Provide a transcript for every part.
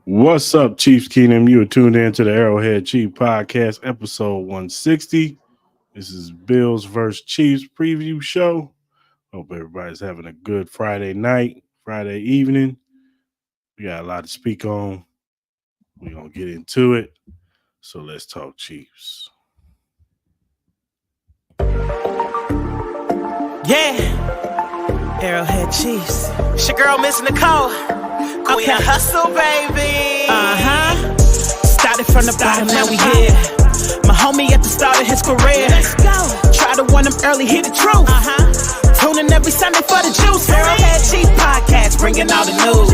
What's up, Chiefs Keenum? You are tuned in to the Arrowhead Chief Podcast, episode 160. This is Bills versus Chiefs preview show. Hope everybody's having a good Friday night, Friday evening. We got a lot to speak on. We're going to get into it. So let's talk Chiefs. Yeah, Arrowhead Chiefs. It's your girl, Miss Nicole. We a hustle, baby. Started from the bottom, now we here. My homie at the start of his career. Let's go. Try to warn him early, hear the truth. Tuning every Sunday for the juice. Arrowhead Chief Podcast, bringing all the news.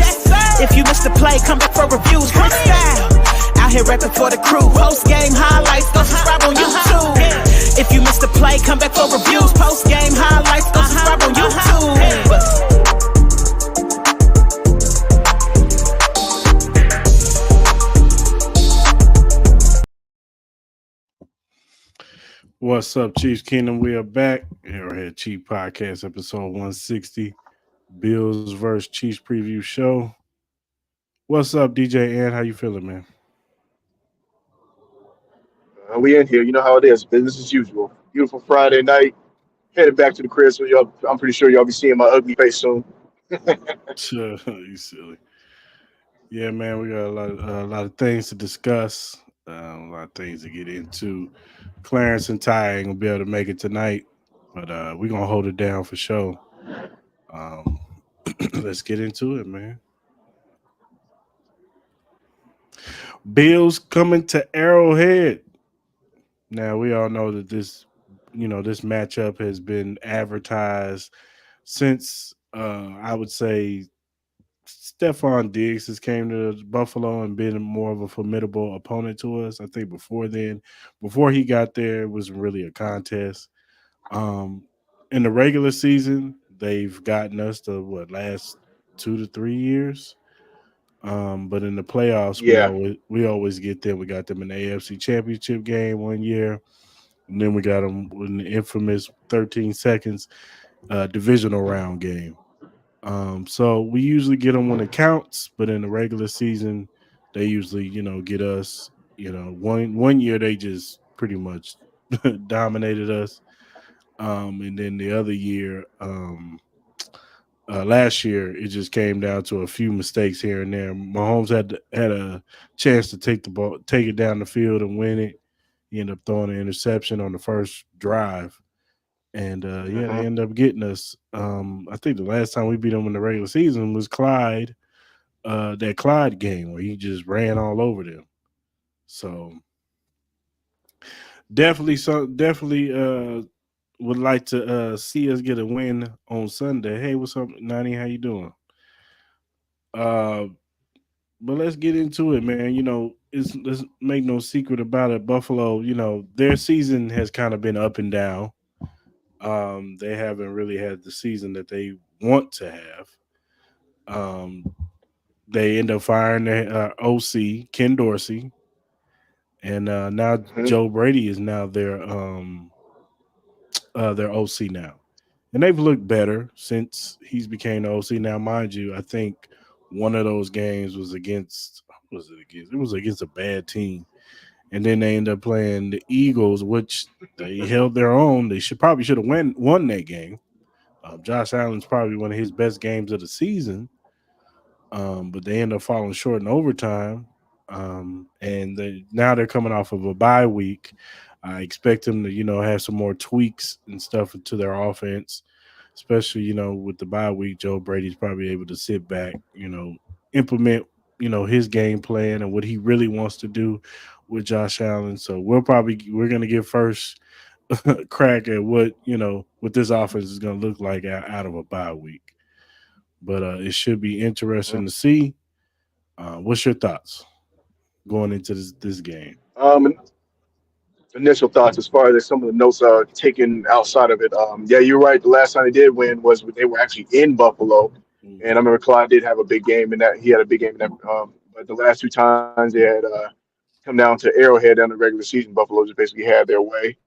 If you missed the play, come back for reviews. Quick style. Out here rapping for the crew. Post game highlights, go subscribe on YouTube. If you missed the play, come back for reviews. Post game highlights, go subscribe on YouTube. What's up, Chiefs Kingdom? We are back. Arrowhead Chief Podcast, episode 160. Bills versus Chiefs preview show. What's up, DJ Ann? How you feeling, man? We in here. You know how it is. Business as usual. Beautiful Friday night. Headed back to the crib. So y'all, I'm pretty sure y'all be seeing my ugly face soon. You silly. Yeah, man, we got a lot of things to discuss. A lot of things to get into. Clarence and Ty ain't gonna be able to make it tonight, but we're gonna hold it down for sure. Um, let's get into it, man. Bills coming to Arrowhead. Now we all know that this matchup has been advertised since I would say Stephon Diggs has came to Buffalo and been more of a formidable opponent to us. I think before he got there, it wasn't really a contest. Um, in the regular season, they've gotten us the last 2 to 3 years. But in the playoffs, Yeah. we always get them. We got them in the AFC Championship game one year, and then we got them in the infamous 13 seconds divisional round game. So we usually get them when it counts, but in the regular season, they usually, get us. One year they just pretty much dominated us, and then the other year, last year, it just came down to a few mistakes here and there. Mahomes had a chance to take the ball, take it down the field, and win it. He ended up throwing an interception on the first drive. And they ended up getting us. I think the last time we beat them in the regular season was Clyde, that Clyde game where he just ran all over them. So definitely would like to see us get a win on Sunday. Hey, what's up, Nani? How you doing? But let's get into it, man. Let's make no secret about it. Buffalo, their season has kind of been up and down. They haven't really had the season that they want to have. They end up firing their OC, Ken Dorsey, and now Joe Brady is now their OC now, and they've looked better since he's became the OC. Now, mind you, I think one of those games was against It was against a bad team. And then they end up playing the Eagles, which they held their own. They should have won that game. Josh Allen's probably one of his best games of the season, but they end up falling short in overtime. Now they're coming off of a bye week. I expect them to have some more tweaks and stuff into their offense, especially with the bye week. Joe Brady's probably able to sit back, implement his game plan and what he really wants to do with Josh Allen. So we're going to get first crack at what this offense is going to look like out of a bye week. But it should be interesting to see. What's your thoughts going into this game? Initial thoughts as far as some of the notes taken outside of it. Yeah, you're right. The last time they did win was when they were actually in Buffalo. And I remember Clyde did have a big game in that. He had a big game in that. But the last two times they had come down to Arrowhead down the regular season, Buffalo just basically had their way.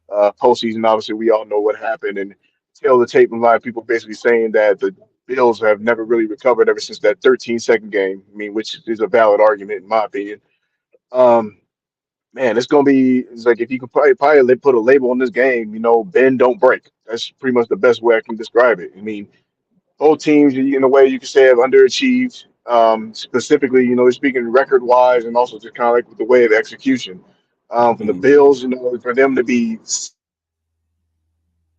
Postseason, obviously, we all know what happened. And tail of the tape, a lot of people basically saying that the Bills have never really recovered ever since that 13-second game. I mean, which is a valid argument in my opinion. Um, Man, it's like if you could probably put a label on this game, bend don't break. That's pretty much the best way I can describe it. I mean, both teams, in a way, you could say have underachieved. Specifically, speaking record wise, and also just kind of like with the way of execution. For the Mhm. Bills, for them to be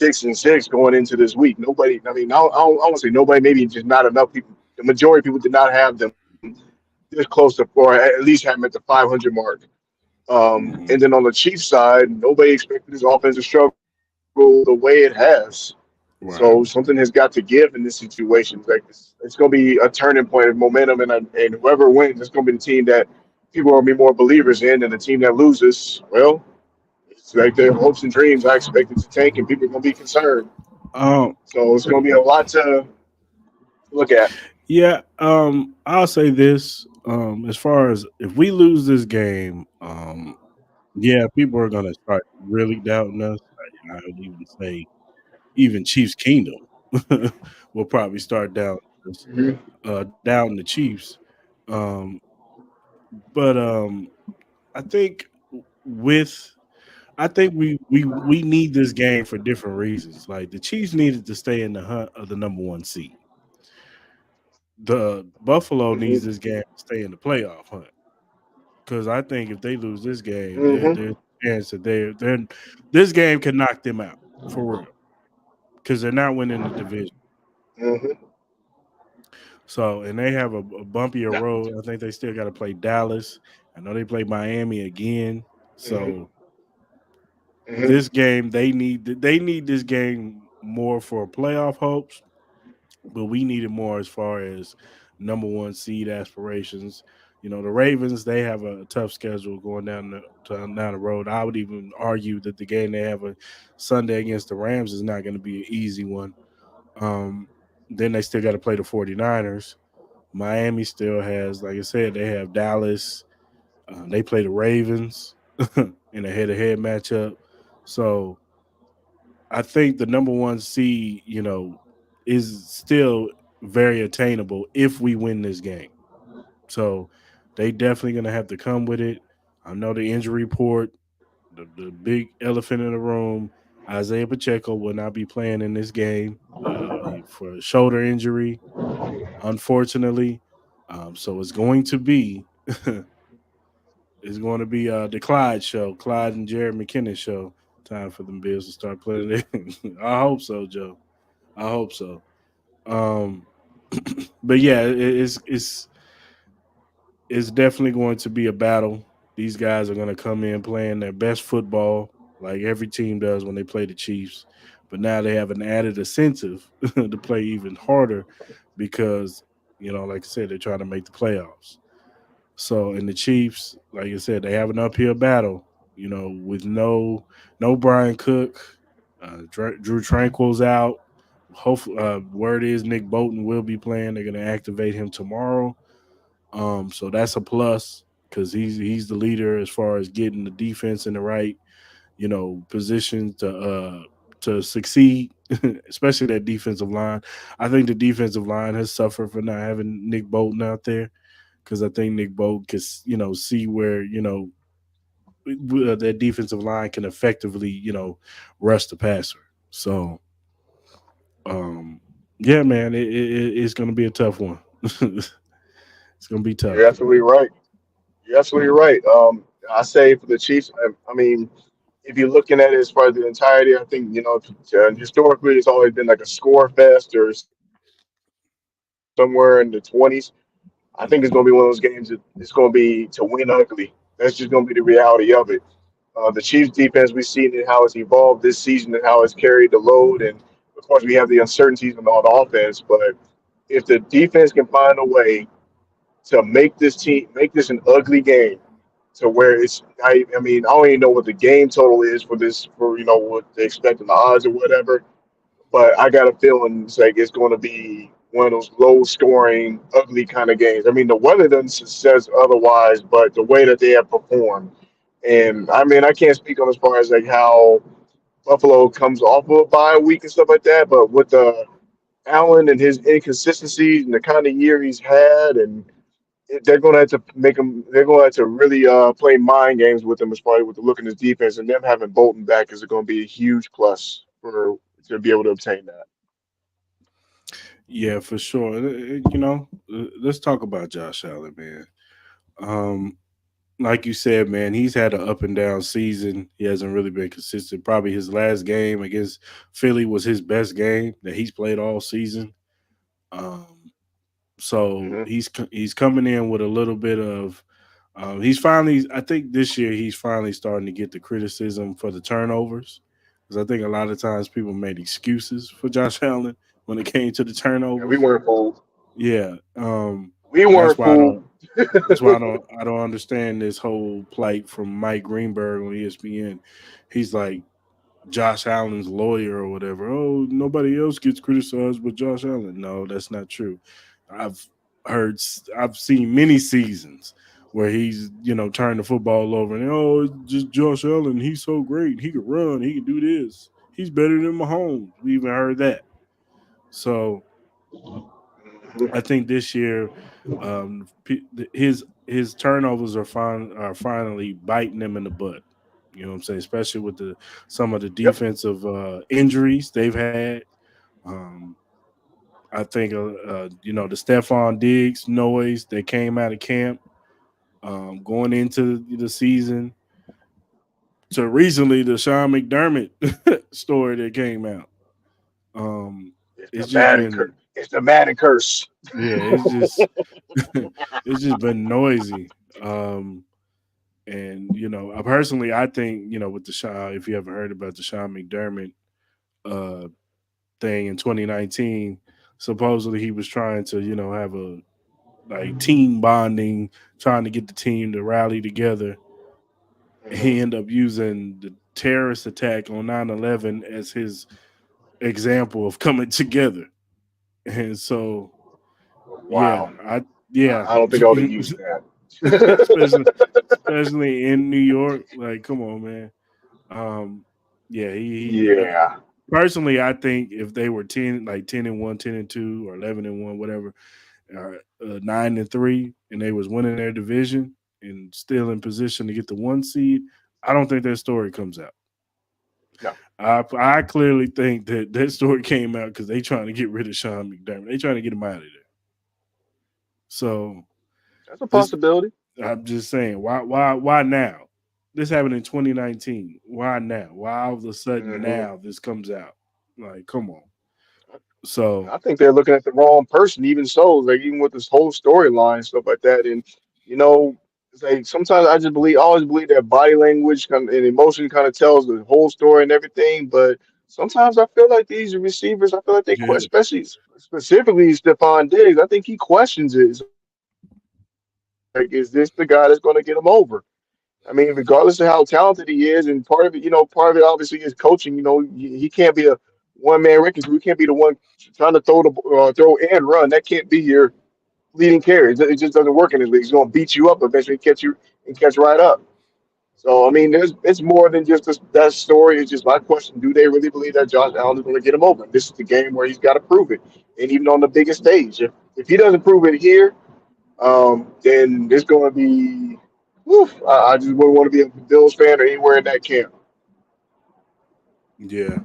6-6 going into this week, nobody. I mean, I don't want to say nobody. Maybe just not enough people. The majority of people did not have them this close to, or at least have them at the 500 mark. And then on the Chiefs side, nobody expected this offense to struggle the way it has. So something has Right. got to give in this situation. It's going to be a turning point of momentum, and whoever wins, it's going to be the team that people are going to be more believers in, and the team that loses, well, it's like their hopes and dreams I expected to tank, and people are going to be concerned. Um, So it's going to be a lot to look at. yeah, I'll say this. As far as if we lose this game, yeah, people are gonna start really doubting us. I would even say even Chiefs Kingdom will probably start doubting us, Hmm. doubting the Chiefs. Um, but I think with I think we need this game for different reasons. Like the Chiefs needed to stay in the hunt of the number one seed. The Buffalo needs Hmm. this game to stay in the playoff hunt. Because I think if they lose this game, Hmm. there's a chance that they're this game can knock them out for real. Because they're not winning the division. Hmm. So and they have a bumpier Yeah. road. I think they still got to play Dallas. I know they play Miami again. Hmm. So Hmm. this game they need this game more for playoff hopes, but we need it more as far as number one seed aspirations. The Ravens they have a tough schedule going down the road. I would even argue that the game they have a Sunday against the Rams is not going to be an easy one. Um, then they still got to play the 49ers. Miami still has, like I said, they have Dallas. They play the Ravens in a head-to-head matchup. So I think the number one seed, is still very attainable if we win this game. So they definitely gonna have to come with it. I know the injury report, the big elephant in the room. Isaiah Pacheco will not be playing in this game for a shoulder injury, unfortunately. So it's going to be the Clyde show, Clyde and Jared McKinnon show. Time for them Bills to start playing it. I hope so, Joe. I hope so. Um, but yeah, it's definitely going to be a battle. These guys are going to come in playing their best football, like every team does when they play the Chiefs. But now they have an added incentive to play even harder because, like I said, they're trying to make the playoffs. So, and the Chiefs, like I said, they have an uphill battle. With no Brian Cook, Drew Tranquil's out. Hopefully, word is Nick Bolton will be playing. They're going to activate him tomorrow. So that's a plus because he's the leader as far as getting the defense in the right position to succeed, especially that defensive line. I think the defensive line has suffered for not having Nick Bolton out there because I think Nick Bolton can see where that defensive line can effectively rush the passer. So um, yeah, man, it's going to be a tough one. It's going to be You're tough. absolutely right. You're absolutely right. I say for the Chiefs, I mean, if you're looking at it as far as the entirety, I think historically it's always been like a score fest or somewhere in the 20s. I think it's going to be one of those games that it's going to be to win ugly. That's just going to be the reality of it. The Chiefs defense, we've seen it how it's evolved this season and how it's carried the load, and of course we have the uncertainties on the offense. But if the defense can find a way to make this an ugly game, to where I mean, I don't even know what the game total is for this, for what they expect in the odds or whatever. But I got a feeling it's like it's going to be one of those low scoring, ugly kind of games. I mean, the weather doesn't says otherwise, but the way that they have performed, and I mean, I can't speak on as far as like how Buffalo comes off of a bye week and stuff like that, but with the Allen and his inconsistencies and the kind of year he's had, and they're going to have to make him. They're going to have to really play mind games with him as far as with the look in his defense, and them having Bolton back is going to be a huge plus for to be able to obtain that. Yeah, for sure. Let's talk about Josh Allen, man. Um, like you said, man, he's had an up and down season. He hasn't really been consistent. Probably his last game against Philly was his best game that he's played all season. Um, so Hmm. he's coming in with a little bit of. He's finally. I think this year he's finally starting to get the criticism for the turnovers, because I think a lot of times people made excuses for Josh Allen when it came to the Yeah, we turnovers. weren't fooled. Yeah, We that's weren't why I fooled. don't. That's why I don't understand this whole plight from Mike Greenberg on ESPN. He's like Josh Allen's lawyer or whatever. Oh, nobody else gets criticized but Josh Allen. No, that's not true. I've I've seen many seasons where he's turned the football over and oh, it's just Josh Allen. He's so great. He could run. He could do this. He's better than Mahomes. We even heard that. So I think this year, his turnovers are finally biting him in the butt. You know what I'm saying? Especially with the some of the Yep. defensive injuries they've had. Um, I think the Stephon Diggs noise that came out of camp going into the season to recently the Sean McDermott story that came out. Um, It's the it's just Madden curse. been It's the Madden curse. yeah, it's just it's just been noisy. And I personally, I think with the Sean, if you ever heard about the Sean McDermott uh, thing in 2019, supposedly he was trying to have a like team bonding, trying to get the team to rally together. He Hmm. ended up using the terrorist attack on 9/11 as his example of coming together, and so yeah, Wow. yeah, I don't think I would have used that. especially especially in New York. Like, come on, man. Um, yeah, Yeah. personally, I think if they were 10-1, 10-2, or 11-1, whatever, 9-3, and they was winning their division and still in position to get the one seed, I don't think that story comes out. No, I clearly think that that story came out because they trying to get rid of Sean McDermott. They trying to get him out of there. So that's a this, possibility. I'm just saying, why now? This happened in 2019. Why now? Why all of a sudden Hmm. now this comes out? Like, come on. So I think they're looking at the wrong person, even so, like even with this whole storyline and stuff like that. And you know, it's like sometimes always believe that body language and emotion kind of tells the whole story and everything. But sometimes I feel like these receivers, I feel like yeah, especially specifically Stephon Diggs, I think he questions it. It's like, is this the guy that's going to get him over? I mean, regardless of how talented he is, and part of it, part of it obviously is coaching. He can't be a one man wrecking crew. He can't be the one trying to throw and run. That can't be your leading carry. It just doesn't work in this league. He's going to beat you up eventually, catch you and catch right up. So I mean, there's it's more than just that story. It's just my question: do they really believe that Josh Allen is going to get him over? This is the game where he's got to prove it, and even on the biggest stage. If he doesn't prove it here, then it's going to be. Woof, I just wouldn't want to be a Bills fan or anywhere in that camp. yeah,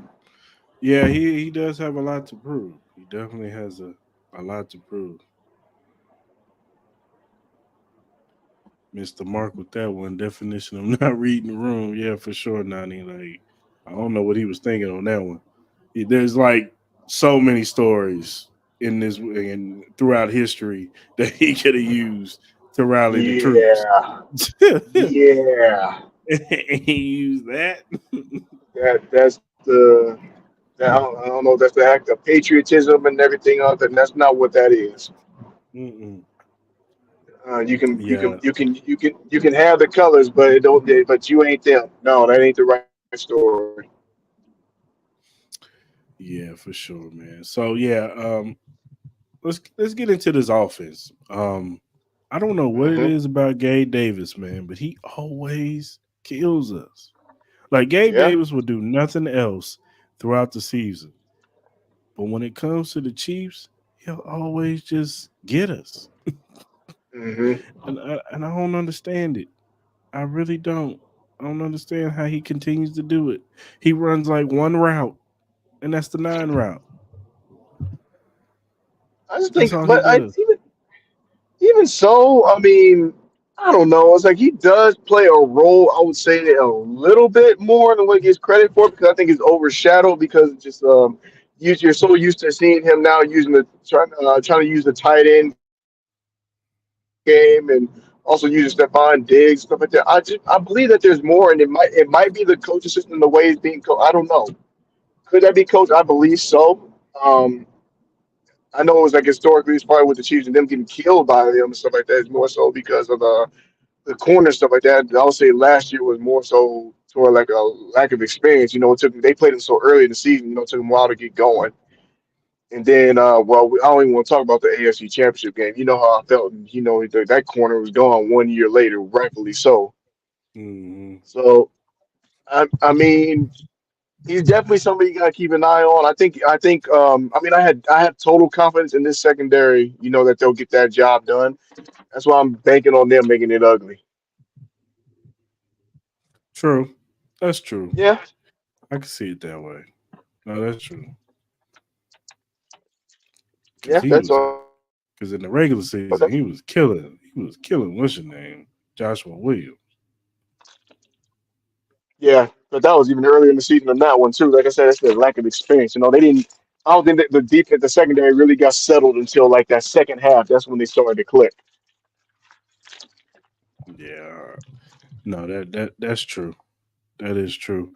yeah. He does have a lot to prove. He definitely has a lot to prove. Mr. Mark with that one definition of not reading the room. Yeah, for sure, Nani. Like, I don't know what he was thinking on that one. There's like so many stories in this and throughout history that he could have used to rally the troops. Yeah, And yeah. he used that. That's the I don't know. If that's the act of patriotism and everything else, and that's not what that is. Mm-mm. You Yeah, can you can have the colors, but it don't. But you ain't them. No, that ain't the right story. yeah, for sure, man. So yeah, let's get into this offense. I don't know what it Hmm. is about Gabe Davis, man, but he always kills us. Like Gabe Yeah, Davis would do nothing else throughout the season But when it comes to the Chiefs, he'll always just get us. Hmm. And I don't understand it. I really don't. I don't understand how he continues to do it. He runs like one route, and that's the nine route. I just That's think, all he but I does. even so, I mean, I don't know. It's like he does play a role. I would say a little bit more than what he gets credit for because I think it's overshadowed because it's just you're so used to seeing him now using the trying to use the tight end game and also using Stephon Diggs stuff like that. I believe that there's more, and it might be the coaching system the way it's being coached. I don't know. Could that be coached? I believe so. I know it was like historically it's probably with the Chiefs and them getting killed by them and stuff like that. It's more so because of the corner stuff like that. I would say last year was more so toward like a lack of experience. It took they played them so early in the season. It took them a while to get going. And then, I don't even want to talk about the AFC Championship game. You know how I felt. And, that corner was gone 1 year later, rightfully so. Hmm. So, I mean, he's definitely somebody you got to keep an eye on. I mean, I have total confidence in this secondary. That they'll get that job done. That's why I'm banking on them making it ugly. True. That's true. Yeah, I can see it that way. No, that's true. Because yeah, he that's was, all. because in the regular season he was killing. He was killing. What's your name? Joshua Williams. Yeah, but that was even earlier in the season than that one too. Like I said, it's the lack of experience. They didn't. I don't think that the defense, the secondary, really got settled until like that second half. That's when they started to click. Yeah. No, that's true. That is true.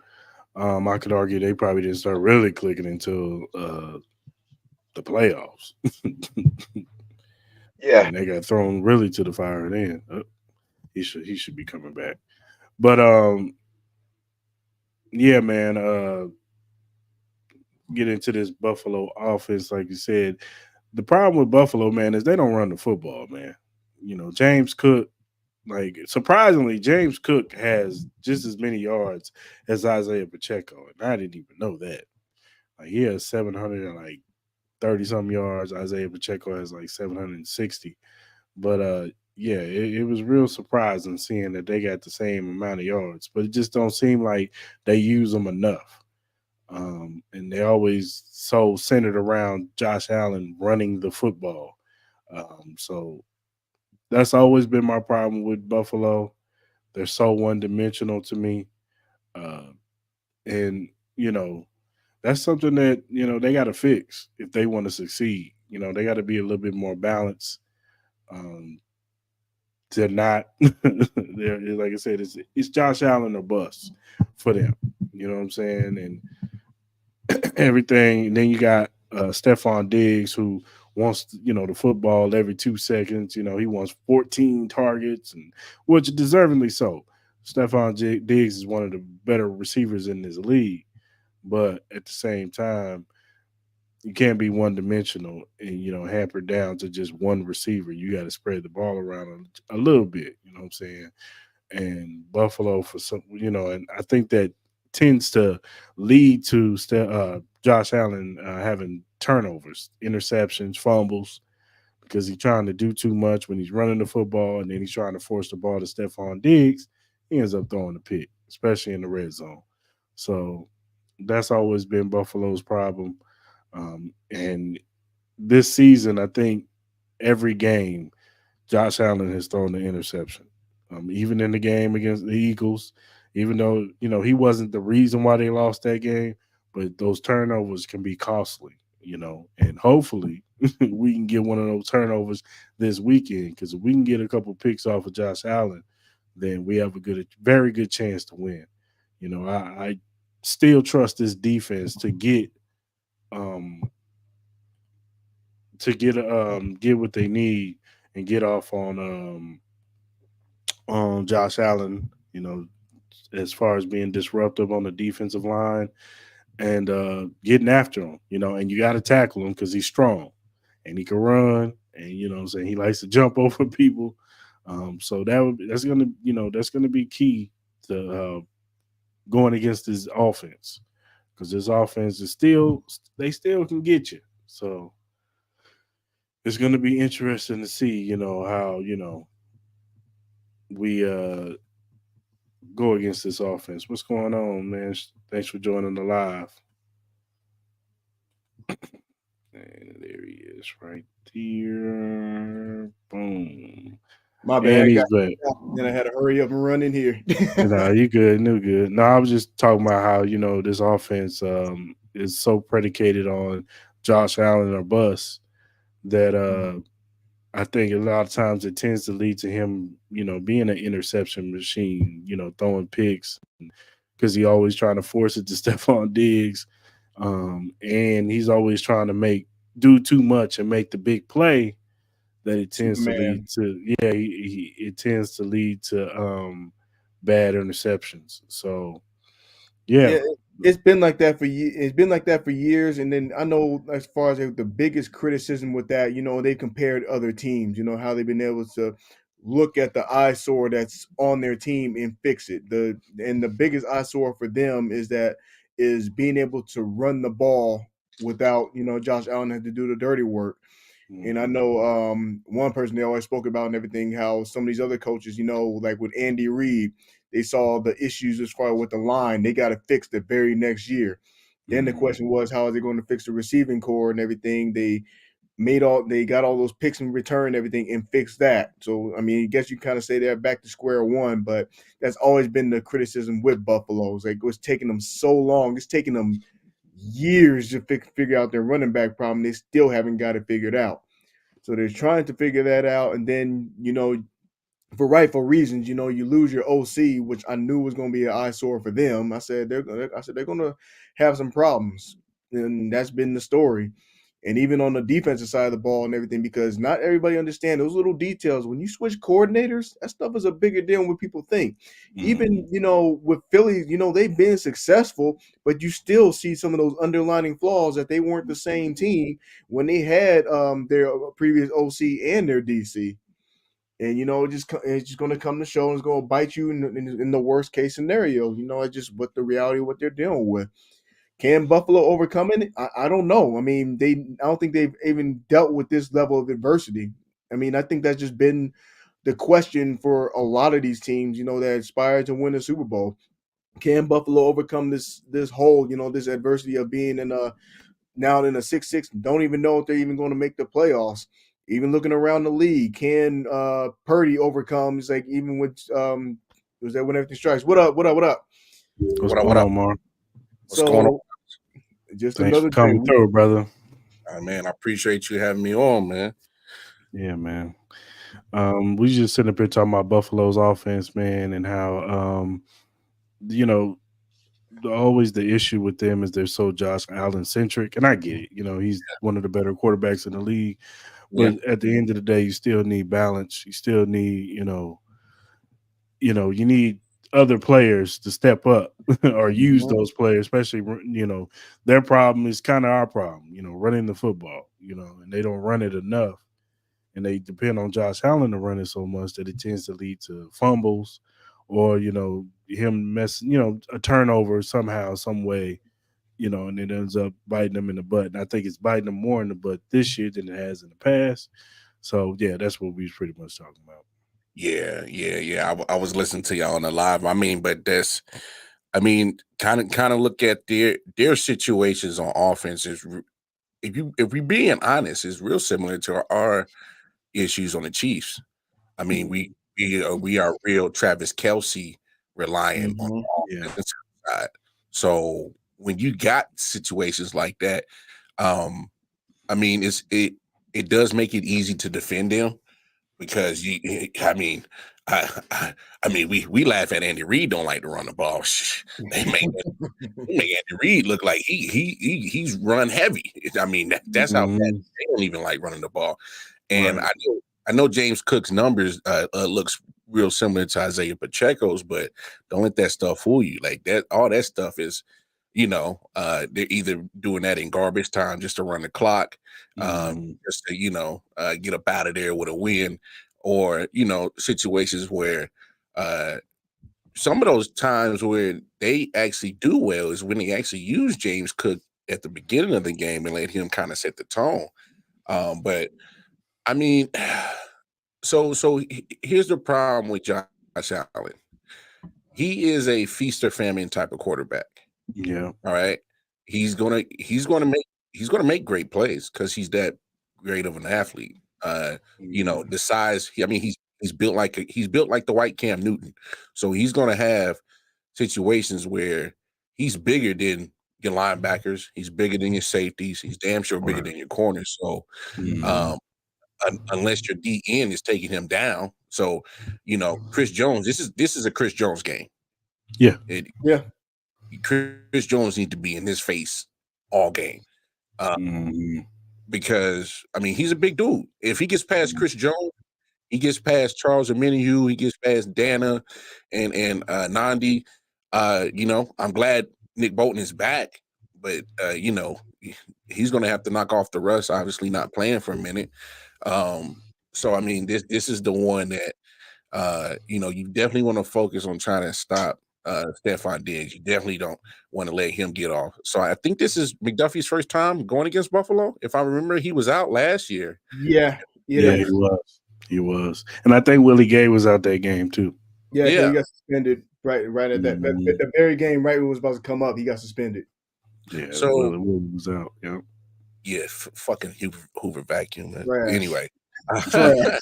I could argue they probably didn't start really clicking until the playoffs. Yeah, Then they got thrown really to the fire. Then he should be coming back. But yeah, man. Get into this Buffalo offense, like you said. The problem with Buffalo, man, is they don't run the football, man. James Cook, like surprisingly, James Cook has just as many yards as Isaiah Pacheco, and I didn't even know that. Like he has 700 and like 30 some yards. Isaiah Pacheco has like 760. But yeah, it was real surprising seeing that they got the same amount of yards, but it just don't seem like they use them enough. And they always so centered around Josh Allen running the football. So that's always been my problem with Buffalo. They're so one dimensional to me. Uh, and, you know, that's something that, they got to fix if they want to succeed. They got to be a little bit more balanced. Um, to not, like I said, it's Josh Allen or bust for them. You know what I'm saying? And everything. And then you got Stephon Diggs who wants the football every 2 seconds. He wants 14 targets, and which deservingly so. Diggs is one of the better receivers in this league, but at the same time, you can't be one dimensional and hampered down to just one receiver. You got to spread the ball around a little bit. You know what I'm saying? And Buffalo for some, and I think that tends to lead to Josh Allen having turnovers, interceptions, fumbles, because he's trying to do too much when he's running the football, and then he's trying to force the ball to Stephon Diggs. He ends up throwing the pick, especially in the red zone. So that's always been Buffalo's problem. And this season, I think every game Josh Allen has thrown the interception. Even in the game against the Eagles, even though he wasn't the reason why they lost that game, but those turnovers can be costly. And hopefully we can get one of those turnovers this weekend because if we can get a couple picks off of Josh Allen, then we have very good chance to win. I still trust this defense um get what they need and get off on Josh Allen, as far as being disruptive on the defensive line and getting after him, and you got to tackle him because he's strong and he can run and what I'm saying, he likes to jump over people. So that's gonna be key to going against his offense. because this offense is still they still can get you. So it's going to be interesting to see, how we go against this offense. What's going on, man? Thanks for joining the live. And there he is, right there. Boom. My bad, And I he's got back. then I had to hurry up and run in here. No, you good, no good. No, I was just talking about how this offense is so predicated on Josh Allen or bust that I think a lot of times it tends to lead to him, being an interception machine, throwing picks because he always trying to force it to Stephon Diggs, and he's always trying to do too much and make the big play that it tends to lead Superman. to. Yeah, it tends to lead to bad interceptions. So yeah. Yeah, it's been like that for It's been like that for years. And then I know as far as the biggest criticism with that, they compared other teams. You know how they've been able to look at the eyesore that's on their team and fix it. The biggest eyesore for them is being able to run the ball without Josh Allen had to do the dirty work. And I Hmm. know one person they always spoke about and everything, how some of these other coaches, like with Andy Reid, they saw the issues as far with the line. They got to fix the very next year. Then the Hmm. question was, how are they going to fix the receiving core and everything? They got all those picks in return and everything and fixed that. So I mean, I guess you kind of say they're back to square one, but that's always been the criticism with Buffalo's. Like it was taking them so long. It's taking them years to figure out their running back problem. They still haven't got it figured out. So they're trying to figure that out, and then for rightful reasons, you lose your OC, which I knew was going to be an eyesore for them. I said they're going to have some problems, and that's been the story. And even on the defensive side of the ball and everything, because not everybody understands those little details. When you switch coordinators, that stuff is a bigger deal than what people think. Hmm. Even with Philly, they've been successful, but you still see some of those underlining flaws that they weren't the same team when they had their previous OC and their DC. And it's just going to come to show and it's going to bite you in the worst case scenario. It's just what the reality of what they're dealing with. Can Buffalo overcome it? I don't know. I mean, I don't think they've even dealt with this level of adversity. I mean, I think that's just been the question for a lot of these teams, that aspire to win a Super Bowl. Can Buffalo overcome this whole, this adversity of being now in a 6-6, don't even know if they're even going to make the playoffs. Even looking around the league, can Purdy overcome? It's like even with was that when everything strikes? What up? What up? What up? What's What up? going What up? on, Mark? What's going on? So just Thanks for another day. coming through, brother. Man, I appreciate you having me on, man. Yeah, man. We just sitting up here talking about Buffalo's offense, man, and how you know, always the issue with them is they're so Josh Allen centric, and I get it. He's one of the better quarterbacks in the league, Yeah, but at the end of the day, you still need balance. You still need, you need other players to step up or use Mhm. those players, especially their problem is kind of our problem, running the football, and they don't run it enough, and they depend on Josh Allen to run it so much that it tends to lead to fumbles or him messing, a turnover somehow, some way, and it ends up biting them in the butt. And I think it's biting them more in the butt this year than it has in the past. So yeah, that's what we was pretty much talking about. yeah. I was listening to y'all on the live. But kind of look at their situations on offense. If we being honest, is real similar to our issues on the Chiefs. I mean, we are real Travis Kelsey reliant on Mhm. the Yeah. offensive side. So when you got situations like that, um, I mean, it does make it easy to defend them because I mean, we laugh at Andy Reid don't like to run the ball. They make Andy Reid look like he's run heavy. I mean, that's how bad Hmm. they don't even like running the ball. And Right. I know James Cook's numbers looks real similar to Isaiah Pacheco's, but don't let that stuff fool you. Like that, all that stuff is, they're either doing that in garbage time just to run the clock, Hmm. just to get up out of there with a win, or situations where some of those times where they actually do well is when they actually use James Cook at the beginning of the game and let him kind of set the tone. But I mean, here's the problem with Josh Allen. He is a feast or famine type of quarterback. Yeah. All right, he's gonna make great plays because he's that great of an athlete. The size. I mean, he's built like he's built like the white Cam Newton. So he's gonna have situations where he's bigger than your linebackers. He's bigger than your safeties. He's damn sure bigger Right. than your corners. So Mhm. um, unless your DN is taking him down. So, Chris Jones. This is a Chris Jones game. Yeah. It, Yeah. Chris Jones needs to be in his face all game. Uh, Mhm. because I mean he's a big dude. If he gets past Chris Jones, he gets past Charles Omenihu, he gets past Dana and Nandi. I'm glad Nick Bolton is back, but he's going to have to knock off the rust. Obviously, not playing for a minute. So I mean, this is the one that you definitely want to focus on trying to stop Stephon Diggs. You definitely don't want to let him get off. So I think this is McDuffie's first time going against Buffalo. If I remember, he was out last year. Yeah. Yeah, Yeah. he was. He was. And I think Willie Gay was out that game too. Yeah. Because Yeah. he got suspended right at that Mhm. the very game right when it was about to come up. He got suspended. Yeah, So Willie was out. Yeah. yeah, fucking Hoover vacuum. Trash. Anyway, Trash.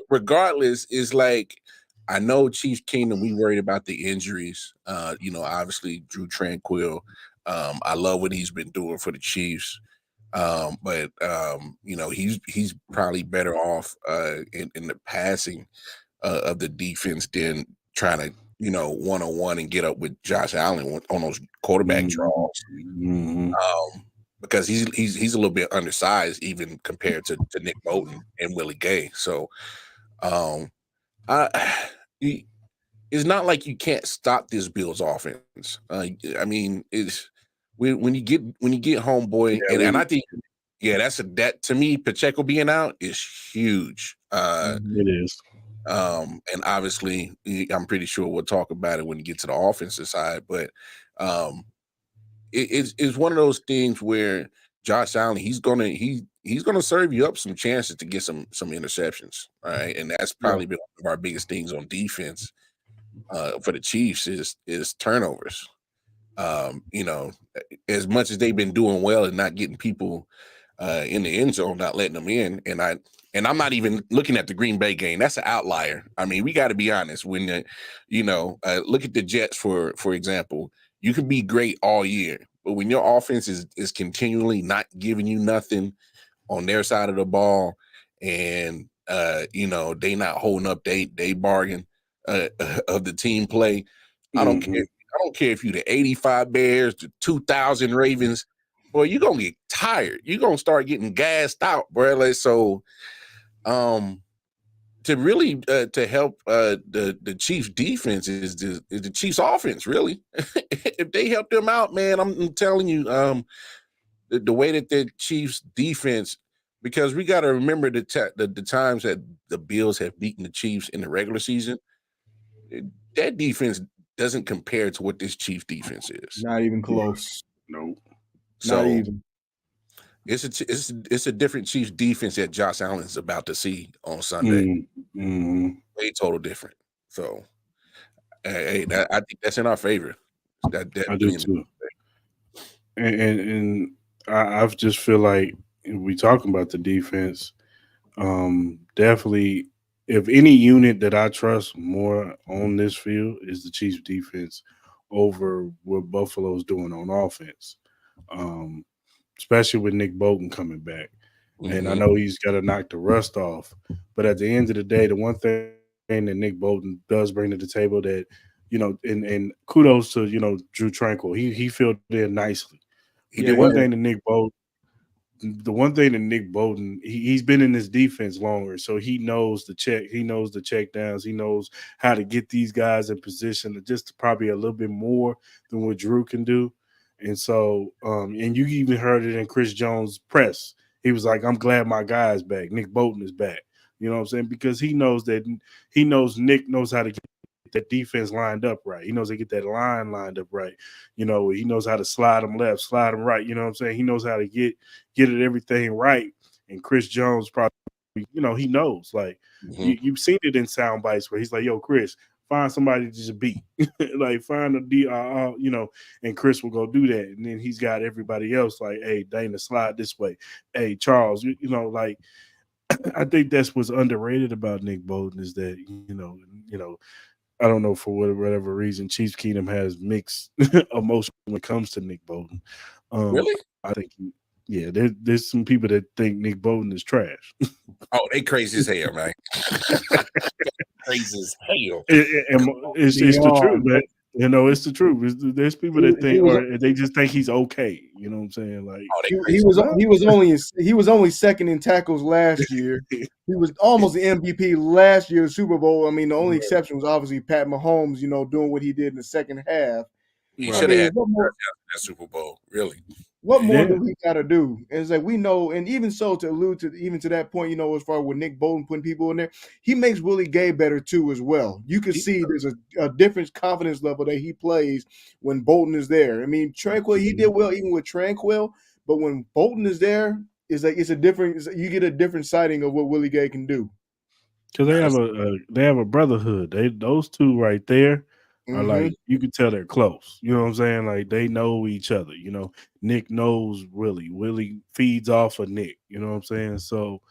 regardless, is like I know Chiefs Kingdom. We worried about the injuries. Obviously Drew Tranquil. I love what he's been doing for the Chiefs. But he's probably better off in the passing of the defense than trying to one on one and get up with Josh Allen on those quarterback Mhm. draws. Mhm. Because he's a little bit undersized even compared to Nick Bolton and Willie Gay. So um, I it's not like you can't stop this Bills offense. I mean, it's when you get homeboy, Yeah, and I think that to me Pacheco being out is huge. it is. And obviously I'm pretty sure we'll talk about it when you get to the offensive side, but um, it's one of those things where Josh Allen he's gonna serve you up some chances to get some interceptions, all right? And that's Yeah. probably been one of our biggest things on defense for the Chiefs is turnovers. Um, you know, as much as they've been doing well and not getting people in the end zone, not letting them in, and I'm not even looking at the Green Bay game. That's an outlier. I mean, we got to be honest. When look at the Jets for example. You can be great all year, but when your offense is continually not giving you nothing on their side of the ball, and they not holding up they bargain of the team play. I don't care. Mhm. I don't care if you the 85 Bears, the 2000 Ravens. Boy, you're gonna get tired. You're gonna start getting gassed out, bro. So um to really to help the Chiefs defense is the Chiefs offense, really. If they help them out, man, I'm telling you, the way that the Chiefs defense, because we got to remember the times that the Bills have beaten the Chiefs in the regular season, eh, that defense doesn't compare to what this Chiefs defense is. Not even Yeah. close. Nope. Not So even. it's a different Chiefs defense that Josh Allen's about to see on Sunday. Mhm. Way total different. So I think that's in our favor. That I do definitely in. too. And I've just feel like if we talking about the defense. Definitely, if any unit that I trust more on this field is the Chiefs defense over what Buffalo's doing on offense. Um, Especially with Nick Bolton coming back. And I Mm-hmm. know he's got to knock the rust off. But at the end of the day, the one thing that Nick Bolton does bring to the table that, and kudos to, Drew Tranquil. He filled in nicely. But He the did Yeah, one he well. thing did. that Nick Bolton, he's been in this defense longer, so he knows the check downs, he knows how to get these guys in position, just probably a little bit more than what Drew can do. And so, and you even heard it in Chris Jones' press. He was like, "I'm glad my guy is back. Nick Bolton is back." You know what I'm saying? Because he knows Nick knows how to get that defense lined up right. He knows how to get that line lined up right. You know, he knows how to slide them left, slide them right. You know what I'm saying? He knows how to get it everything right. And Chris Jones probably, he knows. Like Mm-hmm. you've seen it in sound bites where he's like, "Yo, Chris, find somebody to just beat, like find a and Chris will go do that, and then he's got everybody else like, hey, Dana, slide this way, hey, Charles, like I think that's what's underrated about Nick Bolton is that I don't know for whatever reason Chiefs Kingdom has mixed emotion when it comes to Nick Bolton. Really? I think yeah, there's some people that think Nick Bolton is trash. Oh, they crazy as hell, man. Crazy as hell. It's the truth, Beyond. man. It's the truth. There's people He, that he think, was or they just think he's okay. You know what I'm saying? Like, Oh, they he crazy. was nah. he was only second in tackles last year. He was almost the MVP last year, Super Bowl. I mean, the only Right. exception was obviously Pat Mahomes, doing what he did in the second half. He I should have Right. mean, had that Super Bowl. Really? what more Yeah. do we got to do? And it's like we know, and even so, to allude to even to that point, as far with Nick Bolton putting people in there, he makes Willie Gay better too as well. You can He- see there's a different confidence level that he plays when Bolton is there. I mean, Tranquil, he did well even with Tranquil, but when Bolton is there, it's a different. You get a different sighting of what Willie Gay can do. Because That is- they have a brotherhood. Those two right there are Hmm. like you can tell they're close. You know what I'm saying? Like they know each other. Nick knows Willie. Willie feeds off of Nick. You know what I'm saying? So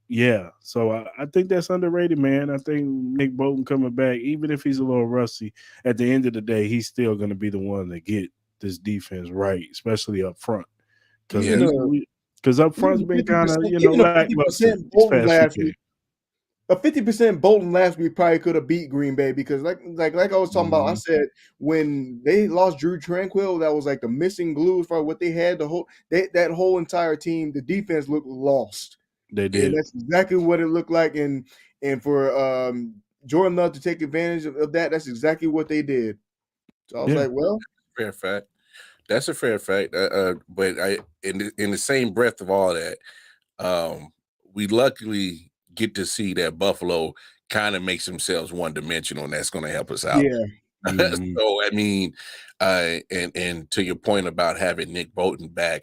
yeah. So I think that's underrated, man. I think Nick Bolton coming back, even if he's a little rusty, at the end of the day, he's still going to be the one to get this defense right, especially up front. Because yeah. Even up front's even been fifty kind of percent, even a fifty lackluster percent these Bolton past few last games. week. A 50% Bolton last week probably could have beat Green Bay because like I was talking about, I Mhm. said when they lost Drew Tranquil, that was like the missing glue as far as what they had. That whole entire team, the defense looked lost, They and Yeah. did. that's exactly what it looked like. And for Jordan Love to take advantage of that, that's exactly what they did. So I was Yeah. like, well, Fair fact. That's a fair fact. But in the same breath of all that, um, we luckily get to see that Buffalo kind of makes themselves one dimensional, and that's going to help us out. yeah, Mhm. So I mean, and to your point about having Nick Bolton back,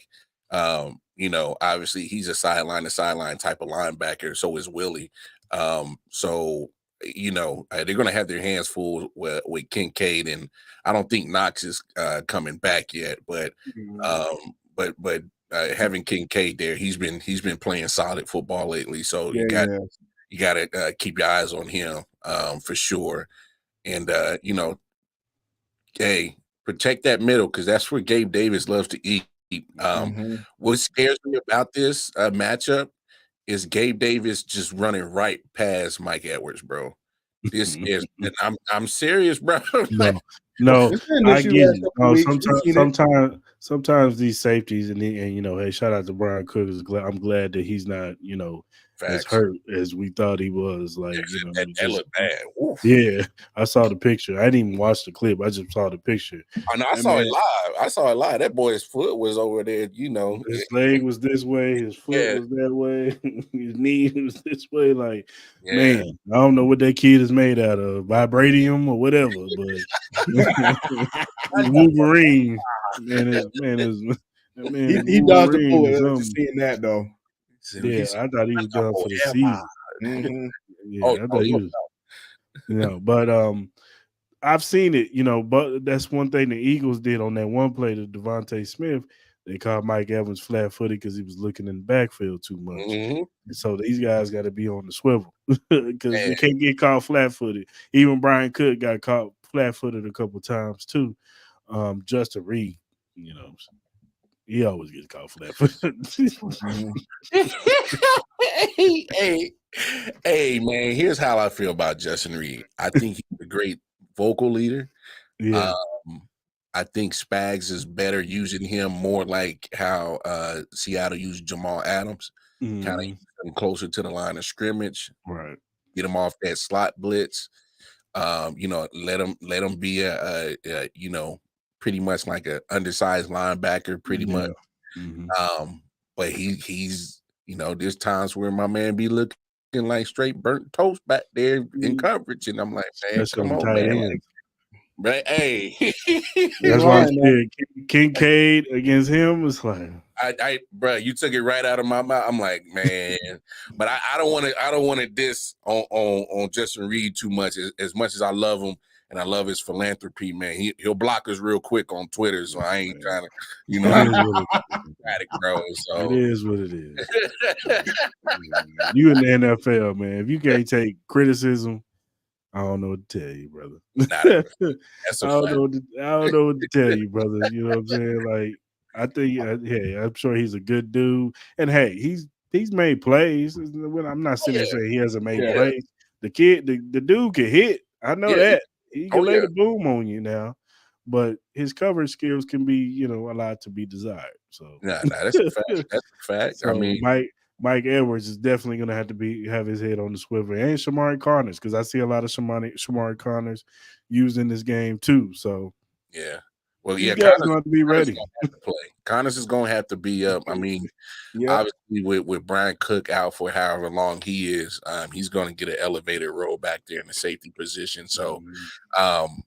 obviously he's a sideline to sideline type of linebacker. So is Willie. So they're going to have their hands full with Kincaid, and I don't think Knox is coming back yet. But Mhm. having Kincaid there, he's been playing solid football lately. So yeah, yeah. you got to keep your eyes on him for sure. And hey, protect that middle because that's where Gabe Davis loves to eat. Hmm. What scares me about this matchup is Gabe Davis just running right past Mike Edwards, bro. This is, and I'm serious, bro. Like, No, no, It's been an I issue get last it. couple of No, weeks. We've seen it. sometimes these safeties and hey, shout out to Brian Cook. I'm glad that he's not as facts. hurt as we thought he was. Like That just looked bad. Oof. yeah. I saw the picture. I didn't even watch the clip. I just saw the picture. I know. I That saw it man, live. I saw it live. That boy's foot was over there. his leg was this way, his foot Yeah, was that way, his knee was this way. Like, yeah. man, I don't know what that kid is made out of, vibranium or whatever, but Wolverine, that man is He dodged the Wolverine or bullet after something. seeing that though. Yeah, I thought he was done for the Forever. season. Hmm. Oh, Yeah, I thought oh, he no. was, but I've seen it, but that's one thing the Eagles did on that one play to Devontae Smith. They called Mike Evans flat footed because he was looking in the backfield too much. Mhm. And so these guys got to be on the swivel because Man, they can't get caught flat footed. Even Brian Cook got caught flat footed a couple times too. Justin Reed, you know, he always gets caught flat footed. Hmm. hey, hey, man. Here's how I feel about Justin Reed. I think he's a great vocal leader. Yeah. Um, I think Spags is better using him more like how Seattle used Jamal Adams, kind of Mhm. closer to the line of scrimmage, Right. get him off that slot blitz. Let him be pretty much like a undersized linebacker, pretty much. Yeah. Mhm. But he's there's times where my man be looking looking like straight burnt toast back there in Mm, coverage, and I'm like, man, especially come on on, tight man, ends. right? Hey, he ain't That's why I lying now. said Kincaid against him was like, bro, you took it right out of my mouth. I'm like, man, but I don't want to, diss on Justin Reed too much as I love him and I love his philanthropy, man. He'll block us real quick on Twitter, so I ain't man, trying to, it I is what it got it, bro. it So, is what it is. You in the NFL, man. If you can't take criticism, I don't know what to tell you, brother. nah, that's a fact. I don't know what to tell you, brother. You know what I'm saying? Like, I think, hey, I'm sure he's a good dude, and hey, he's made plays. I'm not Oh sitting there yeah, saying he hasn't made Yeah. yeah, plays. The dude can hit. I know yeah. that he can Oh lay yeah, the boom on you now, but his coverage skills can be, a lot to be desired. So, nah, that's a fact. That's a fact. I so mean, Mike Edwards is definitely going to have to have his head on the swivel, and Shamari Connors, because I see a lot of Shamari Connors used in this game too. So yeah. Well, these yeah, guys going to have to be Connors is ready. gonna have to play. Connors is gonna have to be up. I mean, Yep. obviously with Brian Cook out for however long he is, he's going to get an elevated role back there in the safety position. So, Mhm. um,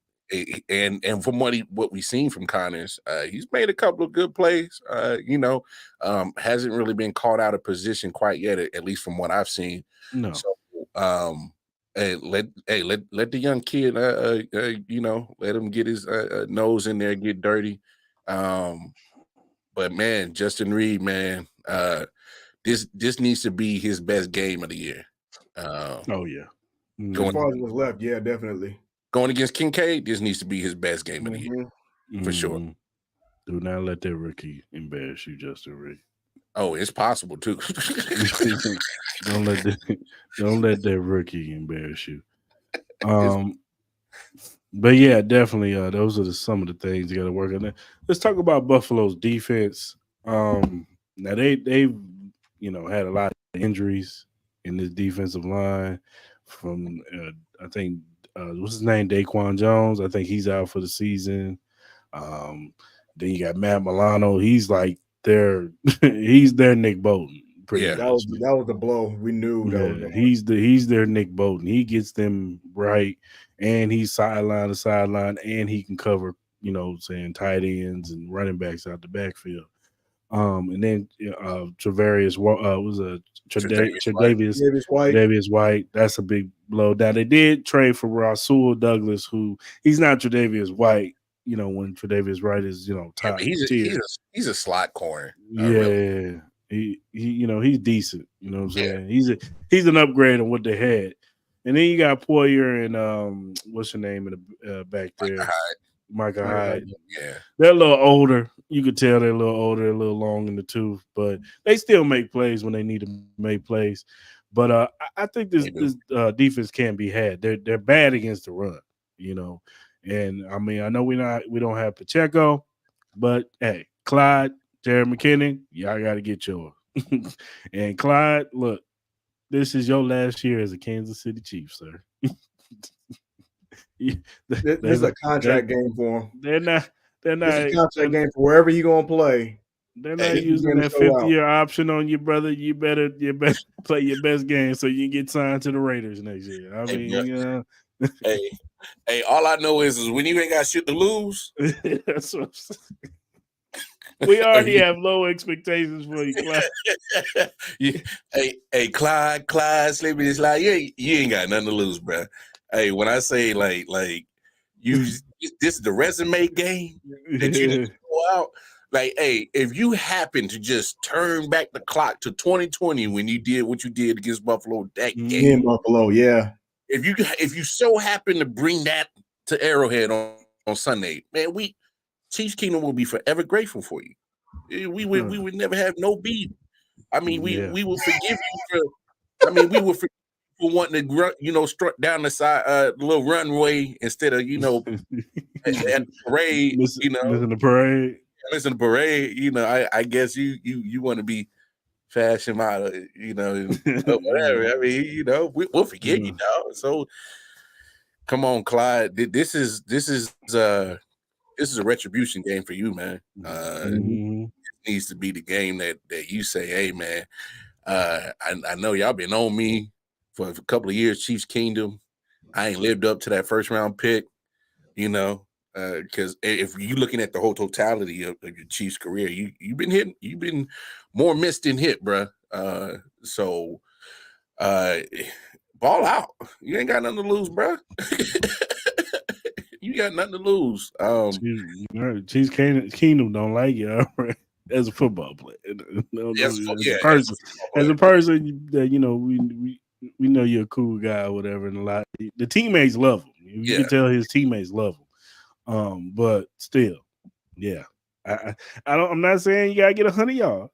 and from what we've seen from Connors, he's made a couple of good plays. Hasn't really been caught out of position quite yet, at least from what I've seen. No, So, let the young kid, let him get his nose in there, get dirty. Um, but man, Justin Reed, man, this needs to be his best game of the year. Uh, oh yeah, As going hmm far as what's left, yeah, definitely. going against Kincaid, this needs to be his best game of the year Hmm. for sure. hmm do not let that rookie embarrass you, Justin Reed. Oh, it's possible too. don't let that, don't let that rookie embarrass you. It's Um, but yeah, definitely. Those are some of the things you got to work on. Let's talk about Buffalo's defense. Now they've had a lot of injuries in this defensive line. From I think what's his name, Daquan Jones. I think he's out for the season. Um, then you got Matt Milano. He's like their he's their Nick Bolton, pretty yeah, much. That was the blow. We knew that was Yeah, going. he's their Nick Bolton. He gets them right, and he's sideline to sideline, and he can cover, saying tight ends and running backs out the backfield. And then Travarius was a Tre'Davious White. Davis White. Tre'Davious White. That's a big blow. Now they did trade for Rasul Douglas, who he's not Tre'Davious White. When Tre'Davious White is Yeah, but top he's a he's tier. a he's a slot corner. Really. Yeah, he's decent. You know what I'm Yeah, saying? He's an upgrade on what they had. And then you got Poyer and what's your name in the back like a there, high. Micah Like, Hyde. Yeah, They're a little older. You could tell they're a little older, a little long in the tooth, but they still make plays when they need to make plays. But I think this they do. this defense can be had. They're bad against the run, you know. And I mean, I know we don't have Pacheco, but hey, Clyde, Jared McKinnon, y'all got to get yours. And Clyde, look, this is your last year as a Kansas City Chief, sir. this they're is a not, they're, contract game for him. they're not they're This is not a contract game for wherever he gonna play. they're Hey, not This is using going to that show fifth out. year option on you, brother. You better play your best game so you can get signed to the Raiders next year. I hey, bro. mean, Hey, hey. All I know is when you ain't got shit to lose. that's what I'm saying. We already you, have low expectations for you, Clyde. you, Clyde, Sleepy, it's like you ain't got nothing to lose, bro. Hey, when I say like you, this is the resume game that you need to go out. Like, hey, if you happen to just turn back the clock to 2020 when you did what you did against Buffalo that game, In Mhm. Buffalo, yeah. if you so happen to bring that to Arrowhead on Sunday, man, Chiefs Kingdom will be forever grateful for you. We would never have no beef. I mean, Yeah. we will forgive you for. I mean, we will forgive you for wanting to strut down the side, the little runway instead of at the parade. Missing the parade. Listen to parade. I guess you want to be fashion model. Whatever. I mean, we'll forgive you, Yeah. dog. So come on, Clyde. This is a retribution game for you, man. Mhm. Mhm. Needs to be the game that you say, hey, man. I know y'all been on me. for a couple of years, Chiefs Kingdom. I ain't lived up to that first round pick, you know, because if you're looking at the whole totality of your Chiefs career, you've been hitting, you've been more missed than hit, bruh. So uh, ball out. You ain't got nothing to lose, bruh. You got nothing to lose. Chiefs Kingdom don't like you already. As a football player, As, as a yeah, person, as player. a person that we know you're a cool guy or whatever, and a lot the teammates love him. You Yeah, can tell his teammates love him. But still, yeah, I, I'm not saying you gotta get 100 yards,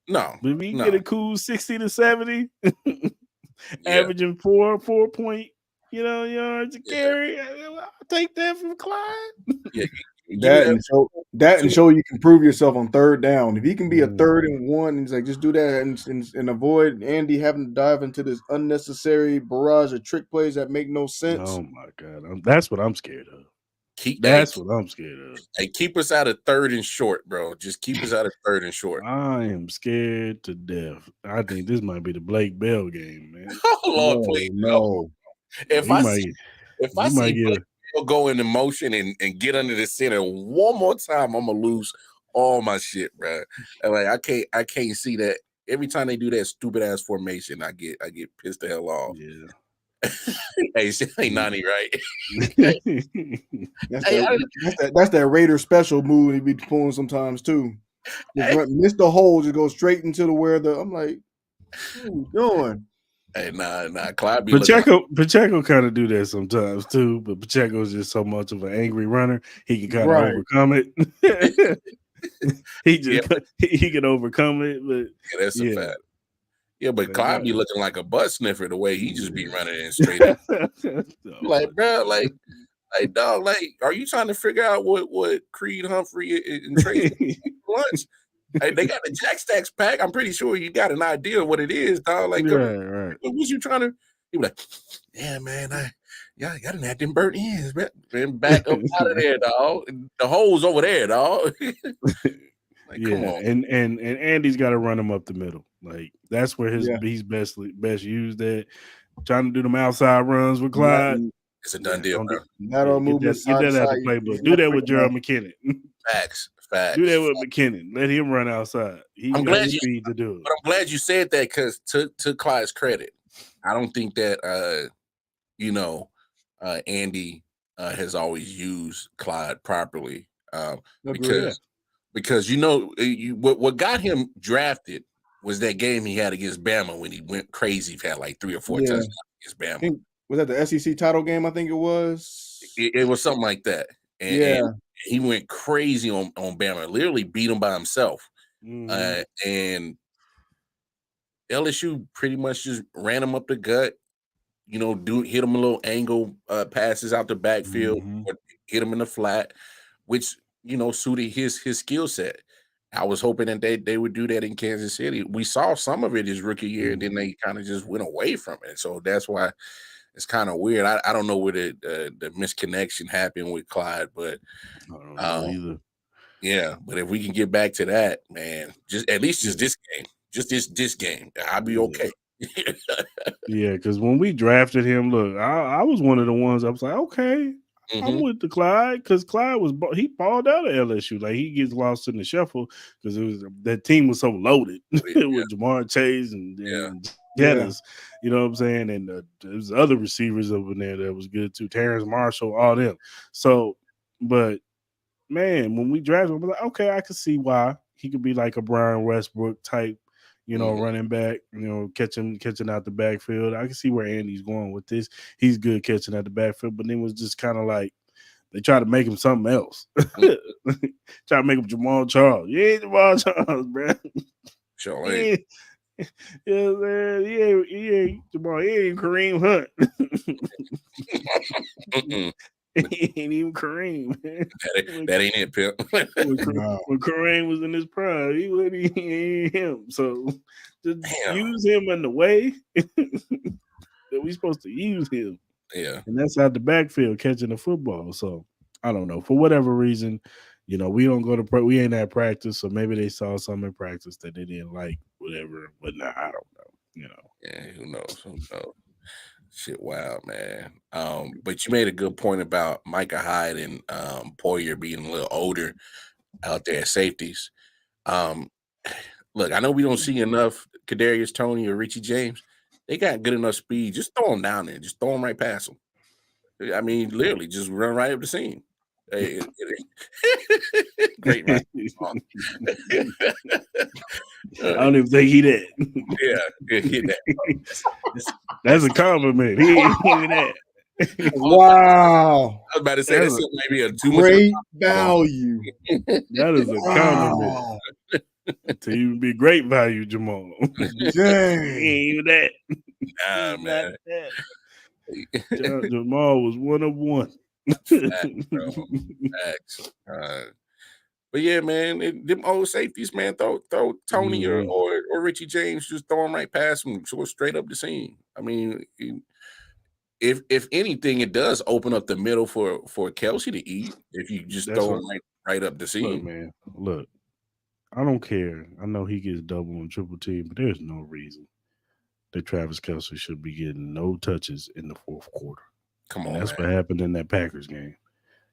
no, but if you get no, a cool 60 to 70, yeah, averaging 4 point, yards a yeah, carry, I'll take that from Clyde. yeah. Give me that That and two. show you can prove yourself on third down. If he can be a Mm. 3rd and 1, and it's like just do that and avoid Andy having to dive into this unnecessary barrage of trick plays that make no sense. Oh my god, that's what I'm scared of. Keep, hey, That's what I'm scared of. hey, keep us out of 3rd and short, bro. Just keep us out of 3rd and short. I am scared to death. I think this might be the Blake Bell game, man. Oh Lord, No, please no. no. If He I see might if I he might see get Blake Bell go into motion and get under the center one more time, I'm gonna lose all my shit, bro. Like I can't see that. Every time they do that stupid ass formation, I get pissed the hell off. yeah. Hey, shit ain't Nani, right? That's Hey, that Raider special move he be pulling sometimes too. Just hey, miss the hole, just go straight into the where the I'm like, what are you doing? hey, nah. Clyde be looking like Pacheco kind of do that sometimes too, but Pacheco's just so much of an angry runner, he can kind of Right. overcome it. he yeah, just he can overcome it, but yeah, that's a yeah, fact. Yeah, but they Clyde got be looking like a butt sniffer the way he just be running in straight in. oh, Like, bro, like dog, like, are you trying to figure out what Creed Humphrey and Tracy for lunch? Hey, they got the Jack Stacks pack. I'm pretty sure you got an idea of what it is, dog. Like, right. what was you trying to? He was like, yeah, man, I didn't have them burnt ends, man. Been back up out of there, dog. The hole's over there, dog. Like, come Yeah, on. and Andy's got to run him up the middle. Like that's where Yeah. he's best used at. Trying to do them outside runs with Lat- Clyde. It's a done Yeah, deal, don't bro. do. Lateral Yeah, movement get side to that out side. the He's playbook. Do not that quick with enough. Gerald McKinnon. Facts, Do that facts. with McKinnon. Let him run outside. He's I'm got glad the you, speed to do but I'm glad you said that because to Clyde's credit, I don't think that you know, Andy has always used Clyde properly Agreed. it. because what got him drafted was that game he had against Bama when he went crazy, had like 3 or 4 Yeah. touchdowns against I Bama. think was that the SEC title game, I think it was. It was something like that, and Yeah. he went crazy on Bama, literally beat him by himself, Mhm. and LSU pretty much just ran him up the gut. Hit him a little angle passes out the backfield, Mhm. or hit him in the flat, which suited his skill set. I was hoping that they would do that in Kansas City. We saw some of it his rookie year, and then they kind of just went away from it. So that's why it's kind of weird. I don't know where the misconnection happened with Clyde, but I don't know um, either. yeah. But if we can get back to that, man, just at least just Yeah. this game, just this game, I'll be Yeah. okay. Yeah, because when we drafted him, look, I was one of the ones I was like, okay, I'm Hmm. with the Clyde because Clyde he balled out of LSU. Like he gets lost in the shuffle because it was that team was so loaded Yeah, with Jamar Chase yeah. and Yeah. Jettas, you know what I'm saying? And there's other receivers over there that was good too, Terrence Marshall, all them. So, but man, when we drafted him, I was like, okay, I could see why he could be like a Brian Westbrook type, Hmm. running back, catching out the backfield. I can see where Andy's going with this. He's good catching out the backfield, but then it was just kind of like they try to make him something else. Try to make him Jamal Charles. You ain't Jamal Charles, bro. Sure He ain't. ain't, you know what I'm saying? He ain't Jamal. He ain't Kareem Hunt. Mm-mm. He ain't even Kareem, man. That ain't it, Pimp. when, No. when Kareem was in his prime, he ain't him. So just Damn. use him in the way that we supposed to use him, Yeah. and that's out the backfield catching the football. So I don't know for whatever reason, we don't go to we ain't at practice, so maybe they saw something in practice that they didn't like, whatever. But nah, I don't know. You know. Yeah, who knows? Who knows? Shit, wow, man. But you made a good point about Micah Hyde and Poyer being a little older out there at safeties. Um, look, I know we don't see enough Kadarius Toney or Richie James. They got good enough speed. Just throw them down there. Just throw them right past them. I mean, literally, just run right up the seam. Great right. I don't even think he did. Yeah, hit that. That's a compliment. He ain't even that. Wow. I was about to say That's that's maybe a too much. Great value. That is a compliment. Wow. To even be great value, Jamal. He Dang. ain't even that. Nah, He's not man. that. Jamal was one of one. Facts, bro. Facts. But yeah, man, them old safeties, man, throw Tony or Richie James, just throw them right past them, so straight up the seam. I mean, if anything, it does open up the middle for Kelsey to eat if you just That's throw what. him right up the Look, seam. man. Look, I don't care. I know he gets double and triple team, but there's no reason that Travis Kelsey should be getting no touches in the fourth quarter. Come And on, that's man. what happened in that Packers game.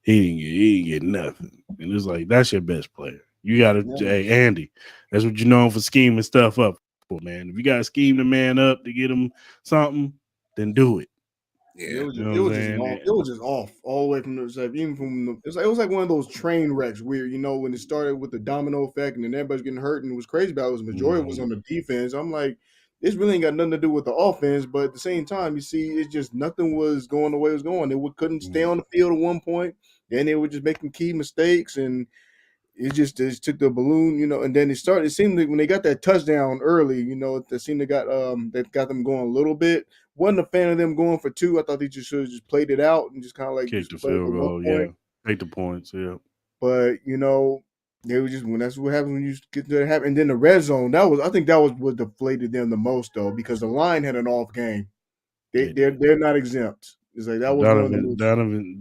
He didn't get nothing. And it's like that's your best player. You gotta hey Andy, that's what you're known for scheming stuff up for, man. If you gotta scheme the man up to get him something, then do it. It Yeah, was You just know it what I'm was just saying? off. It was just off all the way from the like, even from the, it was like one of those train wrecks where when it started with the domino effect and then everybody's getting hurt and it was crazy about it was the majority was on the defense. I'm like, this really ain't got nothing to do with the offense, but at the same time, you see, it's just nothing was going the way it was going. Couldn't stay on the field at one point, then they were just making key mistakes and it just took the balloon, and then it started. It seemed like when they got that touchdown early, that seemed to got them going a little bit. Wasn't a fan of them going for two. I thought they just should have just played it out and just kind of like Kick just the played field for one goal, yeah. point. Take the points, yeah. But they was just when that's what happens when you get to that happen. And then the red zone, I think that was what deflated them the most though, because the line had an off game. They're not exempt. It's like that was one of the most.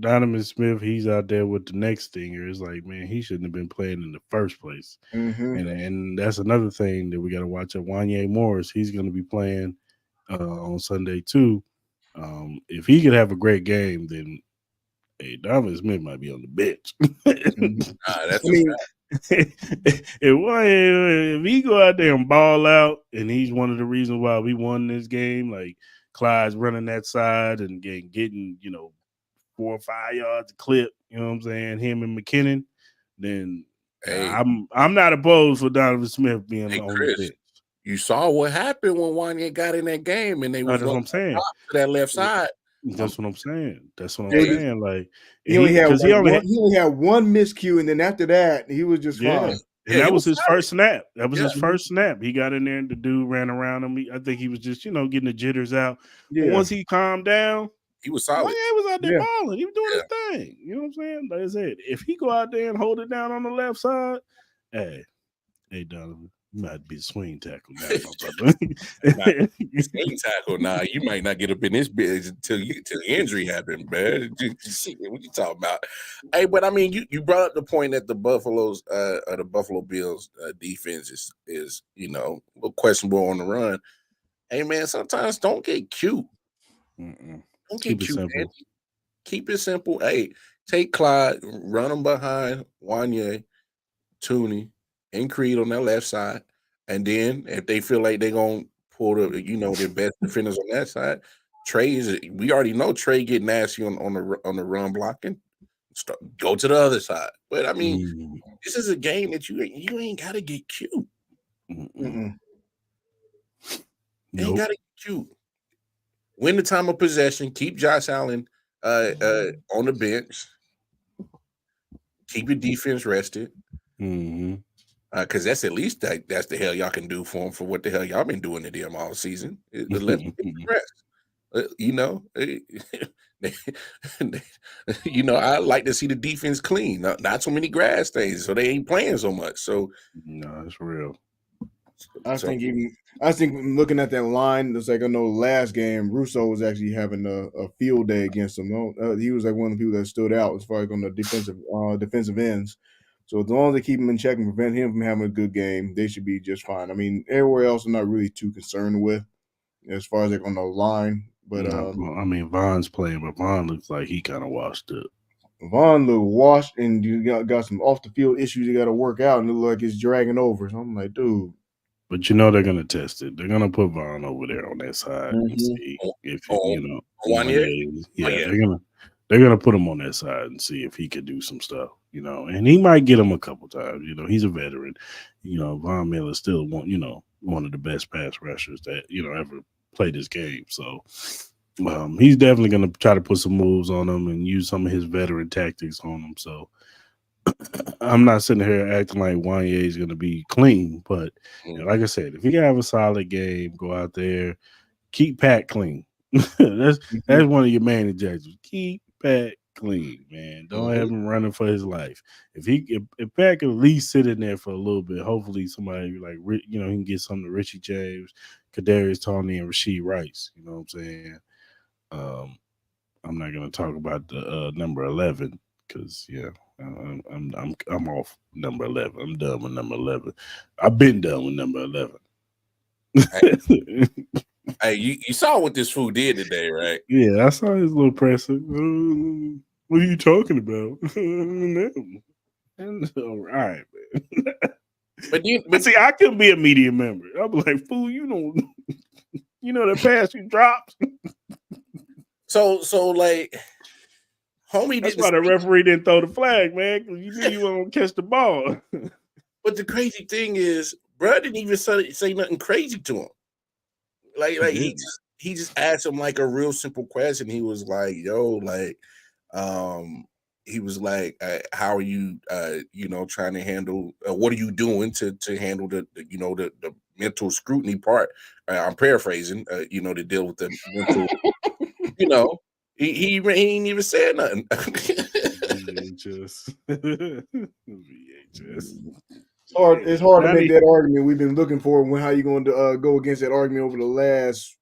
Donovan Smith, he's out there with the next stinger. It's like, man, he shouldn't have been playing in the first place. Mm-hmm. And that's another thing that we got to watch at Wanye Morris. He's going to be playing on Sunday too. If he could have a great game, then hey, Donovan Smith might be on the bench. Mm-hmm. that's I a mean, if he go out there and ball out, and he's one of the reasons why we won this game, like Clyde's running that side and getting 4 or 5 yards a clip, you know what I'm saying? Him and McKinnon, then hey, I'm not opposed for Donovan Smith being on the Chris. bench. You saw what happened when Wanye got in that game and they was That's what going I'm saying. to that left side. That's what I'm saying. That's what I'm Hey, saying. Like he only had because he only had, he only had one miscue, and then after that, he was just fine. and He that was was his first snap. That was Yeah. his first snap. He got in there and the dude ran around him. I think he was just, getting the jitters out. But Yeah, once he calmed down, He was Wanye solid. was out there yeah. balling. He was doing Yeah. his thing. You know what I'm saying? Like I said, if he go out there and hold it down on the left side, hey, Donovan, you might be a swing tackle now, my brother. Swing tackle. Nah, you might not get up in this bit until injury happened, man. What you talking about? Hey, but I mean, you brought up the point that the Buffalo Bills defense is a little questionable on the run. Hey, man, sometimes don't get cute. Mm-mm. Don't get Keep it cute, simple. Andy. Keep it simple. Hey, take Clyde, run him behind Wanye, Tooney, and Creed on that left side. And then if they feel like they're gonna pull their best defenders on that side, we already know Trey get nasty on the run blocking. Go to the other side. But I mean, this is a game that you ain't gotta get cute. Mm-mm. Ain't gotta get cute. Win the time of possession. Keep Josh Allen on the bench. Keep your defense rested. Because that's at least that's the hell y'all can do for him for what the hell y'all been doing to them all season. Let them rest. I like to see the defense clean, not so many grass stains, so they ain't playing so much. So no, it's real. I think looking at that line, it's like I know last game Russo was actually having a field day against them. He was like one of the people that stood out as far as on the defensive ends. So as long as they keep him in check and prevent him from having a good game, they should be just fine. I mean, everywhere else, I'm not really too concerned with. as far as like on the line. But No, well, I mean Vaughn's playing, but Vaughn looks like he kind of washed up. Vaughn look washed, and you got some off the field issues you got to work out, and it look like it's dragging over. So I'm like, dude. But you know they're gonna test it. They're gonna put Vaughn over there on that side and Mm-hmm. see Oh, if oh, you know one one year? year. Oh Yeah, yeah. they're gonna put him on that side and see if he could do some stuff. And he might get him a couple times. He's a veteran. Von Miller's still one of the best pass rushers that ever played this game. So he's definitely gonna try to put some moves on him and use some of his veteran tactics on him. So I'm not sitting here acting like Wanye is going to be clean, but like I said, if he have a solid game, go out there, keep Pat clean. that's one of your main objectives. Keep Pat clean, man. Don't have Mm-hmm. him running for his life. If Pat can at least sit in there for a little bit, hopefully somebody like he can get something to Richie James, Kadarius Toney, and Rasheed Rice. You know what I'm saying? Um, I'm not going to talk about the number 11 because I'm off number 11. I'm done with number 11. I've been done with number 11. Hey, you saw what this fool did today, right? Yeah, I saw his little presser. What are you talking about? All right, man. But See, I could be a media member. I'll be like, fool, the pass you dropped. so like, homie That's didn't why the say. referee didn't throw the flag, man, because you knew you weren't gonna catch the ball. But the crazy thing is, bro didn't even say nothing crazy to him. Like he just asked him like a real simple question. He was like, "Yo, like, he was like, how are you, trying to handle? What are you doing to handle the mental scrutiny part?" I'm paraphrasing, to deal with the mental, you know. He ain't even said nothing. VHS. VHS. It's hard to Not make e- that argument we've been looking for. How you going to go against that argument over the last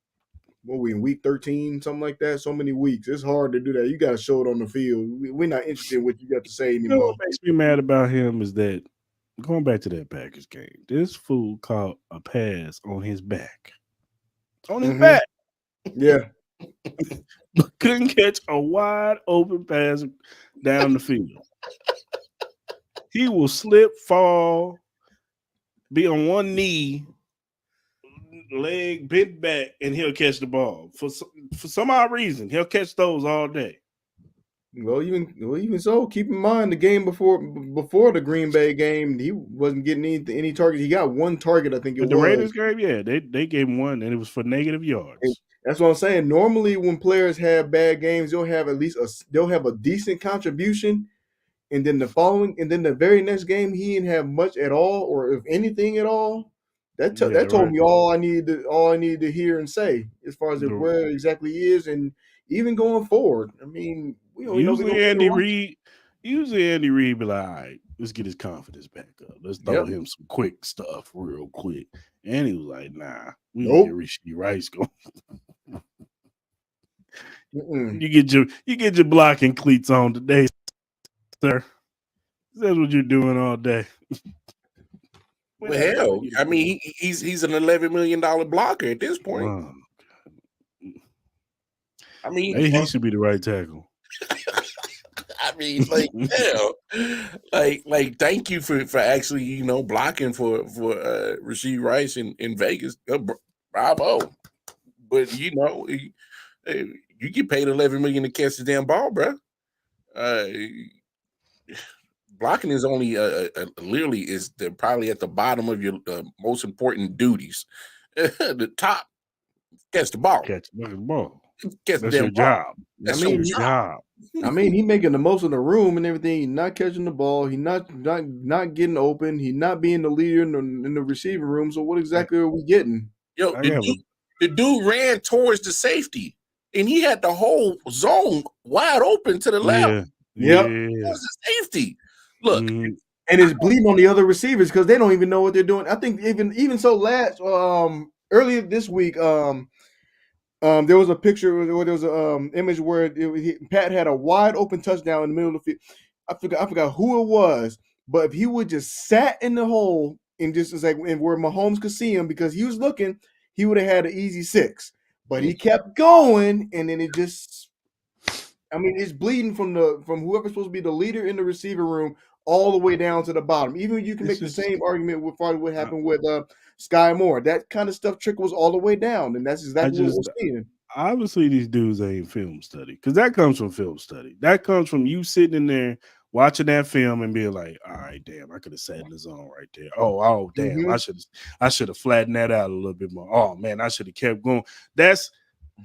what we in week 13, something like that? So many weeks. It's hard to do that. You got to show it on the field. We're not interested in what you got to say what anymore. makes me mad about him is that going back to that Packers game, this fool caught a pass on his back. On his Mm-hmm. back. Yeah. Couldn't catch a wide open pass down the field. He will slip, fall, be on one knee, leg bent back, and he'll catch the ball. For some odd reason, he'll catch those all day. Well, even so, keep in mind the game before the Green Bay game, he wasn't getting any targets. He got one target, I think it At the was. Raiders game, yeah, they gave him one, and it was for negative And yards. that's what I'm saying. Normally, when players have bad games, they'll have a decent contribution, and then the very next game, he didn't have much at all, or if anything at all. Yeah, That told right. me all I needed to hear and say as far as The, where exactly he is, and even going forward. I mean, we only know we're gonna usually play Andy once. Reid, usually Andy Reid be like, all right, let's get his confidence back up. Let's throw Yep. him some quick stuff real quick. And he was like, nah, we gonna get Nope. Richie Rice going. Mm-mm. You get your blocking cleats on today, sir. That's what you're doing all day. We're Well, not trying to hell, hear I from mean, you. he's an $11 million blocker at this point. Wow. I mean, Maybe he should be the right tackle. like, hell, like, thank you for actually, blocking for Rasheed Rice in Vegas. Bravo, but you get paid $11 million to catch the damn ball, bro. Uh, Blocking is only literally is probably at the bottom of your most important duties. The top, catch the ball, Catch the ball. catch the That's damn your ball. job. I That's your Your mean, job. job. he making the most of the room and everything. He not catching the ball. He not getting open. He not being the leader in the receiving room. So what I, exactly are we getting? Yo, I have a the dude ran towards the safety, and he had the whole zone wide open to the left. yeah, Yep. That yeah. was the safety. Look, Mhm. And it's bleeding on the other receivers because they don't even know what they're doing. I think even so last earlier this week there was a picture where there was a image where Pat had a wide open touchdown in the middle of the field. I forgot who it was, but if he would just sat in the hole and just was like and where Mahomes could see him because he was looking, he would have had an easy 6. But he kept going, and then it just, I mean, it's bleeding from whoever's supposed to be the leader in the receiver room all the way down to the bottom. Even you can It's make the just same argument with probably what happened with Sky Moore. That kind of stuff trickles all the way down, and that's I exactly what just we're seeing. obviously these dudes ain't film study because that comes from film study. That comes from you sitting in there watching that film and being like, all right, damn, I could have sat in the zone right there. Oh, damn, Mm-hmm. I should have flattened that out a little bit more. Oh man, I should have kept going. That's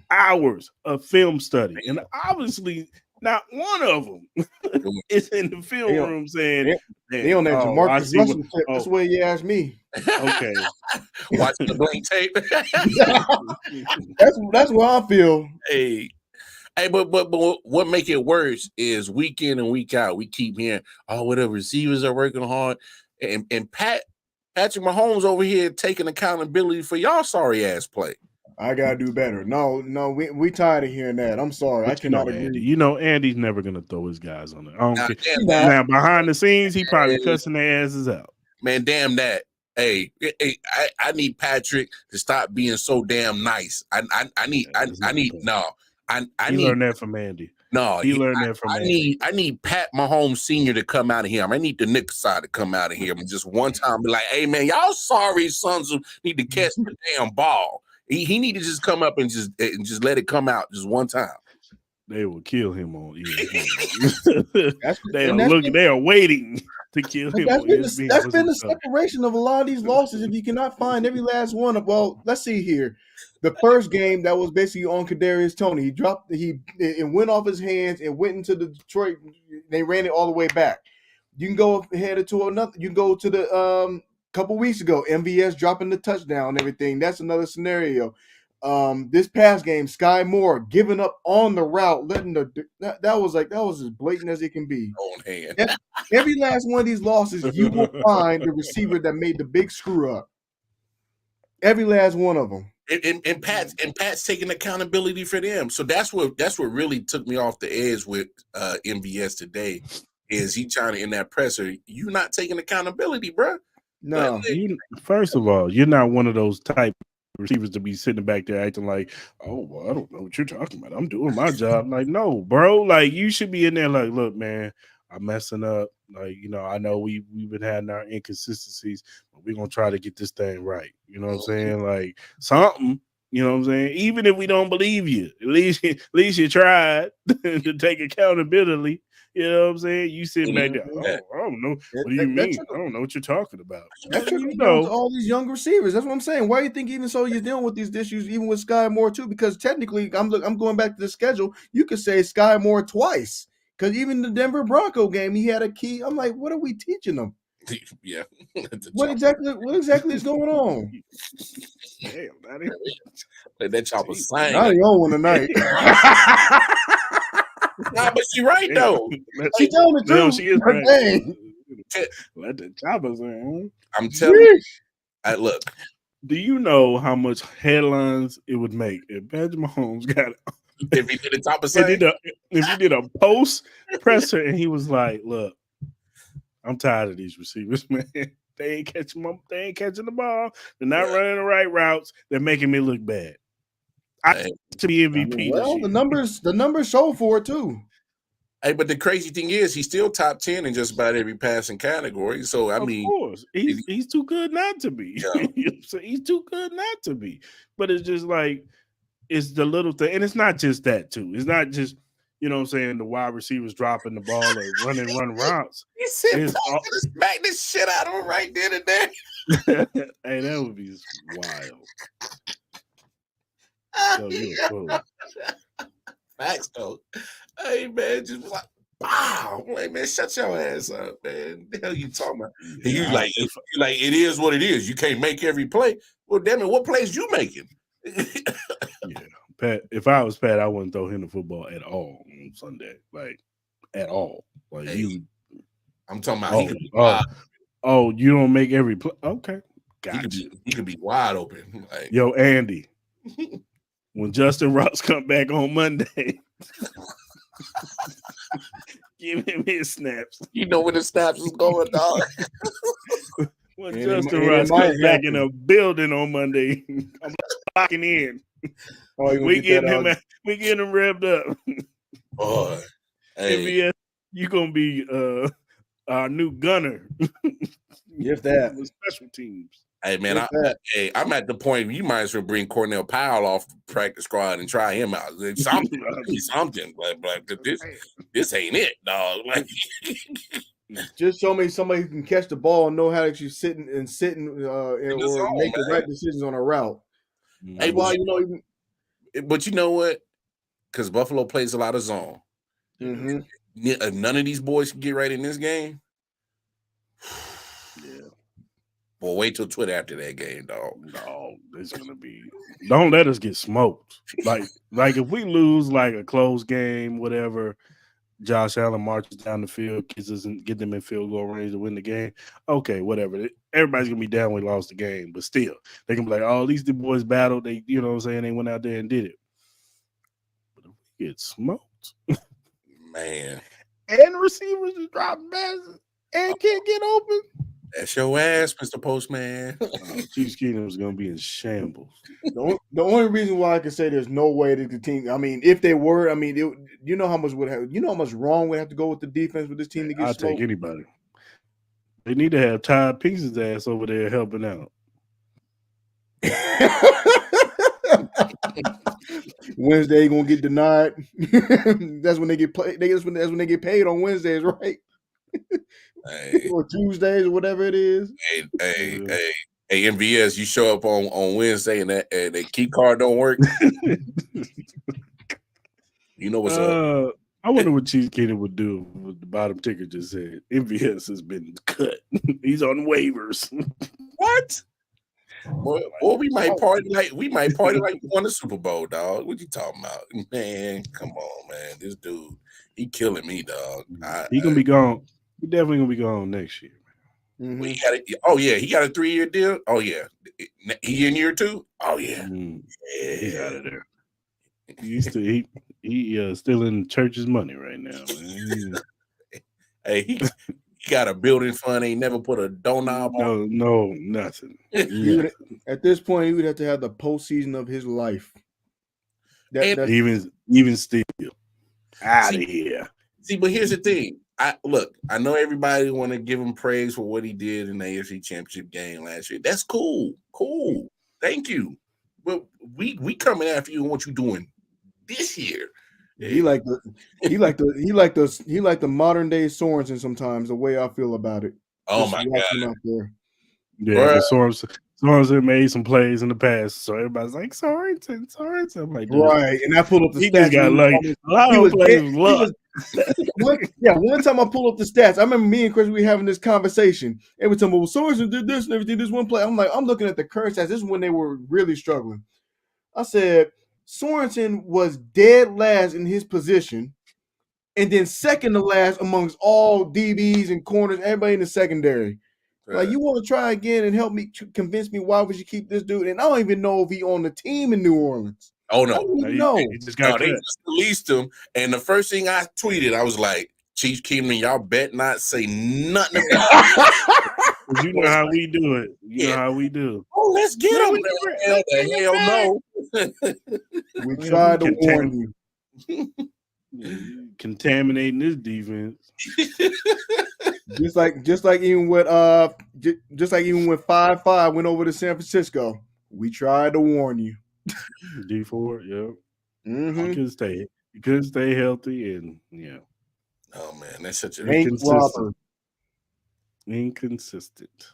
hours of film study, and obviously not one of them is in the They film on, room saying, they on "Damn, that oh, I Jamarcus see what." Russell tip. That's Oh, the way you ask me. okay. Watching the blank tape. That's what I feel. Hey, but what make it worse is week in and week out, we keep hearing, oh, whatever receivers are working hard, and Patrick Mahomes over here taking accountability for y'all sorry ass play. I gotta do better. No, we tired of hearing that. I'm sorry, I But cannot Andy, agree. Andy's never gonna throw his guys on it. I don't Now, care. damn He that, not. Now behind the scenes, he probably cussing their asses out. man, damn that. Hey, I need Patrick to stop being so damn nice. I need Yeah, that's I not need fair. no. I He need learned that from Andy. no. He learned that from Andy. I need Pat Mahomes Sr. to come out of here. I need the Nick side to come out of here and just one time be like, hey man, y'all sorry sons need to catch the damn ball. He need to just come up and just let it come out just one time. They will kill him on ESPN. That's they and are that's looking. been, They are waiting to kill him on ESPN. that's been the separation of a lot of these losses. If you cannot find every last one of, well, let's see here. The first game that was basically on Kadarius Toney, he dropped, it went off his hands and went into the Detroit. They ran it all the way back. You can go ahead to another. You can go to the couple weeks ago, MVS dropping the touchdown and everything. That's another scenario. This past game, Sky Moore giving up on the route, letting that was as blatant as it can be. On hand. Every last one of these losses, you will find the receiver that made the big screw up. Every last one of them. And Pat's taking accountability for them. So that's what really took me off the edge with MVS today. Is he trying to in that presser? You not taking accountability, bro. No. First of all, you're not one of those type receivers to be sitting back there acting like, oh, well, I don't know what you're talking about. I'm doing my job. Like, no, bro. Like, you should be in there like, look, man, I'm messing up. Like, I know we've been having our inconsistencies, but we're gonna try to get this thing right. You know what I'm saying? Like something. You know what I'm saying? Even if we don't believe you, at least you tried to take accountability. You know what I'm saying? You sitting back there. Oh, I don't know. What do you mean? I don't know what you're talking about. That trickles down to all these young receivers. That's what I'm saying. Why do you think even so you're dealing with these issues, even with Sky Moore too? Because technically, I'm going back to the schedule. You could say Sky Moore twice. Because even the Denver Bronco game, he had a key. I'm like, what are we teaching them? Yeah. What exactly is going on? Damn, daddy. Let that chopper sing. Now they on one tonight. Nah, but she right though. She telling the truth. No, she is Her right. thing. Let the choppers in. I'm telling you. Look. Do you know how much headlines it would make if Patrick Mahomes got it? If he did the top of if he did a post presser and he was like, "Look, I'm tired of these receivers, man. They ain't catching the ball. They're not running the right routes. They're making me look bad. I to be MVP this year." The numbers show for it too. Hey, but the crazy thing is, he's still top 10 in just about every passing category. So I mean, of course, he's too good not to be. Yeah. So he's too good not to be. But it's just like it's the little thing, and it's not just that too. It's not just what I'm saying, the wide receivers dropping the ball or run routes. He said, smack this shit out of him right there and there. Hey, that would be wild. So you're a fool. Facts though. Hey man, just like, wow. I'm like, man, shut your ass up, man. The hell you talking about? Yeah, you like it is what it is. You can't make every play. Well, damn it, what plays you making? Yeah. Pat, if I was Pat, I wouldn't throw him the football at all on Sunday. Like at all. Like I'm talking about you don't make every play. Okay. Gotcha. He could be wide open. Like, yo, Andy. When Justin Ross come back on Monday, give him his snaps. You know when the snaps is going, dog. When and Justin it Ross might comes back in happen. the building on Monday, I'm locking in. Oh, you gonna We get that getting him. out? We getting him revved up. Boy, hey, MVS, you gonna be our new gunner. If that, With special teams. hey, man, if that. hey, I'm at the point you might as well bring Cornell Powell off the practice squad and try him out. Something, give me something, but this ain't it, dog. Like, Just show me somebody who can catch the ball and know how to actually sit in the or zone, make the man. right decisions on a route. Hey, That's why even. but you know what? Because Buffalo plays a lot of zone. Mm-hmm. If none of these boys can get right in this game, Yeah. well, wait till Twitter after that game, dog. No, it's gonna be. Don't let us get smoked. Like if we lose like a close game, whatever. Josh Allen marches down the field, get them in field goal range to win the game. Okay, whatever. Everybody's gonna be down. We lost the game, but still, they can be like, "Oh, at least the boys battled. They, you know, what I'm saying they went out there and did it." But if we get smoked, Man, and receivers are dropping passes and can't get open, that's your ass, Mr. Postman. Chiefs Kingdom is gonna be in shambles. The only reason why I can say there's no way that the team. I mean, if they were, I mean, you know how much would have. You know how much wrong would have to go with the defense with this team to get I'll take smoked. anybody. They need to have Todd Pink's ass over there helping out. Wednesday gonna get denied. That's when they get paid. That's when they get paid on Wednesdays, right? Hey, Or Tuesdays or whatever it is. hey, MVS, you show up on Wednesday and that key card don't work. You know what's up. I wonder what Chiefs Kingdom would do with the bottom ticker just said. MVS has been cut. He's on waivers. What? Well, we might party like we won the Super Bowl, dog. What you talking about, man? Come on, man. This dude, he killing me, dog. He gonna be gone. He definitely gonna be gone next year. Mm-hmm. He got a 3-year deal. Oh yeah, he in year 2. Oh yeah, yeah. He's out of there. He's still in church's money right now, man. Hey, he got a building fund. Ain't never put a doorknob on. No, nothing. At this point, he would have to have the postseason of his life. Even still, out of here. See, but here's the thing. I know everybody want to give him praise for what he did in the AFC Championship game last year. That's cool. Thank you. But we coming after you and what you doing this year. He like the modern day Sorensen sometimes. The way I feel about it. Oh my God! Out there. Yeah, Sorensen made some plays in the past, so everybody's like Sorensen. I'm like, dude, right, and I pulled up the stats. He just got lucky. A lot of plays was luck. One time I pulled up the stats. I remember me and Chris, we were having this conversation. Every time, well, Sorensen did this and everything, this one play. I'm looking at the current stats. This is when they were really struggling. I said, Sorensen was dead last in his position, and then second to last amongst all DBs and corners, everybody in the secondary. Like, you want to try again and help me convince me why would you keep this dude? And I don't even know if he on the team in New Orleans. Oh no, he just got they just released him. And the first thing I tweeted, I was like, Chiefs Kingdom, y'all bet not say nothing about it. You know how we do it. You know how we do. Oh, let's get him. Hell no. We tried to warn you. Contaminating this defense. just like even with 5-5 went over to San Francisco. We tried to warn you. D4, yeah. Mm-hmm. You couldn't stay healthy, and yeah. Oh man, that's such a inconsistent.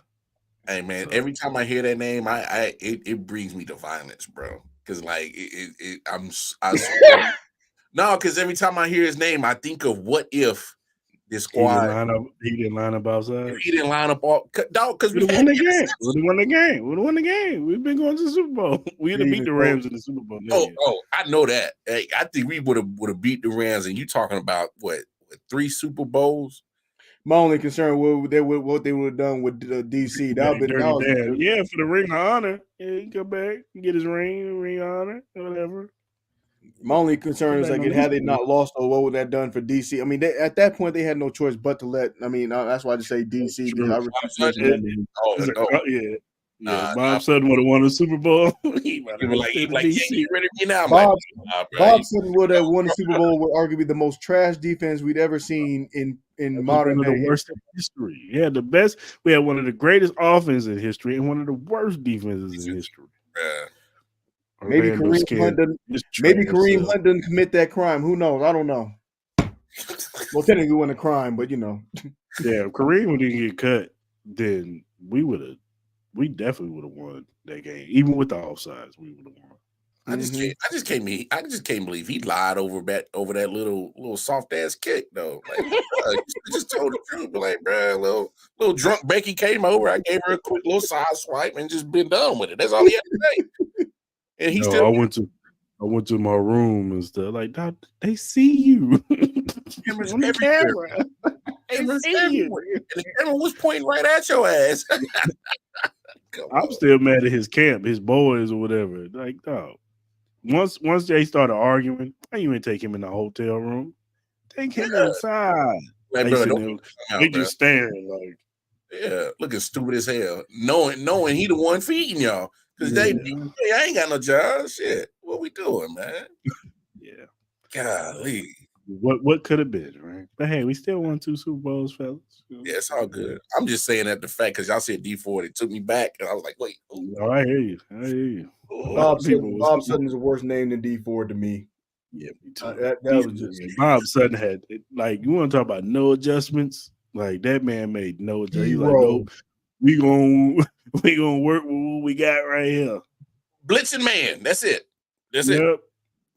Hey man, every time I hear that name, it brings me to violence, bro. Because like I swear. No, because every time I hear his name, I think of what if this squad he didn't line up outside. He didn't line up all dog because we won the game. We won the game. We've been going to the Super Bowl. We had to beat the Rams in the Super Bowl. I know that. Hey, I think we would have beat the Rams. And you talking about what 3 Super Bowls? My only concern what they would have done with DC. For the ring of honor. Yeah, he come back, get his ring of honor, whatever. My only concern is like, had they not lost, or what would that done for DC? I mean, at that point they had no choice but to let. I mean, that's why I just say DC because I refuse to mention that name. Yeah. Bob Sutton would have won the Super Bowl. He might have like, stayed in yeah, DC. get rid of me now. Bob, Like, Bob Sutton would have won the Super Bowl with arguably the most trash defense we'd ever seen in modern one of day. the worst in history. We had the best. We had one of the greatest offenses in history and one of the worst defenses in history. Maybe Kareem Hunt didn't commit that crime. Who knows? I don't know. Well, technically, it wasn't a crime, but you know. Yeah, if Kareem didn't get cut, then we definitely would have won that game. Even with the offsides, we would have won. I just can't believe he lied over that little soft ass kick though. Like, he just told the truth, but like, bro, little drunk Becky came over. I gave her a quick little side swipe and just been done with it. That's all he had to say. And he still. I went to my room and stuff. Like, Doc, they see you. Cameras on the camera. Cameras everywhere. And the camera was pointing right at your ass. I'm still mad at his camp, his boys or whatever. Like, dog. Once they started arguing, I didn't even take him in the hotel room. Take him inside. Like, they just staring like, yeah, looking stupid as hell. Knowing he the one feeding y'all. Because I ain't got no job. Shit. What we doing, man? Yeah. Golly. What could have been, right? But hey, we still won 2 Super Bowls, fellas. Yeah, it's all good. I'm just saying that the fact because y'all said D4, it took me back, and I was like, wait. No, I hear you. Bob Sutton is a worse name than D4 to me. Yeah, me too. That was just Bob Sutton had like, you want to talk about no adjustments? Like, that man made no adjustments. He's like, nope, we gonna work with what we got right here. Blitzing man, that's it. That's it.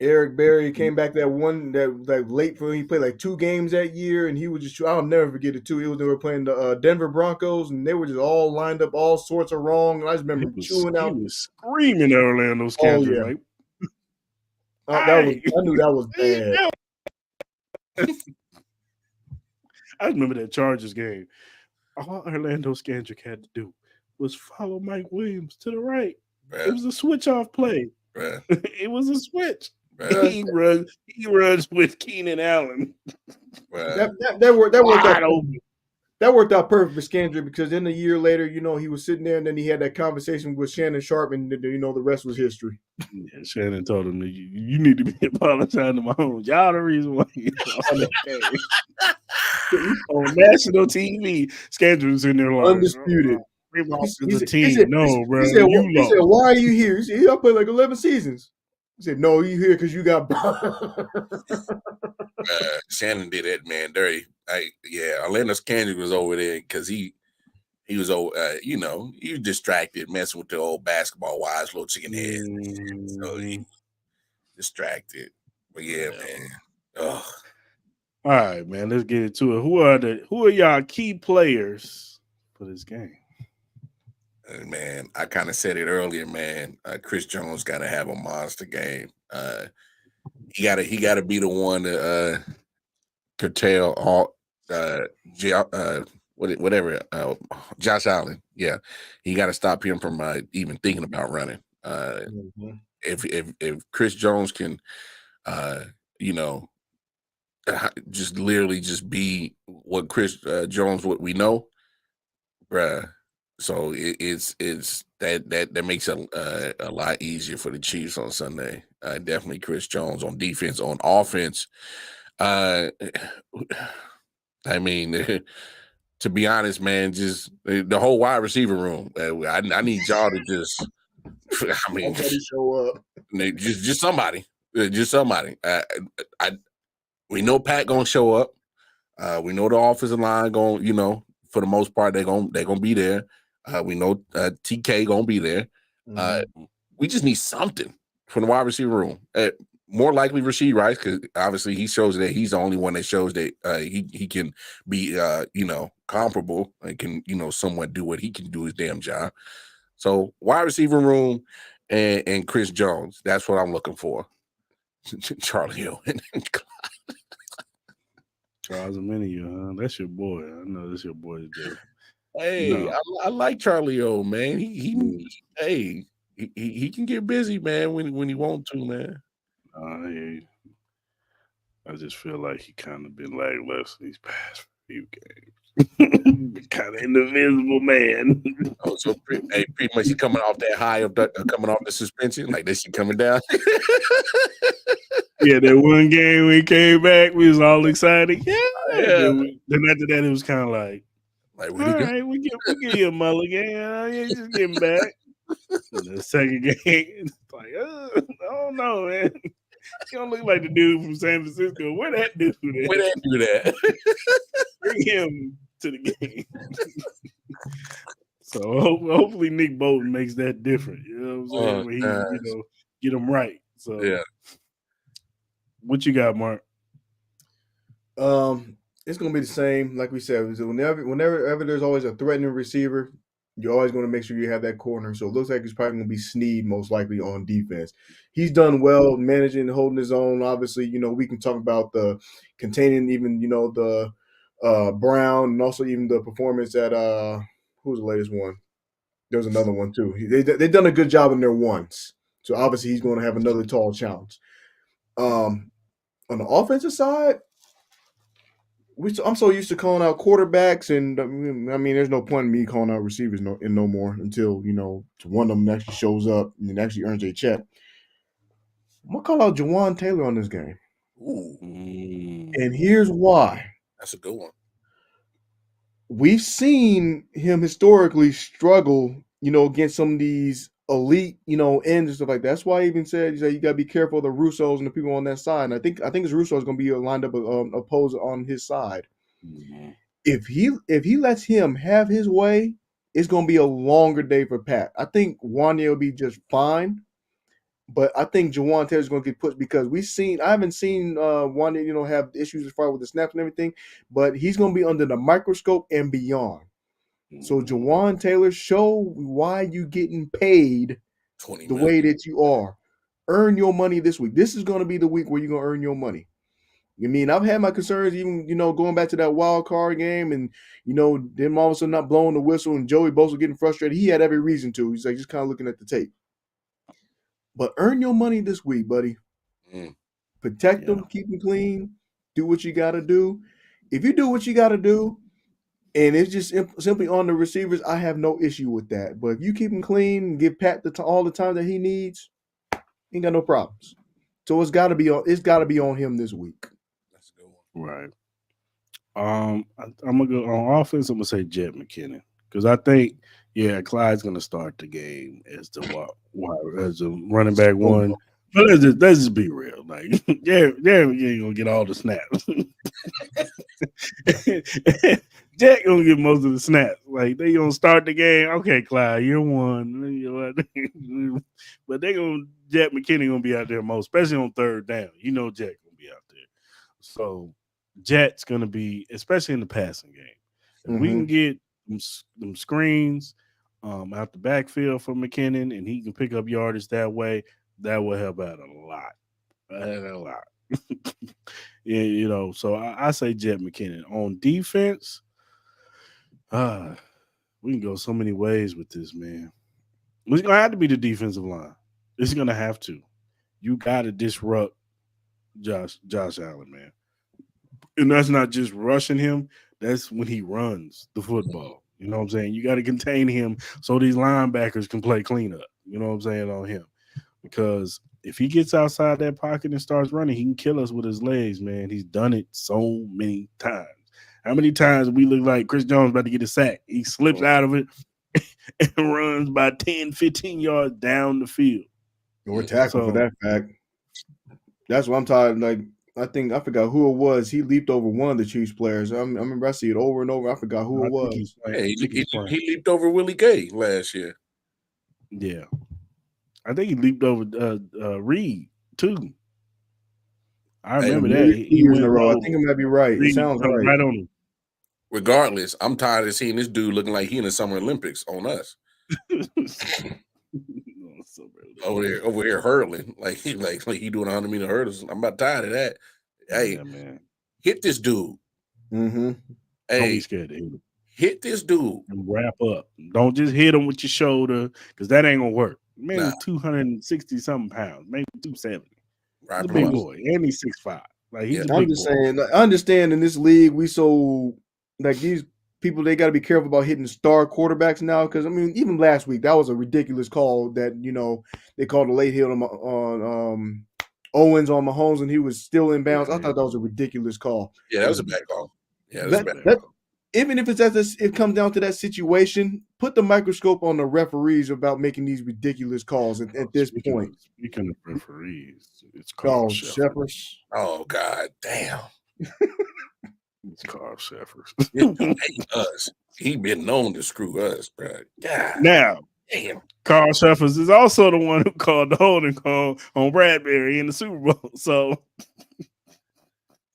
Eric Berry came back that late for him. He played like 2 games that year, and he was just, I'll never forget it too. They were playing the Denver Broncos, and they were just all lined up, all sorts of wrong. And I just remember chewing out. He was screaming at Orlando Scandrick. Oh, yeah. Like, I knew that was bad. I remember that Chargers game. All Orlando Scandrick had to do was follow Mike Williams to the right. It was a switch off play. It was a switch. He runs with Keenan Allen. That worked out perfect for Scandrick because then a year later, he was sitting there and then he had that conversation with Shannon Sharp, and the rest was history. Yeah, Shannon told him that you need to be apologizing to Mahomes. Y'all the reason why he lost that game. On national TV, Scandrick's in there like undisputed. The team. No, bro. He said, "Why are you here?" He said, "I played like 11 seasons." He said, "No, you here because you got." Shannon did that man dirty. Orlando Scandrick was over there because he was over. He was distracted, messing with the old basketball wives, little chicken heads. So he distracted. But yeah, man. Ugh. All right, man. Let's get into it. Who are y'all key players for this game? Man, I kind of said it earlier, man. Chris Jones got to have a monster game. He got to be the one to curtail all whatever. Josh Allen, yeah, he got to stop him from even thinking about running. If Chris Jones can, just literally just be what Chris Jones what we know, bruh. So it's that makes it a lot easier for the Chiefs on Sunday. Definitely Chris Jones on defense. On offense, I mean, to be honest, man, just the whole wide receiver room. I need y'all to just, I mean, show up. Just somebody, we know Pat gonna show up. We know the offensive line going, for the most part they're gonna be there. We know TK gonna be there. We just need something from the wide receiver room. More likely Rashid Rice, because obviously he shows that he's the only one that shows that he can be comparable and can somewhat do what he can do his damn job. So wide receiver room and Chris Jones. That's what I'm looking for. Charlie Hill. Charles Minio, huh? That's your boy. I know that's your boy. Hey, I like Charlie O, man. He can get busy, man, when he want to, man. I I just feel like he kind of been lackluster these past few games. Kind of invisible man. Oh, so pretty much he coming off that high of coming off the suspension, like this, he coming down. Yeah, that one game we came back, we was all excited. Yeah. Yeah, Then after that, it was kind of like, like where'd he all go? right, we give you a mulligan. Yeah, just getting back. And the second game, it's like, I don't know, man. You don't look like the dude from San Francisco. Where that dude Where at? they do that? Bring him to the game. So hopefully Nick Bolton makes that different. You know what I'm Oh saying? Where he, gosh, get him right. So yeah. what you got, Mark? It's gonna be the same, like we said. So whenever there's always a threatening receiver, you're always going to make sure you have that corner. So it looks like it's probably going to be Snead most likely on defense. He's done well managing and holding his own. Obviously, we can talk about the containing even the Brown, and also even the performance at who was the latest one? There was another one too. They've done a good job in their ones. So obviously he's going to have another tall challenge. On the offensive side, I'm so used to calling out quarterbacks, and I mean, there's no point in me calling out receivers no more until one of them actually shows up and actually earns a check. I'm gonna call out Jawan Taylor on this game, Ooh, and here's why. that's a good one. We've seen him historically struggle, against some of these elite, ends and stuff like that. That's why I even said you got to be careful of the Russos and the people on that side. And I think it's Russo is going to be lined up opposed on his side. Mm-hmm. If he lets him have his way, it's going to be a longer day for Pat. I think Wanya will be just fine, but I think Jawan Taylor's going to get pushed because I haven't seen Wanya, have issues as far with the snaps and everything, but he's going to be under the microscope and beyond. So Jawan Taylor, show why you getting paid 20 the million. way that you are. Earn your money this week. This is going to be the week where you're going to earn your money. I mean, I've had my concerns even, going back to that wild card game and, them all of a sudden not blowing the whistle and Joey Bosa getting frustrated. He had every reason to. He's like just kind of looking at the tape. But earn your money this week, buddy. Protect them, keep them clean, do what you got to do. If you do what you got to do, and it's just simply on the receivers, I have no issue with that. But if you keep him clean and give Pat all the time that he needs, ain't got no problems. So it's got to be on him this week. That's a good one. Right. I'm gonna go on offense. I'm gonna say Jet McKinnon because I think Clyde's gonna start the game as the running back one. But let's just be real. Like you ain't gonna get all the snaps. Jack gonna get most of the snaps. Like they gonna start the game. Okay, Clyde, you're one. But Jack McKinney gonna be out there most, especially on third down. Jack gonna be out there. So Jet's gonna be, especially in the passing game. If we can get them screens out the backfield for McKinnon and he can pick up yardage that way, that will help out a lot. A lot. So I say Jet McKinnon. On defense, we can go so many ways with this, man. It's gonna have to be the defensive line. It's gonna have to. You gotta disrupt Josh Allen, man. And that's not just rushing him, that's when he runs the football. You know what I'm saying? You got to contain him so these linebackers can play cleanup. You know what I'm saying on him? Because if he gets outside that pocket and starts running, he can kill us with his legs, man. He's done it so many times. How many times we look like Chris Jones about to get a sack? He slips out of it and runs by 10, 15 yards down the field. Or tackle for that fact. That's what I'm tired. Like I forgot who it was. He leaped over one of the Chiefs players. I remember I see it over and over. I forgot who it was. He leaped over Willie Gay last year. Yeah. I think he leaped over Reed too. I remember that. He Years in a row. I think it might be right. It sounds right. Right on him. Regardless, I'm tired of seeing this dude looking like he in the Summer Olympics on us. over here hurdling like he doing 100-meter hurdles. I'm about tired of that. Hey, man, hit this dude. Mm-hmm. Hey, don't be scared to hit him. Hit this dude and wrap up. Don't just hit him with your shoulder because that ain't gonna work. Man, 260 something pounds, maybe 270. He's Ryan a big Palumas. boy, and he's 6'5". Like Yeah. he's a I'm big just boy. saying, like, I understand in this league we so like these people they got to be careful about hitting star quarterbacks now because I mean even last week that was a ridiculous call that they called a late hit on Owens on Mahomes and he was still in bounds. I Yeah, thought that was a ridiculous call. Yeah, it that was was a a bad big call. call. Yeah, that It was was a a That bad bad that call. even if it's at this, it comes down to that situation. Put the microscope on the referees about making these ridiculous calls at this point. Speaking of referees, it's Carl Oh, Sheffer. Shepherds. Oh God, damn. It's Carl Sheffer. This dude hate us. He been known to screw us, bro. God Now, damn. Carl Sheffers is also the one who called the holding call on Bradbury in the Super Bowl. So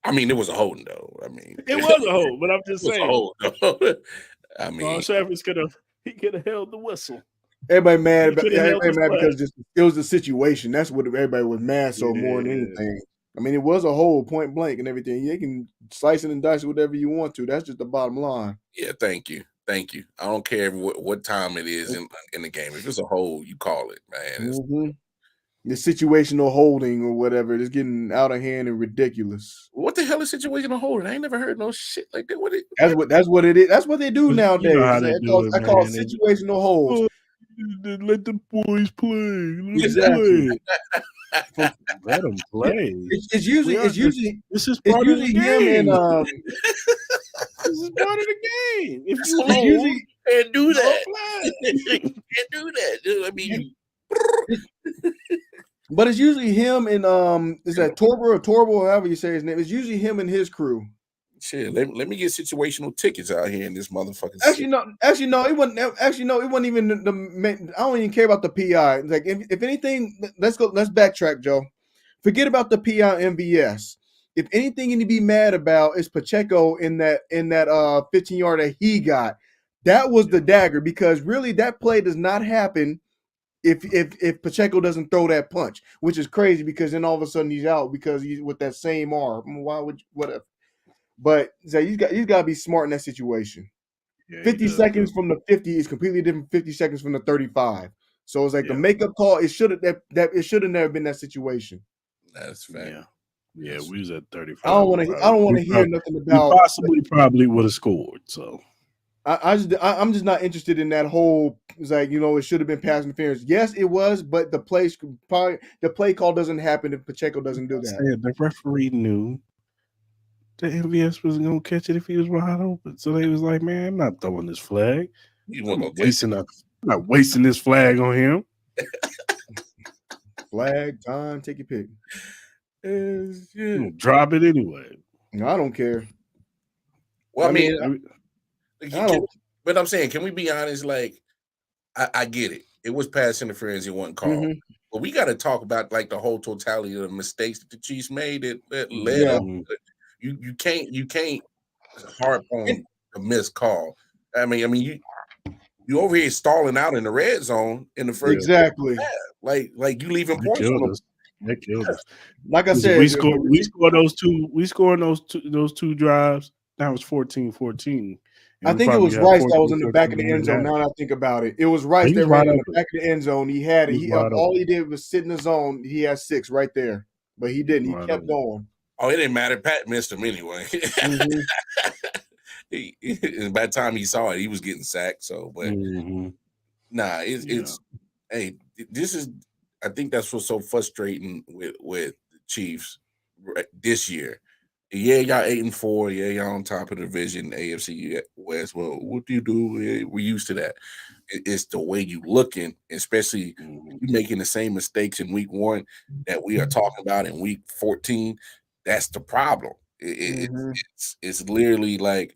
I mean, it was a holding though. I mean, it it was a hold, but I'm just was a saying hold though. I Carl mean, Sheffers could have held the whistle. Everybody mad He about could have held everybody the mad flag. because just it was the situation. That's what everybody was mad so more than Yeah. anything. I mean, it was a whole point blank and everything. You can slice it and dice it whatever you want to. That's just the bottom line. yeah. Thank you, thank you. I don't care what time it is in the game. If it's a hold, you call it, man. It's, Mm-hmm. The situational holding or whatever is getting out of hand and ridiculous. what the hell is situational holding? I ain't never heard no shit like that. What? That's what it is. That's what they do You know nowadays. how they do it, I call it man. situational holds. Oh, let the boys play. Let them Exactly. play. From Let them yeah, play. it's usually This is it's part of the usually him and game. This is part of the game. If That's you a it's hold. hold, usually Can't do draw a that. flag. Can't do that. I mean, but it's usually him and is that Torber or Torbo, however you say his name. It's usually him and his crew. shit. Let me get situational tickets out here in this motherfucking Actually, city. no. Actually, no. It wasn't. Actually, no. It wasn't even the. I don't even care about the PI. Like, if anything, let's go. Let's backtrack, Joe. Forget about the PI MVS. If anything you need to be mad about is Pacheco in that 15-yard that he got. That was the dagger because really that play does not happen if Pacheco doesn't throw that punch, which is crazy because then all of a sudden he's out because he's with that same arm. Why would whatever? But so he's got to be smart in that situation. Yeah, he 50 does seconds too. from the 50 is completely different 50 seconds from the 35. So it's like the Yeah, makeup call, it should have that it should have never been that situation. That's fact. yeah, yeah. Yes. We was at I 35. don't want to I don't want to hear nothing We about probably would have scored. So I'm just not interested in that whole it's like it should have been pass interference. Yes, it was, but the play call doesn't happen if Pacheco doesn't do I that. said the referee knew the MVS was gonna catch it if he was wide open. So they was like, man, I'm not throwing this flag. You I'm want not to catch wasting this flag on him. Flag, time, take your pick. it? I'm Yeah. gonna drop it anyway. No, I don't care. Well, I mean, I don't. but I'm saying, can we be honest? Like, I get it. It was pass interference. It wasn't called. Mhm. But we got to talk about like the whole totality of the mistakes that the Chiefs made that led Yeah. up. You can't harp on a missed call. I mean you over here stalling out in the red zone in the first Exactly. like you leaving They points on killed the us. They killed us. Like I Listen, said, we scored those two. We scored those two drives. That was 14-14. And I we think it probably was had Rice that was 14-14 in the back of the in end the zone. half. Now that I think about it, it was Rice He was that ran wide in the open. back of the end zone. He had He was wide all open. he did was sit in the zone. He had 6 right there, but he didn't. He Wide kept open. going. Oh, it didn't matter. Pat missed him anyway. Mhm. By the time he saw it, he was getting sacked. So, but Mhm. nah, Yeah. it's hey, this is I think that's what's so frustrating with the Chiefs this year. Yeah, y'all 8-4. Yeah, y'all on top of the division, AFC West. Well, what do you do? We're used to that. It's the way you looking, especially Mhm. you making the same mistakes in week 1 that we are talking about in week 14. That's the problem. Mhm. It's literally like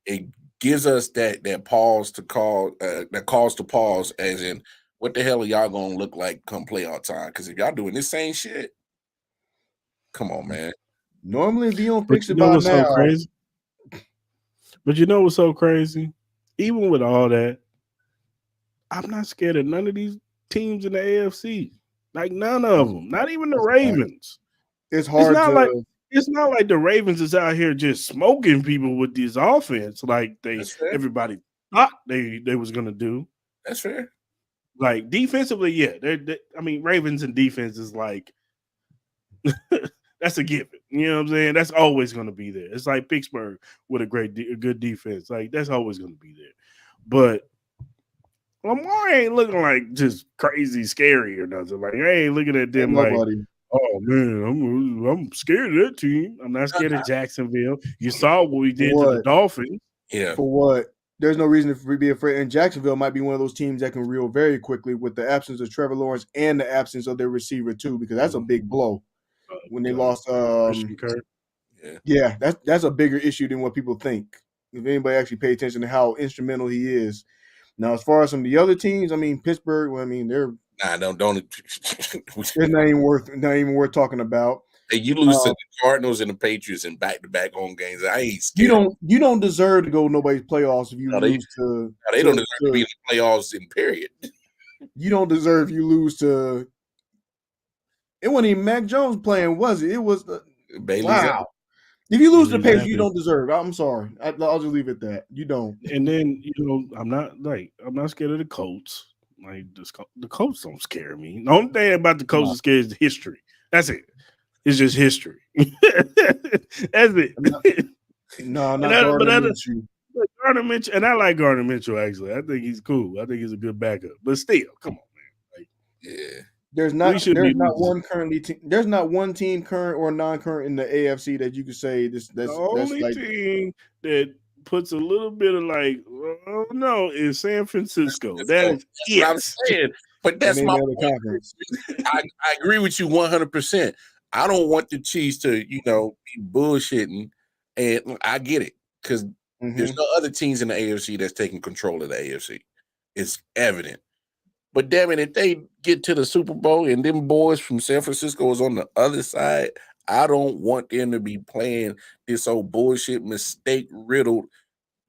it gives us that pause to call that calls to pause, as in what the hell are y'all gonna look like come playoff time? Because if y'all doing this same shit, come on, man. Normally, if you don't But fix you it know by what's so now, crazy? But you know what's so crazy? Even with all that, I'm not scared of none of these teams in the AFC. Like none of them. Not even the it's hard, Ravens. it's It's hard not like to. it's not like the Ravens is out here just smoking people with this offense like That's fair. everybody thought they was gonna do. That's fair. Like defensively, yeah. I mean, Ravens and defense is like That's a given. You know what I'm saying? That's always going to be there. It's like Pittsburgh with a good defense. Like that's always going to be there. But Lamar ain't looking like just crazy scary or nothing. Like I ain't looking at Ain't them like, nobody. oh man, I'm scared of that team. I'm not scared of Jacksonville. You saw what we For did to the what? Dolphins. Yeah. For what? There's no reason to be afraid. And Jacksonville might be one of those teams that can reel very quickly with the absence of Trevor Lawrence and the absence of their receiver too, because that's a big blow when they lost. Christian Kirk. Yeah. Yeah, that's a bigger issue than what people think. If anybody actually pay attention to how instrumental he is. Now, as far as some of the other teams, I mean Pittsburgh. Well, I mean they're Don't. not even worth talking about. Hey, you lose to the Cardinals and the Patriots in back-to-back home games. I ain't You scared. don't deserve to go nobody's playoffs if you lose to. They don't deserve to be in the playoffs in period. You don't deserve you lose to. It wasn't even Mac Jones playing, was it? It was Bailey wow. Zappi. If you lose to Bailey Patriots, Zappi. you don't deserve. I'm sorry. I'll just leave it at that. You don't. And then I'm not scared of the Colts. Like the Colts don't scare me. The only thing about the Colts that scares is the history. That's it. It's just history. That's it. Not Gardner Minshew. Gardner Mitchell, and I like Gardner Mitchell actually. I think he's cool. I think he's a good backup. But still, come on, man. Like, yeah. There's not one team current or non-current in the AFC that you could say that's the only like team that puts a little bit of like, oh no, is San Francisco. That is it. What I'm saying. But that's my conference. I agree with you 100%. I don't want the Chiefs to, be bullshitting, and I get it because there's no other teams in the AFC that's taking control of the AFC. It's evident. But damn it, if they get to the Super Bowl and them boys from San Francisco is on the other side, I don't want them to be playing this old bullshit mistake riddled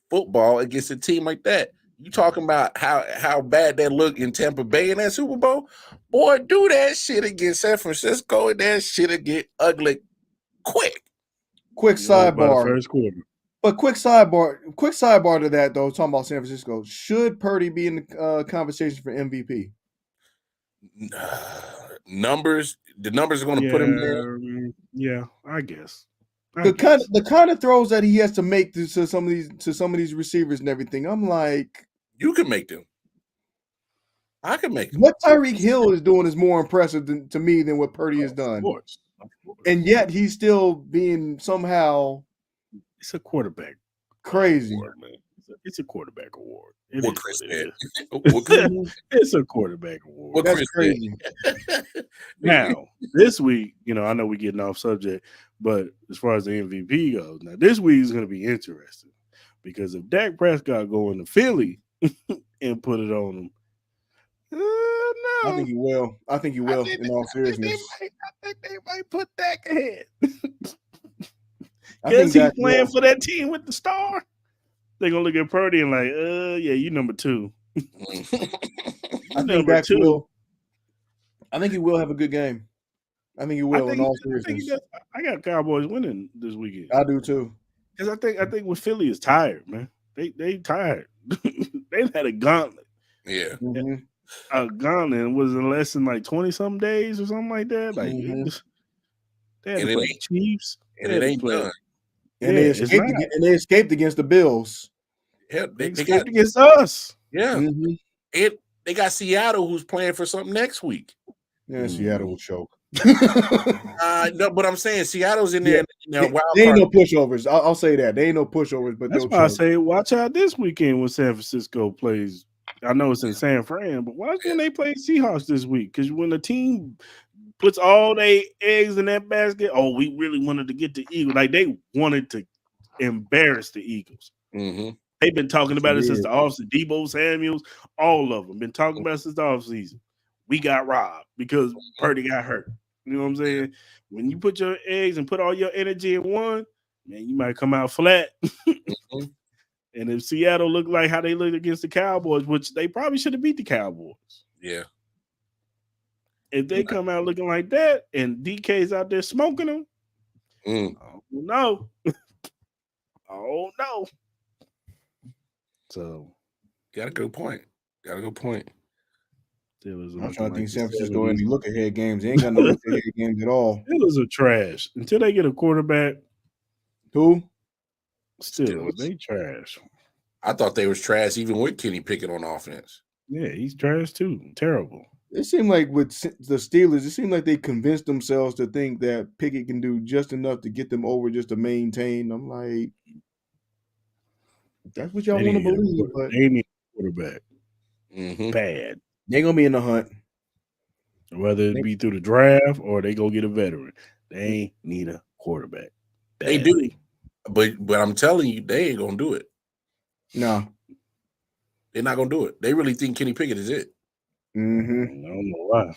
football against a team like that. You talking about how bad that looked in Tampa Bay in that Super Bowl? Boy, do that shit against San Francisco and that shit'll get ugly quick. Quick sidebar. First quarter. But quick sidebar to that though, talking about San Francisco. Should Purdy be in the conversation for MVP? The numbers are going to put him there. Yeah, I guess. The kind of throws that he has to make to some of these receivers and everything. I'm like, you can make them. I can make them. What Tyreek Hill is doing is more impressive to me than what Purdy has done. Of course. And yet he's still being somehow. It's a quarterback crazy. Award, man. It's a quarterback award. What Chris said. It's a quarterback award. That's crazy. Now, this week, I know we're getting off subject, but as far as the MVP goes, now this week is going to be interesting because if Dak Prescott go into Philly and put it on him, no. I think he will. In all seriousness, I think they might put Dak ahead. Because he's playing for that team with the star. They're gonna look at Purdy and like, yeah, you number 2. I think Dak will. I think he will have a good game. I think he will. In all seriousnly, I got Cowboys winning this weekend. I do too. Because I think with Philly is tired, man. They tired. They've had a gauntlet. Yeah. Mm-hmm. A gauntlet was in less than like 20-some days or something like that. Like they had to play the Chiefs. And it ain't done. And they escaped against the Bills. Yeah, they escaped against us. Yeah. Mm-hmm. They got Seattle who's playing for something next week. Yeah, Seattle will choke. No, but I'm saying Seattle's in there. They ain't no pushovers. I'll say that. They ain't no pushovers, but that's why I say watch out this weekend when San Francisco plays. I know it's in San Fran, but watch when they play Seahawks this week. Because when the team puts all their eggs in that basket, we really wanted to get the Eagles. Like they wanted to embarrass the Eagles. Mm-hmm. They've been talking about it since the offseason. Debo Samuels, all of them been talking about it since the offseason. We got robbed because Purdy got hurt. You know what I'm saying? When you put your eggs and put all your energy in one, man, you might come out flat. Mm-hmm. And if Seattle looked like how they looked against the Cowboys, which they probably should have beat the Cowboys. Yeah. If they come out looking like that and DK's out there smoking them, oh no. Oh no. So got a good point. Steelers are I'm looking trying to like think the San Francisco any 70s. look ahead games. They ain't got no look ahead games at all. Steelers are trash until they get a quarterback. Who? Steelers, Steelers. they trash. I thought they was trash even with Kenny Pickett on offense. Yeah, he's trash too. Terrible. It seemed like with the Steelers, it seemed like they convinced themselves to think that Pickett can do just enough to get them over just to maintain. I'm like, that's what y'all They want need to to get a believe, but they need a quarterback Mm-hmm. bad. they're gonna be in the hunt. Whether it be through the draft or they go get a veteran, they need a quarterback They do, badly. but I'm telling you, they ain't gonna do it. No. They're not gonna do it. They really think Kenny Pickett is it. Mm-hmm. I don't know why.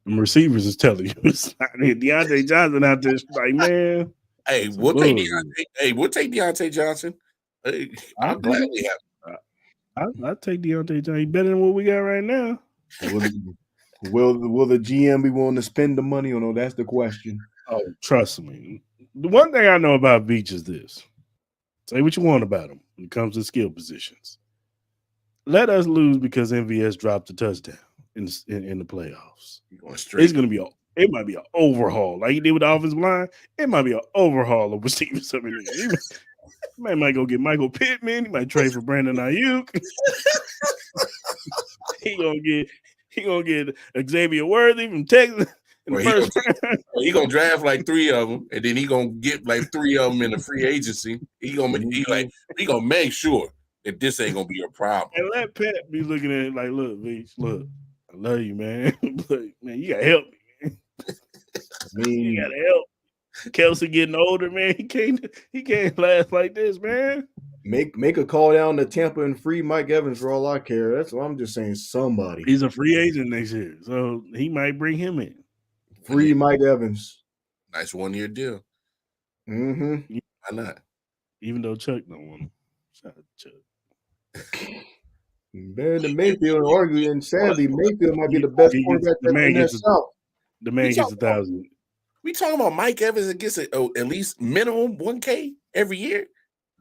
The receivers is telling you it's not it. Deontay Johnson out there like, man, Hey, some we'll take bullshit. Deontay. Hey, we'll take Deontay Johnson. Hey, I'll I'll take gladly it. have. I take Deontay Johnson. He better than what we got right now. Will the GM be willing to spend the money or no? That's the question. Oh, trust me. The one thing I know about Beach is this. Say what you want about him when it comes to skill positions. Let us lose because MVS dropped a touchdown in the playoffs. Going straight. It's gonna be it might be an overhaul like he did with the offensive line. It might be an overhaul of receivers. I mean, he might go get Michael Pittman. He might trade for Brandon Ayuk. he gonna get Xavier Worthy from Texas in Or the he gonna first round. he gonna draft like 3 of them, and then he gonna get like 3 of them in the free agency. He gonna make sure that this ain't gonna be a problem. And let Pat be looking at it like, look, Beach, look, I love you, man. But man, you gotta help me, man. I mean, You gotta help. Kelsey getting older, man. He can't last like this, man. make a call down to Tampa and free Mike Evans for all I care. That's what I'm just saying. Somebody He's a free agent next year, so he might bring him in. free Mike Evans. Nice 1-year deal. Mm-hmm. Why not? Even though Chuck don't want him. Shout out to Chuck. Better than Mayfield, arguably, and sadly, Mayfield might be the best quarterback The man in that gets South. the man gets 1,000. We talking about Mike Evans that gets at least minimum 1K every year.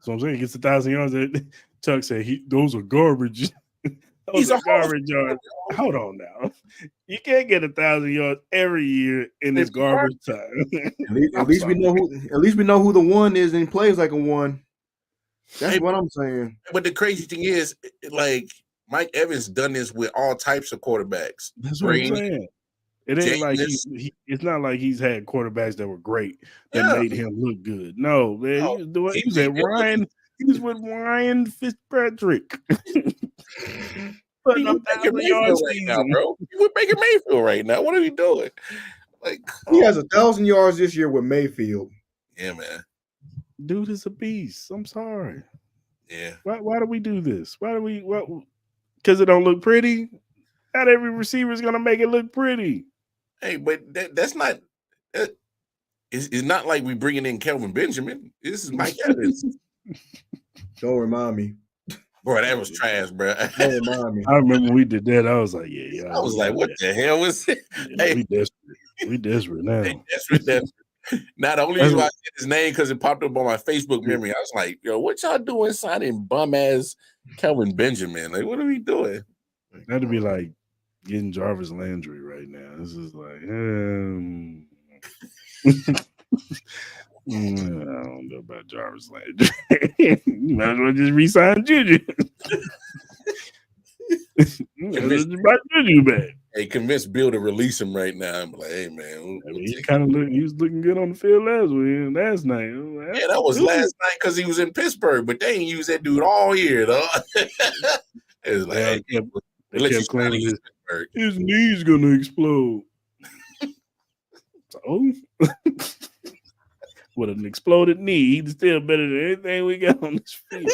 So I'm saying he gets 1,000 yards. Chuck said those are garbage. He's Those a are garbage yards. Hold on now. You can't get 1,000 yards every year in this garbage time. At least we know who. At least we know who the one is, and he plays like a one. That's what I'm saying. But the crazy thing is, like Mike Evans done this with all types of quarterbacks. That's what I'm saying. It ain't like it's not like he's had quarterbacks that were great that made him look good. No, man, he was at Ryan. He was with Ryan Fitzpatrick. Putting up 1,000 yards right now, bro. You with Baker Mayfield right now. What are we doing? Like he has 1,000 yards this year with Mayfield. Yeah, man. Dude is a beast. I'm sorry. Yeah. Why do we do this? Why do we? Because it don't look pretty. Not every receiver is gonna make it look pretty. Hey, but that's not. It's not like we bringing in Kelvin Benjamin. This is Mike Evans. Don't remind me. Bro, that was trash, bro. Don't remind me. I remember we did that. I was like, yeah. I was like, what the hell was it? Yeah, hey, we desperate. We desperate now. Hey, desperate. Now, the only reason why I said his name because it popped up on my Facebook memory. I was like, yo, what y'all doing signing bum ass Kelvin Benjamin? Like, what are we doing? That'd be like getting Jarvis Landry right now. This is like, I don't know about Jarvis Landry. You might as well just resign Juju. Juju back. Hey, convince Bill to release him right now. I'm like, hey man, he was looking good on the field last night. Like, yeah, that was last night because he was in Pittsburgh, but they ain't used that dude all year though. It was like, they kept claiming his knee's gonna explode. So with an exploded knee, he's still better than anything we got on this field.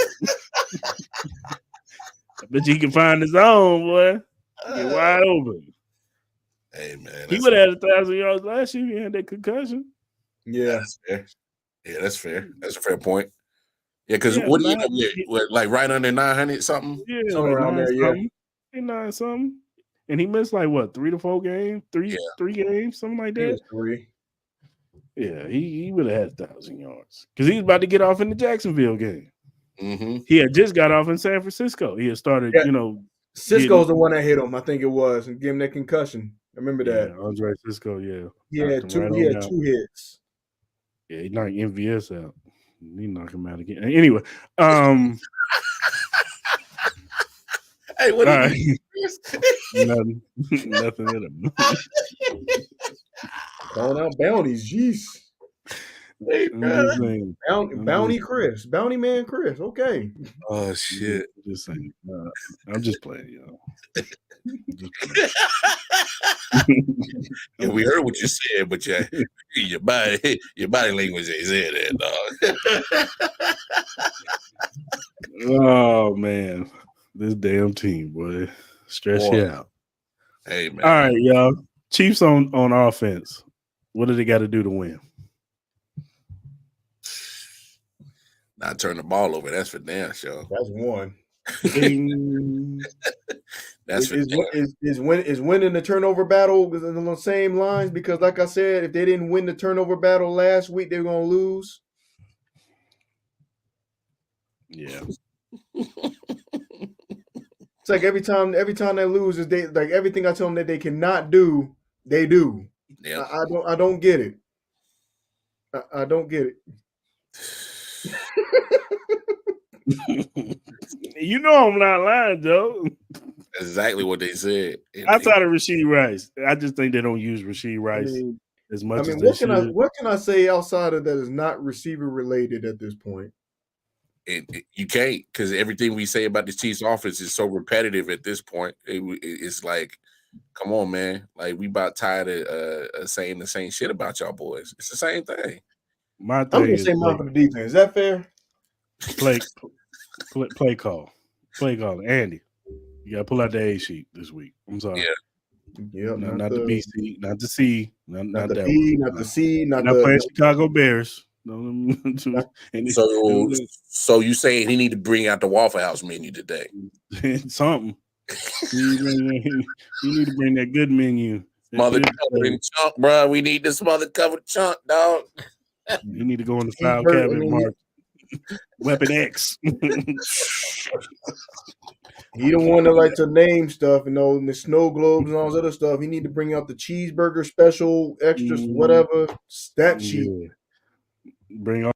I bet you he can find his own, boy. Get wide open. Hey man, he would have had 1,000 yards last year if he had that concussion. Yeah, that's fair. Yeah, that's fair. That's a fair point. Yeah, because what do you end up with? Like right under 900 something? Yeah, somewhere around there. Something. 9 something. And he missed like what 3 to 4 games, three games, something like that. 3. Yeah, he would have had 1,000 yards because he was about to get off in the Jacksonville game. Mm-hmm. He had just got off in San Francisco. He had started, Cisco's the one that hit him. I think it was, and gave him that concussion. I remember that. Andre Cisco, yeah. He Knocked had him two. right He on had out. 2 hits. Yeah, he knocked MVS out. He knocked him out again. Anyway, Hey, what all do right. you nothing, nothing in him. Calling out bounties. Jeez. Hey, I'm bro. just saying. Bounty Chris. Bounty man Chris. Okay. Oh shit. I'm just saying. I'm just playing, y'all. Just playing. Yeah, we heard what you said, but your body language ain't saying that, dog. Oh man, this damn team, boy, stress Boy. you out. Hey man. All right, y'all. Chiefs on offense. What do they got to do to win? Not turn the ball over. That's for damn sure. That's one. That's for is winning the turnover battle on the same lines, because like I said, if they didn't win the turnover battle last week, they're gonna lose. Yeah. It's like every time they lose, is they like everything I tell them that they cannot do, they do. Yeah. I don't get it. I don't get it. You know I'm not lying, Joe. That's exactly what they said. Outside of Rasheed Rice, I just think they don't use Rasheed Rice as much as they should. What can I say outside of that is not receiver related at this point? You can't, because everything we say about the Chiefs offense is so repetitive at this point. It's like, come on, man. Like, we about tired of saying the same shit about y'all boys. It's the same thing. My thing I'm gonna is say mine for the defense. Is that fair? Play call. Play call. Andy, you gotta pull out the A sheet this week. I'm sorry. Yeah. Not the B C, not the C, not the that B, one. not the C, not playing the Chicago Bears. So you saying he need to bring out the Waffle House menu today? Something. You need to bring that good menu. Smothered covered chunk, bro. We need the smothered covered chunk, dog. You need to go in the file cabinet, mark Weapon X. He don't want to like to name stuff, and the snow globes and all this other stuff. He need to bring out the cheeseburger special, extras, whatever. That sheet. Yeah. Bring all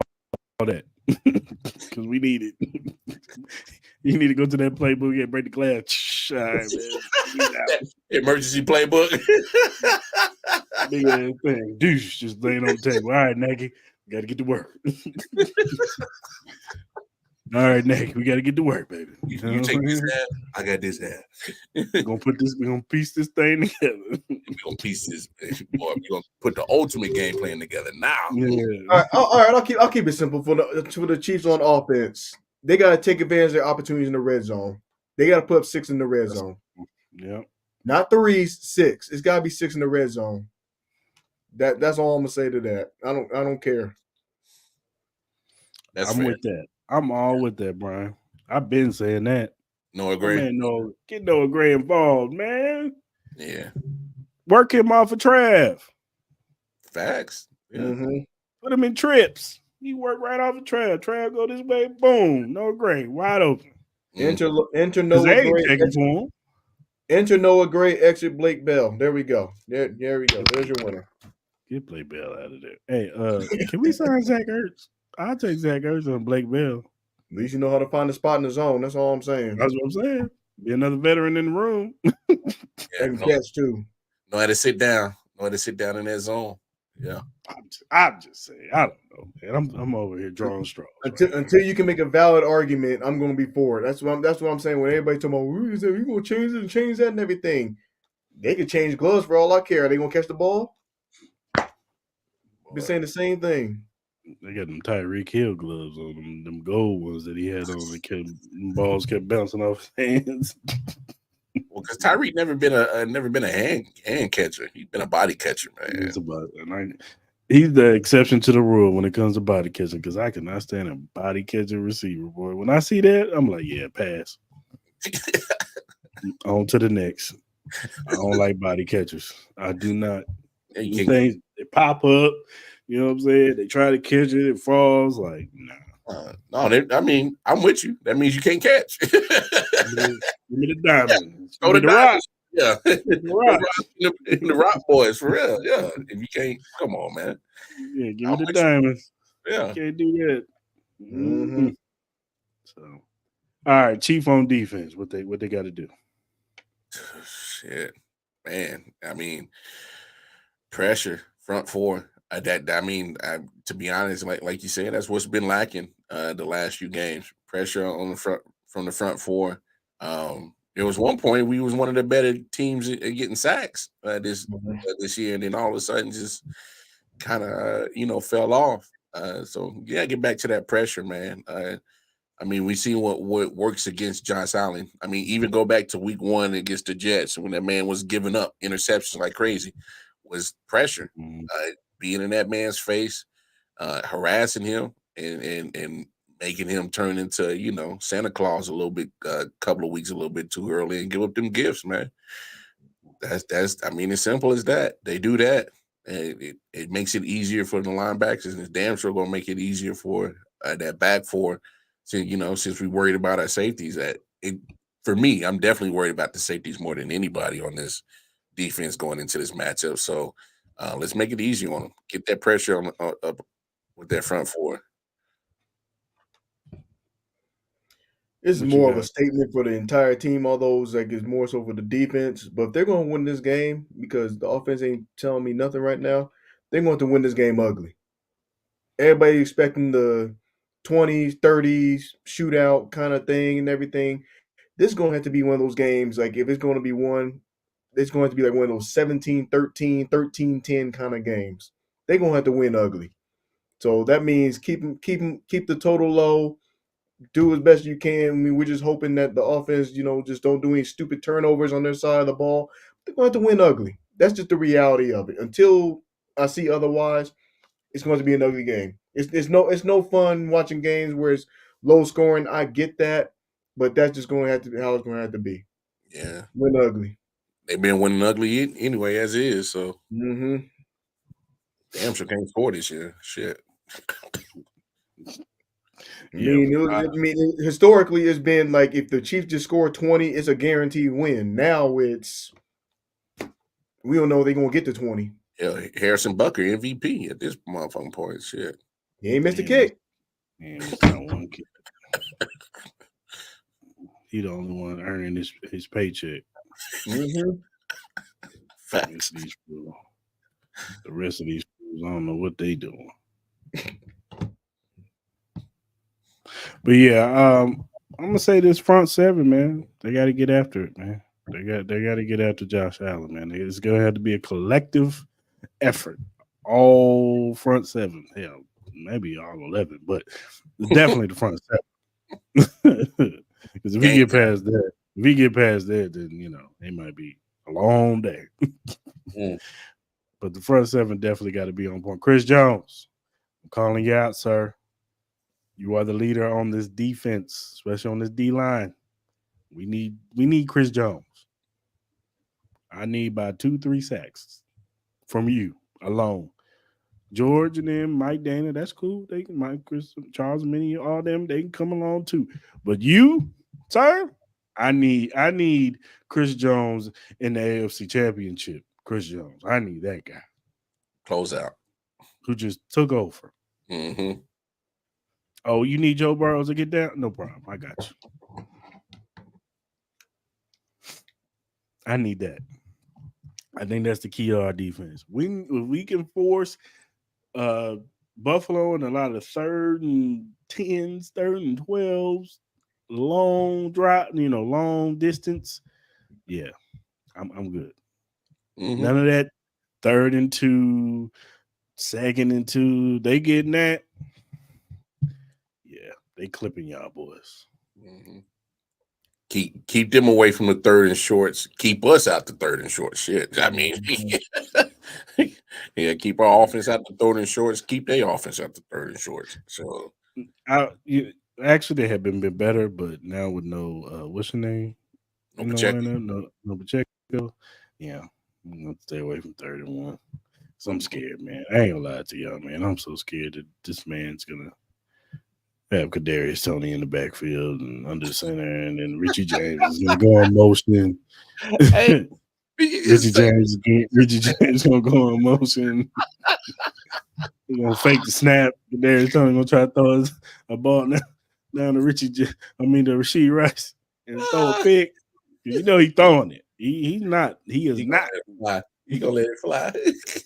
that because we need it. You need to go to that playbook and break the glass. All right, man. Emergency playbook. Big ass thing. Douche just laying on the table. All right, Nagy, we got to get to work. All right, Nick, we got to get to work, baby. You take this half, I got this half. We're gonna piece this thing together. We're gonna piece this, boy. We're gonna put the ultimate game plan together now. Yeah. All right. I'll keep it simple for the Chiefs on offense. They got to take advantage of their opportunities in the red zone. They got to put up 6 in the red zone. Yeah. Not 3, 6. It's got to be 6 in the red zone. That's all I'm gonna say to that. I don't care. I'm with that. I'm all with that, Brian. I've been saying that. Noah Gray. Get Noah Gray involved, man. Yeah. Work him off of Trav. Facts. Yeah. Mm-hmm. Put him in trips. He work right off of Trav. Trav go this way, boom. Noah Gray, wide open. Enter Noah Gray. Enter Noah Gray, exit Blake Bell. There we go. There we go. There's your winner. Get Blake Bell out of there. Hey, can we sign Zach Ertz? I'll take Zach Ertz on Blake Bell. At least you know how to find a spot in the zone. That's all I'm saying. That's what I'm saying. Be another veteran in the room. Catch too. Know how to sit down. Know how to sit down in that zone. Yeah. I'm just saying. I don't know, man. I'm over here drawing straws. Until you can make a valid argument, I'm going to be for it. That's what I'm saying. When everybody talking about, we're going to change it and change that and everything, they could change gloves for all I care. Are they going to catch the ball? Been saying the same thing. They got them Tyreek Hill gloves on them gold ones that he had on. Balls kept bouncing off his hands. Well, because Tyreek never been a hand catcher. He's been a body catcher, man. He's the exception to the rule when it comes to body catching, because I cannot stand a body catching receiver, boy. When I see that, I'm like, yeah, pass. On to the next. I don't like body catchers. I do not. Things they pop up. You know what I'm saying? They try to catch it, it falls. Like, nah. No, I mean, I'm with you. That means you can't catch. Give me the diamonds. Give Throw me the the rock. diamonds. Yeah, Give me the the rock. rock, the rock boys for real. Yeah, if you can't, come on, man. Yeah, give me I'm the with diamonds. you. Yeah. Can't do that. Mm-hmm. Mm-mm. So, all right, Chief on defense. What they got to do? Shit, man. I mean, pressure, front four. To be honest, like you said, that's what's been lacking the last few games. Pressure on the front from the front four. There was one point we was one of the better teams at getting sacks this year, and then all of a sudden just kind of fell off. So yeah, get back to that pressure, man. I mean, we seen what works against Josh Allen. I mean, even go back to week one against the Jets when that man was giving up interceptions like crazy, was pressure, Mm, being in that man's face, harassing him, and making him turn into Santa Claus a little bit, a couple of weeks a little bit too early, and give up them gifts, man. That's I mean, as simple as that. They do that, and it makes it easier for the linebackers, and it's damn sure gonna make it easier for that back four. Since we worried about our safeties, for me, I'm definitely worried about the safeties more than anybody on this defense going into this matchup. So let's make it easy on them. Get that pressure on up with that front four. It's what you more of a got? statement for the entire team, although it's like it's more so for the defense. But if they're going to win this game, because the offense ain't telling me nothing right now, they're going to win this game ugly. Everybody expecting the 20s, 30s shootout kind of thing and everything. This is going to have to be one of those games. Like if it's going to be one, it's going to have to be like one of those 17-13, 13-10 kind of games. They're going to have to win ugly. So that means keep the total low, do as best you can. I mean, we're just hoping that the offense, just don't do any stupid turnovers on their side of the ball. They're going to have to win ugly. That's just the reality of it. Until I see otherwise, it's going to be an ugly game. It's no fun watching games where it's low scoring. I get that, but that's just going to have to be how it's going to have to be. Yeah, Win ugly. they've been winning ugly anyway as is. So Mm-hmm. damn sure can't score this year. Shit. I Yeah, mean, historically, it's been like if the Chiefs just score 20, it's a guaranteed win. Now we don't know they're gonna get to 20. Yeah, Harrison Bucker MVP at this motherfucking point. Shit. He ain't missed a he ain't missed, kick. he ain't missed not one kick. He the only one earning his paycheck. Mm-hmm. The rest Facts. of these fools, the rest of these fools, I don't know what they doing. But yeah, I'm gonna say this front seven, man. They got to get after it, man. They got to get after Josh Allen, man. It's gonna have to be a collective effort. All front seven, hell, maybe all 11, but definitely the front seven. Because Game if he get past that, then it might be a long day. time. But the front seven definitely got to be on point. Chris Jones, I'm calling you out, sir. You are the leader on this defense, especially on this D line. We need Chris Jones. I need about 2-3 sacks from you alone. George and then Mike Dana, that's cool. They can Mike Chris Charles Minnie, all them, they can come along too. But you, sir, I need Chris Jones in the AFC Championship. Chris Jones. I need that guy Close out. who just took over. Mm-hmm. Oh, you need Joe Burrow to get down? No problem. I got you. I need that. I think that's the key to our defense. If we can force uh Buffalo and a lot of 3rd and 10s, 3rd and 12s, long drive, long distance. Yeah, I'm good. Mm-hmm. None of that 3rd and 2, 2nd and 2. They getting that. Yeah, they clipping y'all boys. Mm-hmm. Keep them away from the third and shorts. Keep us out the third and short. Shit. I mean, yeah, keep our offense out the third and shorts. Keep their offense out the third and shorts. So Actually, they have been better, but now with no what's your name no in the Pacheco. lineup, no Pacheco. Yeah, I'm gonna stay away from 3rd and 1. So I'm Mhm. scared, man. I ain't gonna lie to y'all, man. I'm so scared that this man's gonna. have Kadarius Tony in the backfield and under center, and then Richie James is gonna go in motion. Hey, it's like, Richie James gonna go in motion. He's gonna fake the snap. Kadarius Tony gonna try to throw a ball down to to Rasheed Rice and throw a pick. You know he's throwing it. He is he not. gonna let it fly.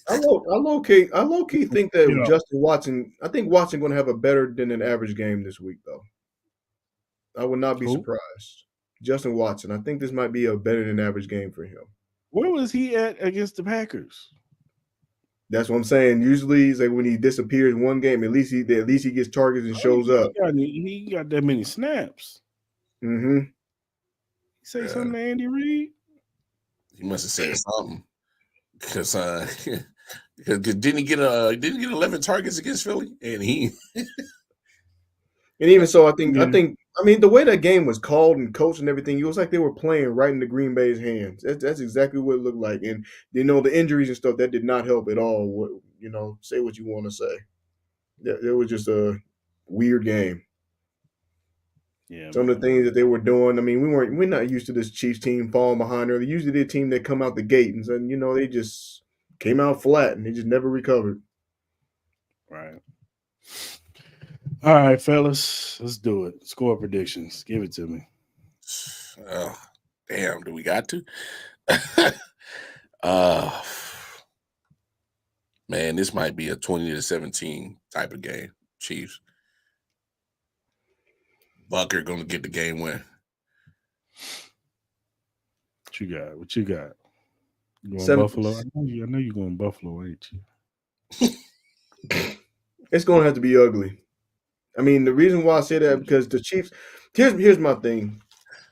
I low key think that You know, Justin Watson. I think Watson going to have a better than an average game this week, though. I would not be who? surprised. Justin Watson. I think this might be a better than average game for him. Where was he at against the Packers? That's what I'm saying. Usually, it's like when he disappears one game, at least he gets targets and shows up. He got that many snaps. Mm-hmm. Say something to Andy Reid. He must have said something because didn't he get 11 targets against Philly, and he And even so, I mean, the way that game was called and coached and everything, it was like they were playing right into Green Bay's hands. That's exactly what it looked like. And the injuries and stuff that did not help at all. Say what you want to say. It was just a weird game. Yeah, Some of the things that they were doing. I mean, we're not used to this Chiefs team falling behind early. Usually, they're a team that come out the gate and they just came out flat and they just never recovered. right. All right, fellas, let's do it. Score predictions. Give it to me. oh, damn, do we got to? uh man, this might be a 20-17 type of game. Chiefs. Bucker gonna get the game win. What you got? You going 7 Buffalo? I know you're going Buffalo, ain't you? It's going to have to be ugly. I mean, the reason why I say that because the Chiefs. Here's my thing,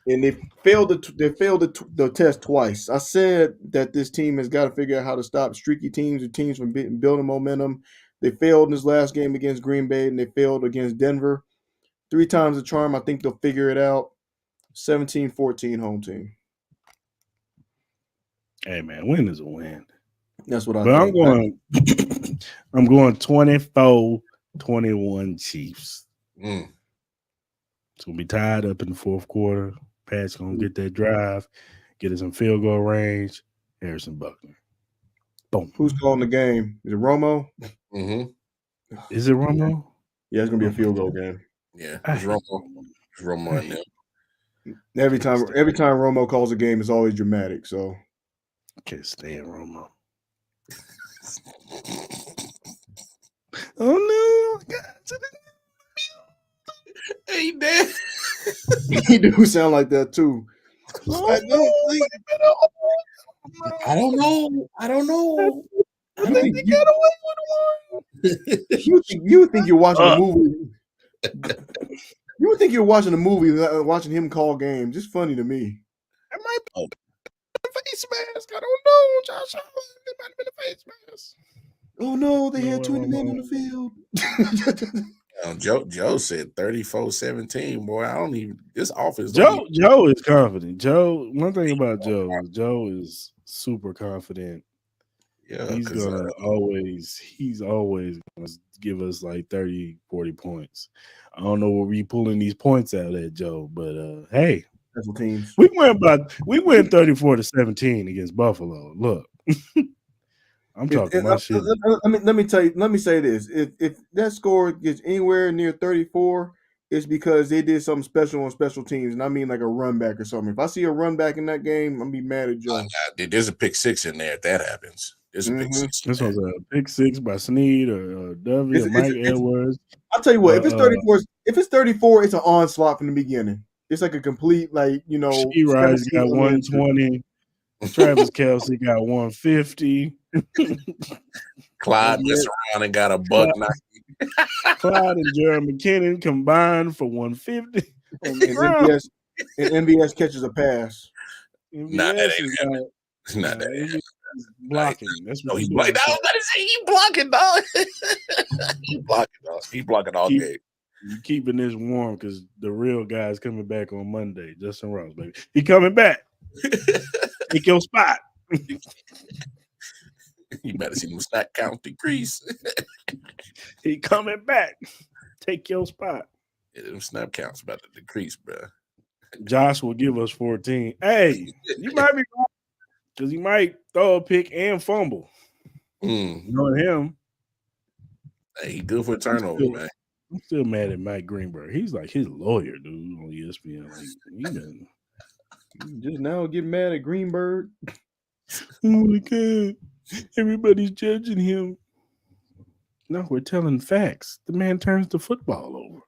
and they failed the test twice. I said that this team has got to figure out how to stop streaky teams or teams from building momentum. They failed in this last game against Green Bay, and they failed against Denver. 3 times the charm. I think they'll figure it out. 17-14 home team. Hey man, win is a win. That's what I But think. I'm going 24-21 Chiefs. Mm. It's gonna be tied up in the fourth quarter. Pat's gonna get that drive, get us some field goal range. Harrison Buckner. Boom. Who's calling the game? Is it Romo? Mm-hmm. Is it Romo? Yeah, it's gonna be a field goal game. Yeah, it's Romo. It's Romo in there. Every time Romo calls a game, it's always dramatic. So Can't stand Romo. Oh no! Hey, Dad. he do sound like that too. I don't think. I don't know. I think you got away with one. You would think you're watching a movie. You would think you're watching a movie, watching him call games. It's funny to me. It might be a face mask. I don't know, Josh. It might have been a face mask. Oh no, they had 20 men on the field. Joe said 34-17. Boy, I don't even. This offense. Joe is confident. One thing about Joe is super confident. Yeah, he's always gonna give us like 30, 40 points. I don't know where we pulling these points out at, Joe, but hey, special teams. We went 34-17 against Buffalo. Look. I'm talking my shit. Let me say this. If that score gets anywhere near 34, it's because they did something special on special teams, and I mean like a run back or something. If I see a run back in that game, I'm gonna be mad at Joe. There's a pick six in there if that happens. There's a pick six. This was a pick six by Snead or Dovey or Mike Edwards. I'll tell you what, if it's 34, it's an onslaught from the beginning. It's like a complete, She-Rise got 120. Travis Kelce got 150. Clyde messed around and got a buck. Clyde and Jeremy McKinnon combined for 150. And MVS catches a pass. Not that. Blocking. That's what he's blocking. I was about to say he's blocking, dog. He's blocking all game. You keeping this warm because the real guy's coming back on Monday. Justin Ross, baby. He coming back. Take your spot. You better see him snack count decrease. He coming back. Take your spot. Them snap counts about to decrease, bro. Josh will give us 14. Hey, you might be wrong because he might throw a pick and fumble. You know him. Hey, he good for a I'm turnover, still, man. I'm still mad at Mike Greenberg. He's like his lawyer, dude, on ESPN. Like he been Just now getting mad at Greenberg. oh my god, everybody's judging him. No, we're telling facts. The man turns the football over.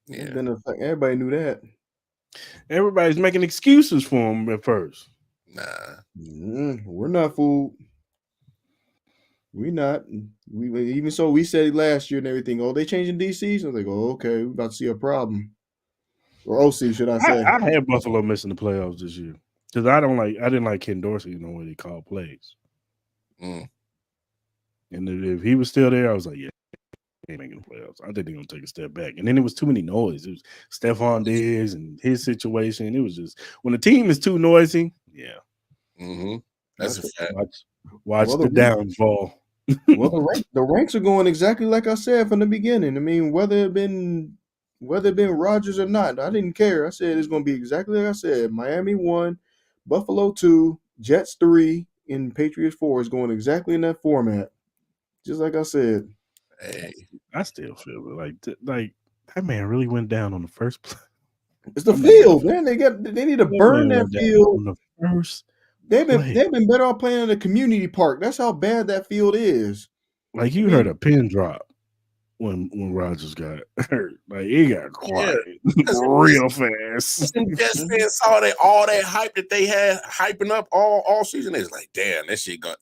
It's Yeah. been a fact. Everybody knew that. Everybody's making excuses for him at first. Nah. We're not fooled. We not. We even so we said it last year and everything. Oh, they changing DCs? I was like, oh, okay, we're about to see a problem. Or OC, should I say? I had Buffalo missing the playoffs this year because I didn't like Ken Dorsey, the way he called plays. Mm. And if he was still there, I was like, yeah, he ain't making the playoffs. I think they're gonna take a step back. And then it was too many noise. It was Stephon Diggs and his situation. It was just when the team is too noisy, yeah. Mm-hmm. That's a fact. Watch the downfall. Well, the ranks are going exactly like I said from the beginning. I mean, whether it been Rodgers or not, I didn't care. I said it's going to be exactly like I said. Miami 1, Buffalo 2, Jets 3, and Patriots 4 is going exactly in that format, just like I said. Hey, I still feel like that man really went down on the first play. It's the field, man. They need to burn that field on the first. They've been better off playing in a community park. That's how bad that field is. Like you heard a pin drop when Rodgers got hurt. Like he got quiet real fast. Jets fans saw all that hype that they had hyping up all season. It's like, damn, that shit got.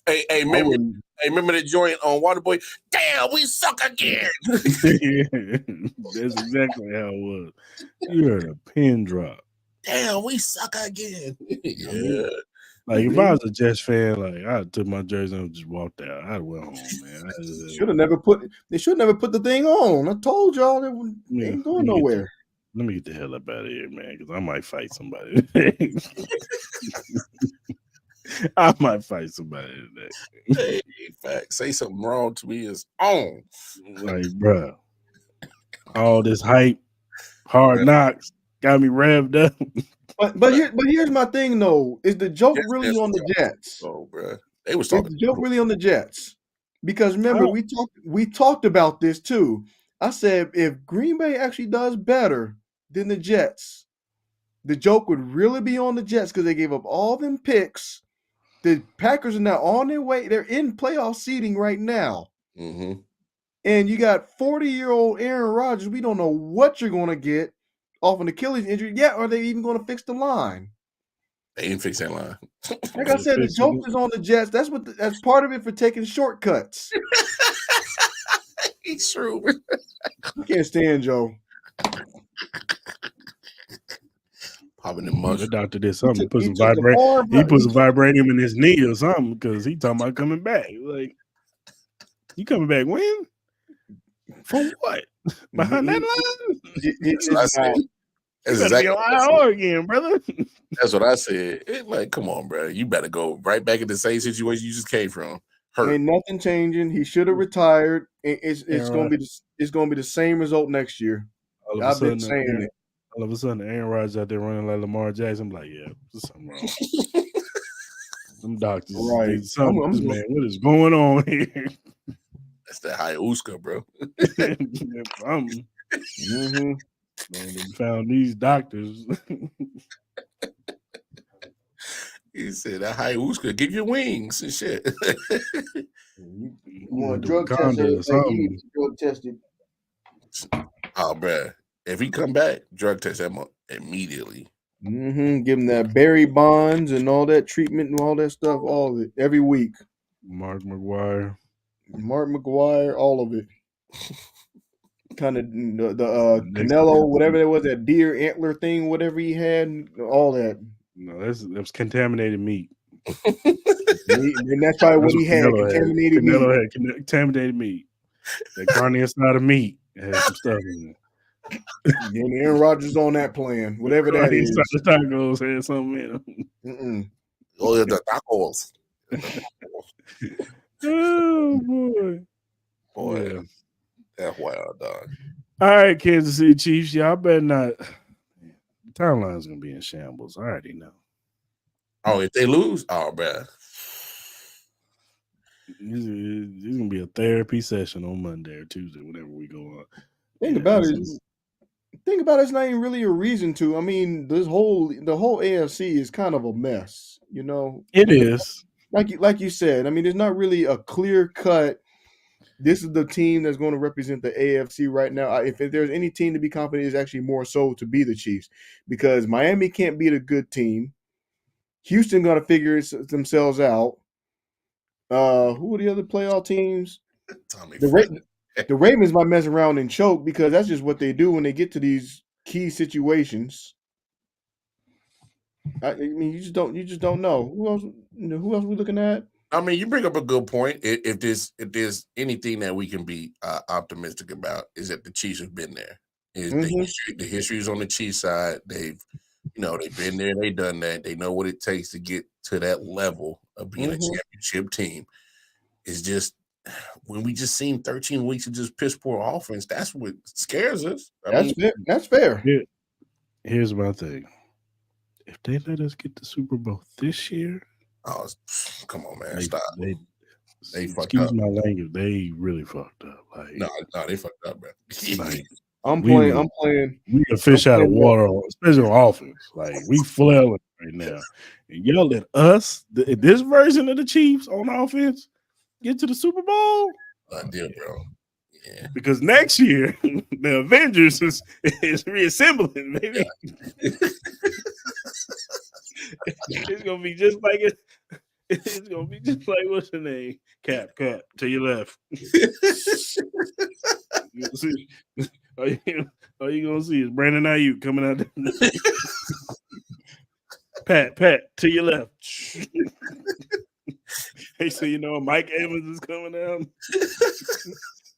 Hey, remember the joint on Waterboy? Damn, we suck again. Yeah, that's exactly how it was. You heard a pin drop. Damn, we suck again. Yeah. Like if I was a Jets fan, like I took my jersey and just walked out. I'd went home, man. They should have never put the thing on. I told y'all they ain't going nowhere. Let me get the hell up out of here, man, because I might fight somebody. I might fight somebody today. Hey, fact, say something wrong to me is on. Like, bro, all this hype, hard knocks, got me revved up. But here's my thing though: is the joke really on the Jets? Oh, bro, they was talking. Is the joke really on the Jets? Because remember, we talked about this too. I said if Green Bay actually does better than the Jets, the joke would really be on the Jets because they gave up all them picks. The Packers are now on their way. They're in playoff seeding right now. Mm-hmm. And you got 40-year-old Aaron Rodgers. We don't know what you're going to get off an Achilles injury. Yeah, are they even going to fix the line? They didn't fix that line. Like I said, the joke is on the Jets. That's part of it for taking shortcuts. He's true. I can't stand Joe. Popping the muscle. The doctor did something. He put some vibranium in his knee or something because he talking about coming back. Like, you coming back when? For what? Behind that line? That's what I said. You better be on IR again, brother. That's what I said. Like, come on, bro. You better go right back in the same situation you just came from. Hurt. Ain't nothing changing. He should have retired. It's going to be the same result next year. I've been saying it. All of a sudden, Aaron Rodgers out there running like Lamar Jackson. I'm like, yeah, there's something wrong. Them doctors, right? Man, what is going on here? That's that ayahuasca, bro. Man, they found these doctors. He said that ayahuasca give you wings and shit. You want a drug test or something? You need to drug tested. Oh, bro. If he come back, drug test him immediately. Mm-hmm. Give him that Barry Bonds and all that treatment and all that stuff, all of it, every week. Mark McGuire, all of it. Kind of the Canelo, whatever that was, that deer antler thing, whatever he had, all that. No, that was contaminated meat. And that's probably what he had. Contaminated meat. Canelo had contaminated meat. That carne asada meat had some stuff in it. And Aaron Rodgers on that plan, whatever that is. The tacos had something in them. Oh, yeah, the tacos. Oh boy, yeah. That's wild, dog. All right, Kansas City Chiefs, y'all better not. The timeline's gonna be in shambles. I already know. Oh, if they lose, oh, bruh. It's gonna be a therapy session on Monday or Tuesday, whenever we go on. Think Yeah, about this it. is Think about it, it's not even really a reason to. I mean, the whole AFC is kind of a mess, you know. it is. Like you said, I mean, there's not really a clear cut. This is the team that's going to represent the AFC right now. If there's any team to be confident, is actually more so to be the Chiefs, because Miami can't beat a good team. Houston got to figure themselves out. Who are the other playoff teams? Tommy The Frank. The Ravens might mess around and choke because that's just what they do when they get to these key situations. I mean, you just don't know who else. Who else we looking at? I mean, you bring up a good point. If there's anything that we can be optimistic about, is that the Chiefs have been there. Is Mm-hmm. the history is on the Chiefs side. They've been there. They've done that. They know what it takes to get to that level of being a Mm-hmm. championship team. It's just when we just seen 13 weeks of just piss poor offense. That's what scares us. I That's mean, fair. That's fair. Here, here's my thing. If they let us get the Super Bowl this year, oh, come on, man, they stop. they They fucked excuse up. my language, they really fucked up. No, they fucked up, man. Like I'm we playing. were I'm playing. we a I'm fish out of playing that. water, especially on offense. Like we flailing right now, and y'all let us this version of the Chiefs on offense get to the Super Bowl. Deal, bro. Yeah. Because next year the Avengers is reassembling, baby. It's gonna be just like it. It's gonna be just like what's the name? Cap to your left. You gonna see, all you gonna see is Brandon Ayuk coming out. Pat to your left. Hey, so you know Mike Evans is coming out.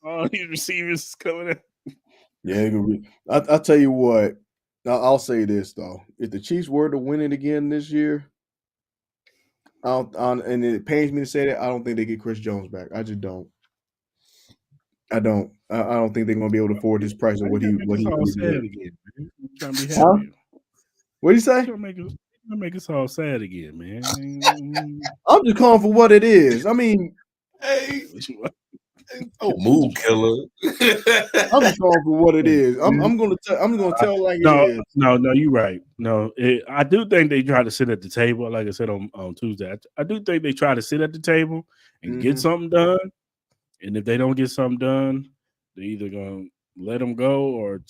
All these receivers is coming out. Yeah, I'll tell you what. I'll say this though: if the Chiefs were to win it again this year, and it pains me to say that, I don't think they get Chris Jones back. I just don't. I don't. I don't think they're going to be able to afford his price of Why what you he gotta make what us he all really sad did. again, man? I'm trying to be Huh? happy. What do you You say? gonna make us all sad again, man. I'm just calling for what it is. I mean, Hey, What oh, move killer. I'm just calling for what it you- is. I'm going to tell it like it no, is. no, you're right. No, I do think they try to sit at the table. Like I said on Tuesday, I do think they try to sit at the table and get Mm-hmm. something done. And if they don't get something done, they're either gonna let them go or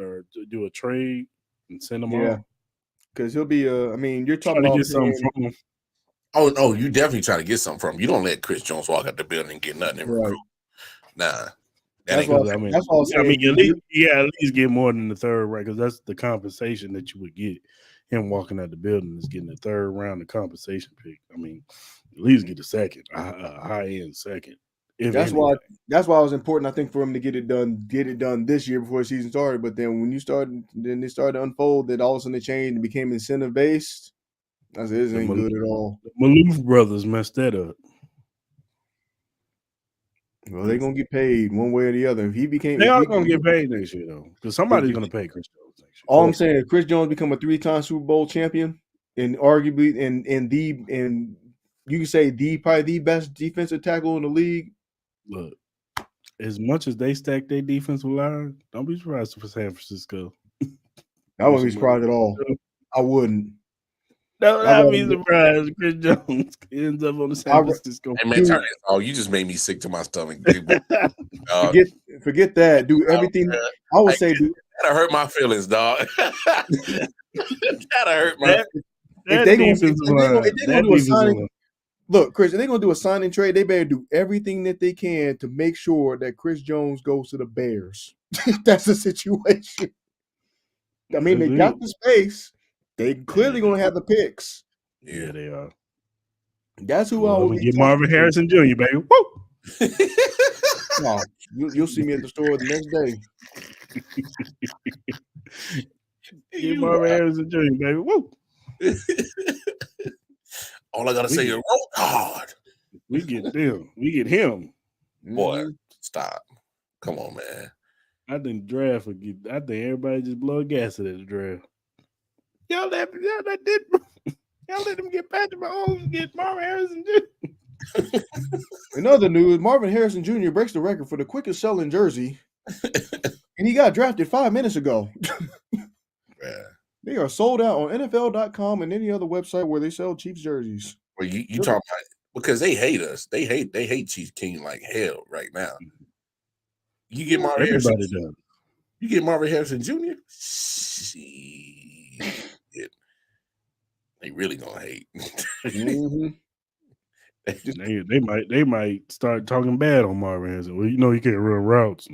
or do a trade and send them Yeah, off. because he'll be. I mean, you're Try talking to about get something paying. from them. Oh, you definitely try to get something from him. You don't let Chris Jones walk out the building and get nothing in Right. recruit. Nah, that That's ain't why. gonna Because happen. That's why I was I mean, saying. at least at least get more than the third round because that's the compensation that you would get. Him walking out the building is getting the third round of compensation pick. I mean, at least get a second, a high end second, if That's anything. why. That's why it was important. I think for him to get it done. Get it done this year before the season started. But then when they started to unfold. That all of a sudden they changed and became incentive based. I said this The, ain't Mal- good at all. the Maloof brothers messed that up. Well, they're gonna get paid one way or the other. If he became, They if are he, gonna get paid next year though, because somebody's gonna pay Chris Jones next all year. I'm saying, if Chris Jones become a 3-time Super Bowl champion, and arguably, and you can say probably the best defensive tackle in the league. Look, as much as they stack their defensive line, don't be surprised for San Francisco. I wouldn't be surprised at all. I wouldn't. No, I'd I'd rather be surprised if Chris Jones ends up on the San Francisco. Hey man, Dude. turn this off. You just made me sick to my stomach. Dog. forget that. Do everything. I would say do. That'll hurt my feelings, dog. That'll hurt my. that, If that they gonna defensive if they gonna, line, if they gonna that do a defensive signing, line. look, Chris, if they're gonna do a signing trade, they better do everything that they can to make sure that Chris Jones goes to the Bears. That's the situation. I mean, they got the space. They clearly gonna have the picks. Yeah, they are. That's who I Well, let would me be get talking Marvin to. Harrison Jr., baby. Woo! No, you'll see me at the store the next day. Get Marvin Harrison Jr., baby. Woo! All I gotta say is roll hard. We get them. We get him. Boy, Mhm. stop. Come on, man. I think draft would get. I think everybody just blow gas at the draft. Y'all let them get Patrick Mahomes, get Marvin Harrison Jr. In other news, Marvin Harrison Jr. breaks the record for the quickest selling jersey, and he got drafted 5 minutes ago. Yeah. They are sold out on NFL.com and any other website where they sell Chiefs jerseys. Well, you talking about because they hate us. They hate Chiefs King like hell right now. You get Marvin Harrison. Everybody does. You get Marvin Harrison Jr. Shit. They really gonna hate. Mm-hmm. They might start talking bad on Marvin Harrison. Well, you know he can't run routes.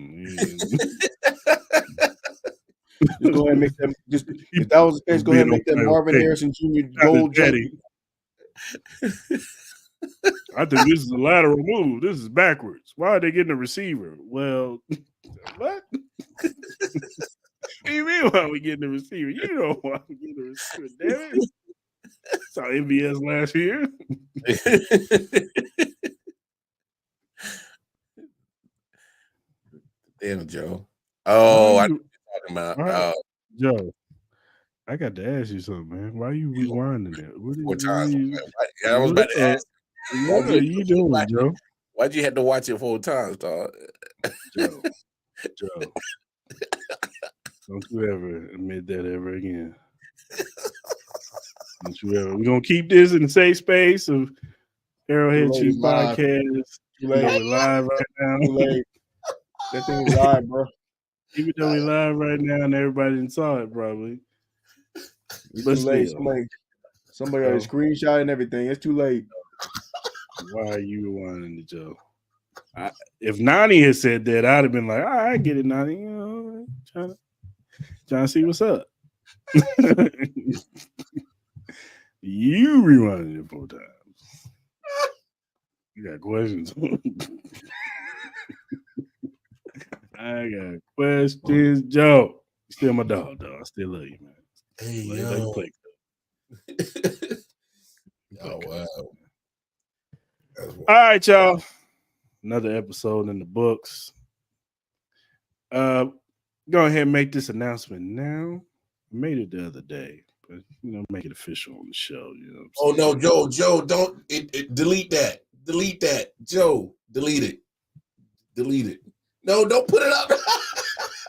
Just go ahead and make them. Just if that was the case, go ahead and make that Marvin Harrison Jr. gold jersey. I think this is a lateral move. This is backwards. Why are they getting a receiver? Well, what? What do you mean why are we getting a receiver? You know why we getting a receiver, damn it. Saw MVS last year. Damn, Joe. Oh, I know what you're talking about. Joe, I got to ask you something, man. Why are you rewinding that? What I was about to ask. What are you doing, Joe? Why'd you have to watch it 4 times, dog? Joe. Don't you ever admit that ever again. Don't you ever. We're going to keep this in the safe space of Arrowhead Chiefs Podcast. Even though we're live right now. That thing is live, bro. Even though we're live right now and everybody didn't saw it, probably. But somebody got a screenshot and everything. It's too late. Why are you rewinding the Joe? If Nani had said that, I'd have been like, all right, I get it, Nani. You know, trying to see what's up. You rewinded it 4 times. You got questions? I got questions, Joe. You still my dog, though. I still love you, man. Hey, yo. Oh, wow. All right, y'all. Another episode in the books. Go ahead and make this announcement now. I made it the other day, but make it official on the show. Oh no, Joe, don't delete that. Delete that. Joe, delete it. No, don't put it up.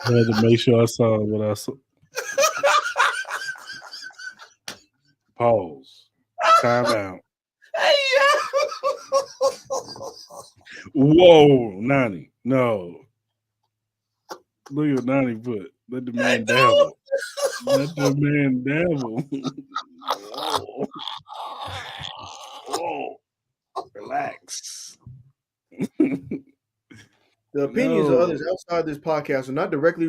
I had to make sure I saw what I saw. Pause. Time out. Whoa, Nani. No. Look at what Nani put. Let the man dabble. Let the man dabble. Whoa. Relax. The opinions of others outside this podcast are not directly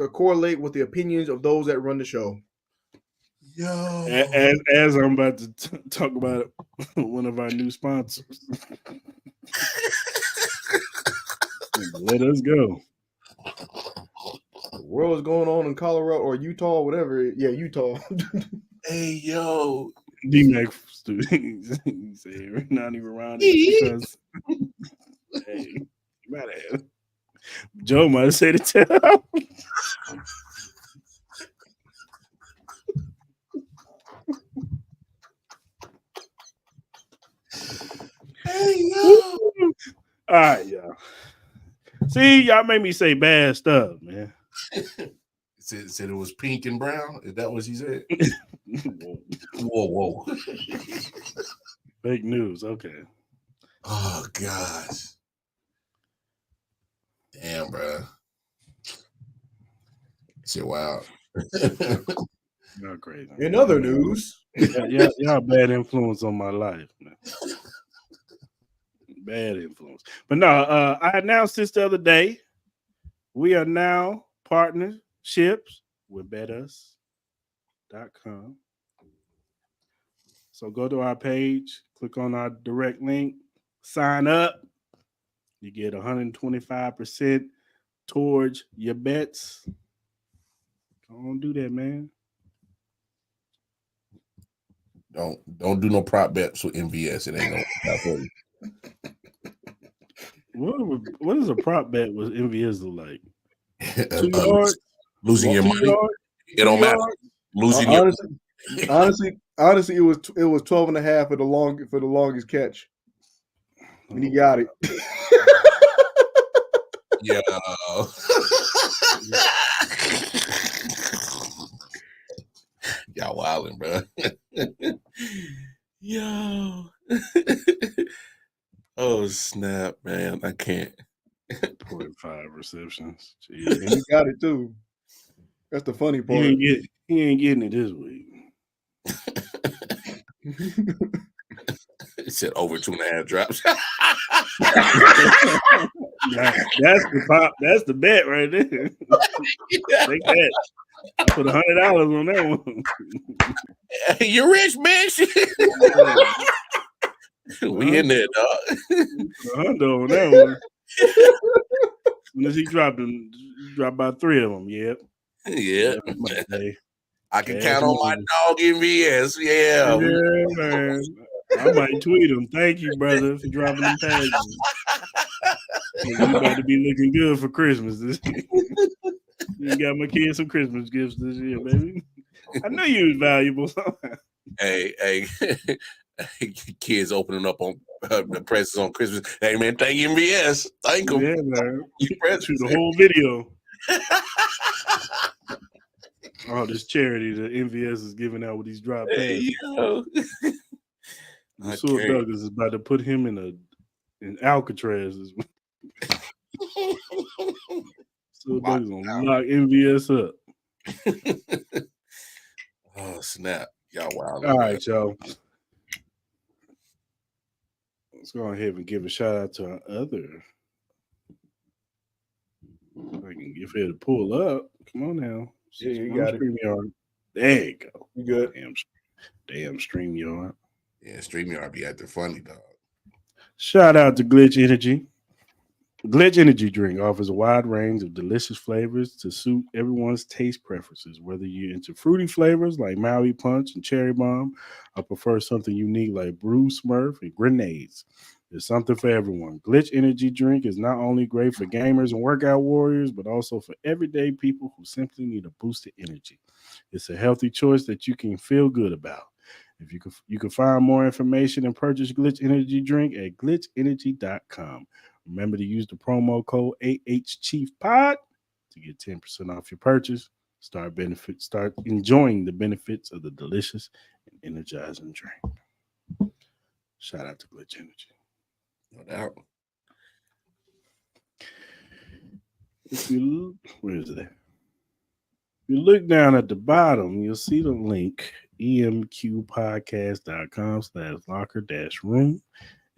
correlate with the opinions of those that run the show. Yo. As I'm about to talk about one of our new sponsors. Let us go. The world is going on in Colorado or Utah, whatever. Yeah, Utah. Hey, yo. D-Mac student. He said, not even around it because hey, you might have. Joe might have said it to him. Hey, yo. All right, y'all. See, y'all made me say bad stuff, man. Said it was pink and brown. Is that what she said? Whoa. Fake news. Okay. Oh gosh. Damn, bro. Shit, wow. Y'all crazy. In other news, y'all bad influence on my life, man. Bad influence. But no, I announced this the other day. We are now partnerships with betus.com. So go to our page, click on our direct link, sign up. You get 125% towards your bets. Don't do that, man. Don't do no prop bets with MVS. It ain't no for you. What does a prop bet with MVS look like? 2 uh, yards, losing your 2 money. yards, It 3 don't matter. yards. Losing your Honestly, honestly, it was 12 and a half for the longest catch, and he Oh got it. wow. yeah. Y'all wilding, bro. Yo. Oh snap, man! I can't. 0.5 receptions. And he Jeez. got it too. That's the funny He part. ain't get he ain't getting it this week. It said over 2.5 drops. That's the pop. That's the bet right there. Take that. I put $100 on that one. You're rich, bitch. We in there, dog. Put $100 on that one. As he dropped them, dropped about 3 of them. Yep. Yeah. That's my day. I can Cash count on my money. dog MVS. Yeah. Yeah, man. I might tweet him. Thank you, brother, for dropping them packages. You about to be looking good for Christmas this year. You got my kids some Christmas gifts this year, baby. I knew you was valuable somehow. Hey, kids opening up on the presents on Christmas. Hey, man, thank you, MVS. Thank them. Yeah, man. Presents. Shoot the whole video. Oh, this charity that MVS is giving out with these drop passes. Yo. Rasul Douglas is about to put him in Alcatraz. So Douglas gonna lock MVS up. Oh snap! Y'all wild. All right, y'all. Let's go ahead and give a shout out to our other. I can get her to pull up. Come on now. Yeah, you got it. StreamYard. There you go. You good? Damn StreamYard. Yeah, StreamYard be acting funny, dog. Shout out to Glitch Energy. Glitch Energy Drink offers a wide range of delicious flavors to suit everyone's taste preferences. Whether you're into fruity flavors like Maui Punch and Cherry Bomb, or prefer something unique like Brew Smurf and Grenades, there's something for everyone. Glitch Energy Drink is not only great for gamers and workout warriors, but also for everyday people who simply need a boost of energy. It's a healthy choice that you can feel good about. If you can find more information and purchase Glitch Energy Drink at glitchenergy.com. Remember to use the promo code AHChiefPod to get 10% off your purchase. Start enjoying the benefits of the delicious and energizing drink. Shout out to Glitch Energy. No doubt. Where is that? If you look down at the bottom, you'll see the link emqpodcast.com/locker-room.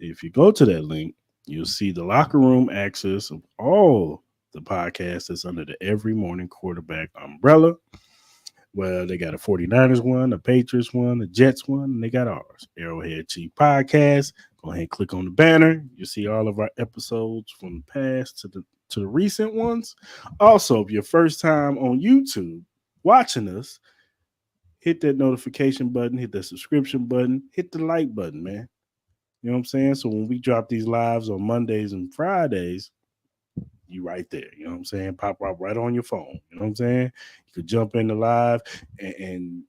If you go to that link, you'll see the locker room access of all the podcasts that's under the Every Morning Quarterback umbrella. Well, they got a 49ers one, a Patriots one, a Jets one, and they got ours, Arrowhead Chief Podcast. Go ahead and click on the banner. You'll see all of our episodes from the past to the recent ones. Also, if you're first time on YouTube watching us, hit that notification button, hit that subscription button, hit the like button, man. You know what I'm saying? So when we drop these lives on Mondays and Fridays, you right there. You know what I'm saying? Pop up right on your phone. You know what I'm saying? You could jump in the live and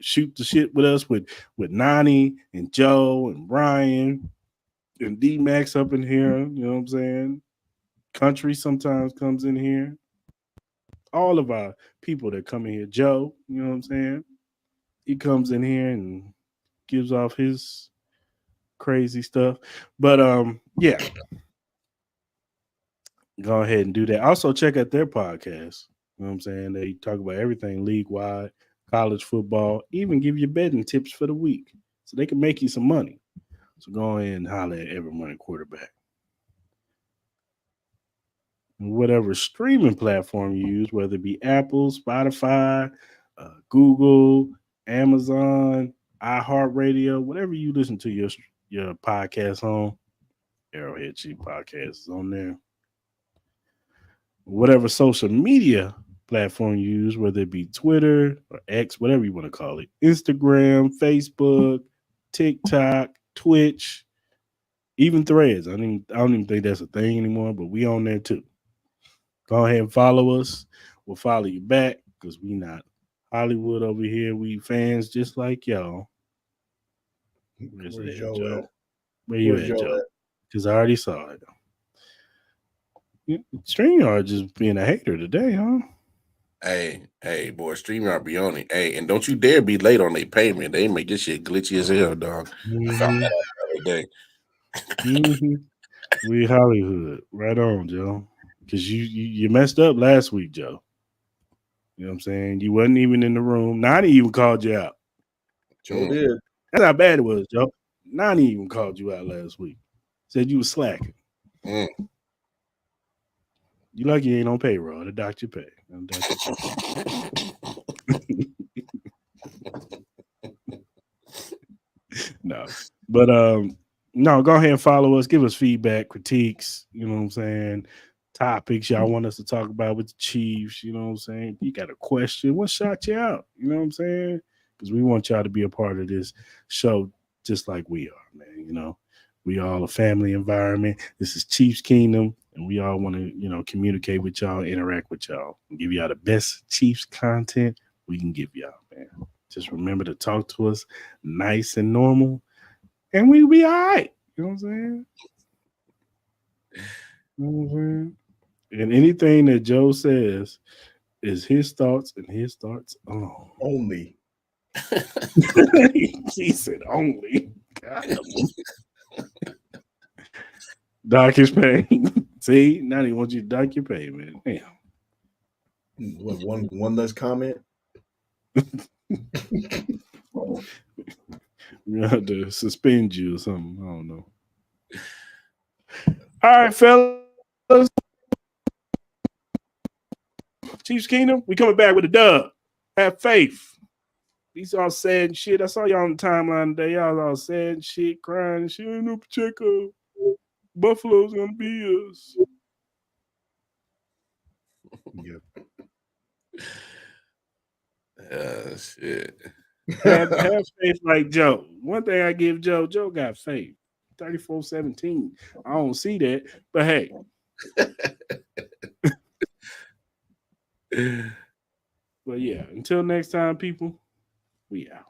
shoot the shit with us with Nani and Joe and Brian and D Max up in here. You know what I'm saying? Country sometimes comes in here. All of our people that come in here, Joe, you know what I'm saying? He comes in here and gives off his crazy stuff. But yeah. Go ahead and do that. Also check out their podcast. You know what I'm saying? They talk about everything league wide, college football, even give you betting tips for the week. So they can make you some money. So go ahead and holler at Every Morning Quarterback. Whatever streaming platform you use, whether it be Apple, Spotify, Google, Amazon, iHeartRadio, whatever you listen to your podcast on, Arrowhead Chief Podcast is on there. Whatever social media platform you use, whether it be Twitter or X, whatever you want to call it, Instagram, Facebook, TikTok, Twitch, even Threads. I don't even think that's a thing anymore, but we on there too. Go ahead and follow us. We'll follow you back because we not Hollywood over here. We fans just like y'all. Where's Where's that, Joe Joe? at? Where you Where's at, Joe Joe? at? Because I already saw it. StreamYard just being a hater today, huh? Hey, boy, StreamYard be on it. Hey, and don't you dare be late on their payment. They make this shit glitchy as hell, dog. I found Mm-hmm. that out the other day. Mm-hmm. We Hollywood. Right on, Joe. Because you messed up last week, Joe. You know what I'm saying? You wasn't even in the room. Nani even called you out. Joe Mm, did. That's how bad it was, Joe. Nani even called you out last week. Said you was slacking. mm. You lucky you ain't on payroll. The doctor pay. The doctor pay. No. But no, go ahead and follow us. Give us feedback, critiques, you know what I'm saying? Topics y'all want us to talk about with the Chiefs, you know what I'm saying? You got a question, what shot you out? You know what I'm saying? Because we want y'all to be a part of this show just like we are, man. You know, we all a family environment. This is Chiefs Kingdom, and we all want to, you know, communicate with y'all, interact with y'all, and give y'all the best Chiefs content we can give y'all, man. Just remember to talk to us nice and normal, and we be all right. You know what I'm saying? You know what I'm saying? And anything that Joe says is his thoughts and his thoughts alone. Only. He said only. God, dock his pay. See, now he wants you to dock your pay, man. Damn. What, one less comment? We have to suspend you or something. I don't know. All right, fellas. Chiefs Kingdom, we coming back with a dub. Have faith. These all sad and shit. I saw y'all on the timeline today. Y'all all sad and shit, crying and shit. Ain't no Pacheco. Buffalo's gonna be us. Yep. Shit. Have faith like Joe. One thing I give Joe, Joe got faith. 34-17. I don't see that. But hey, but yeah, until next time, people, we out.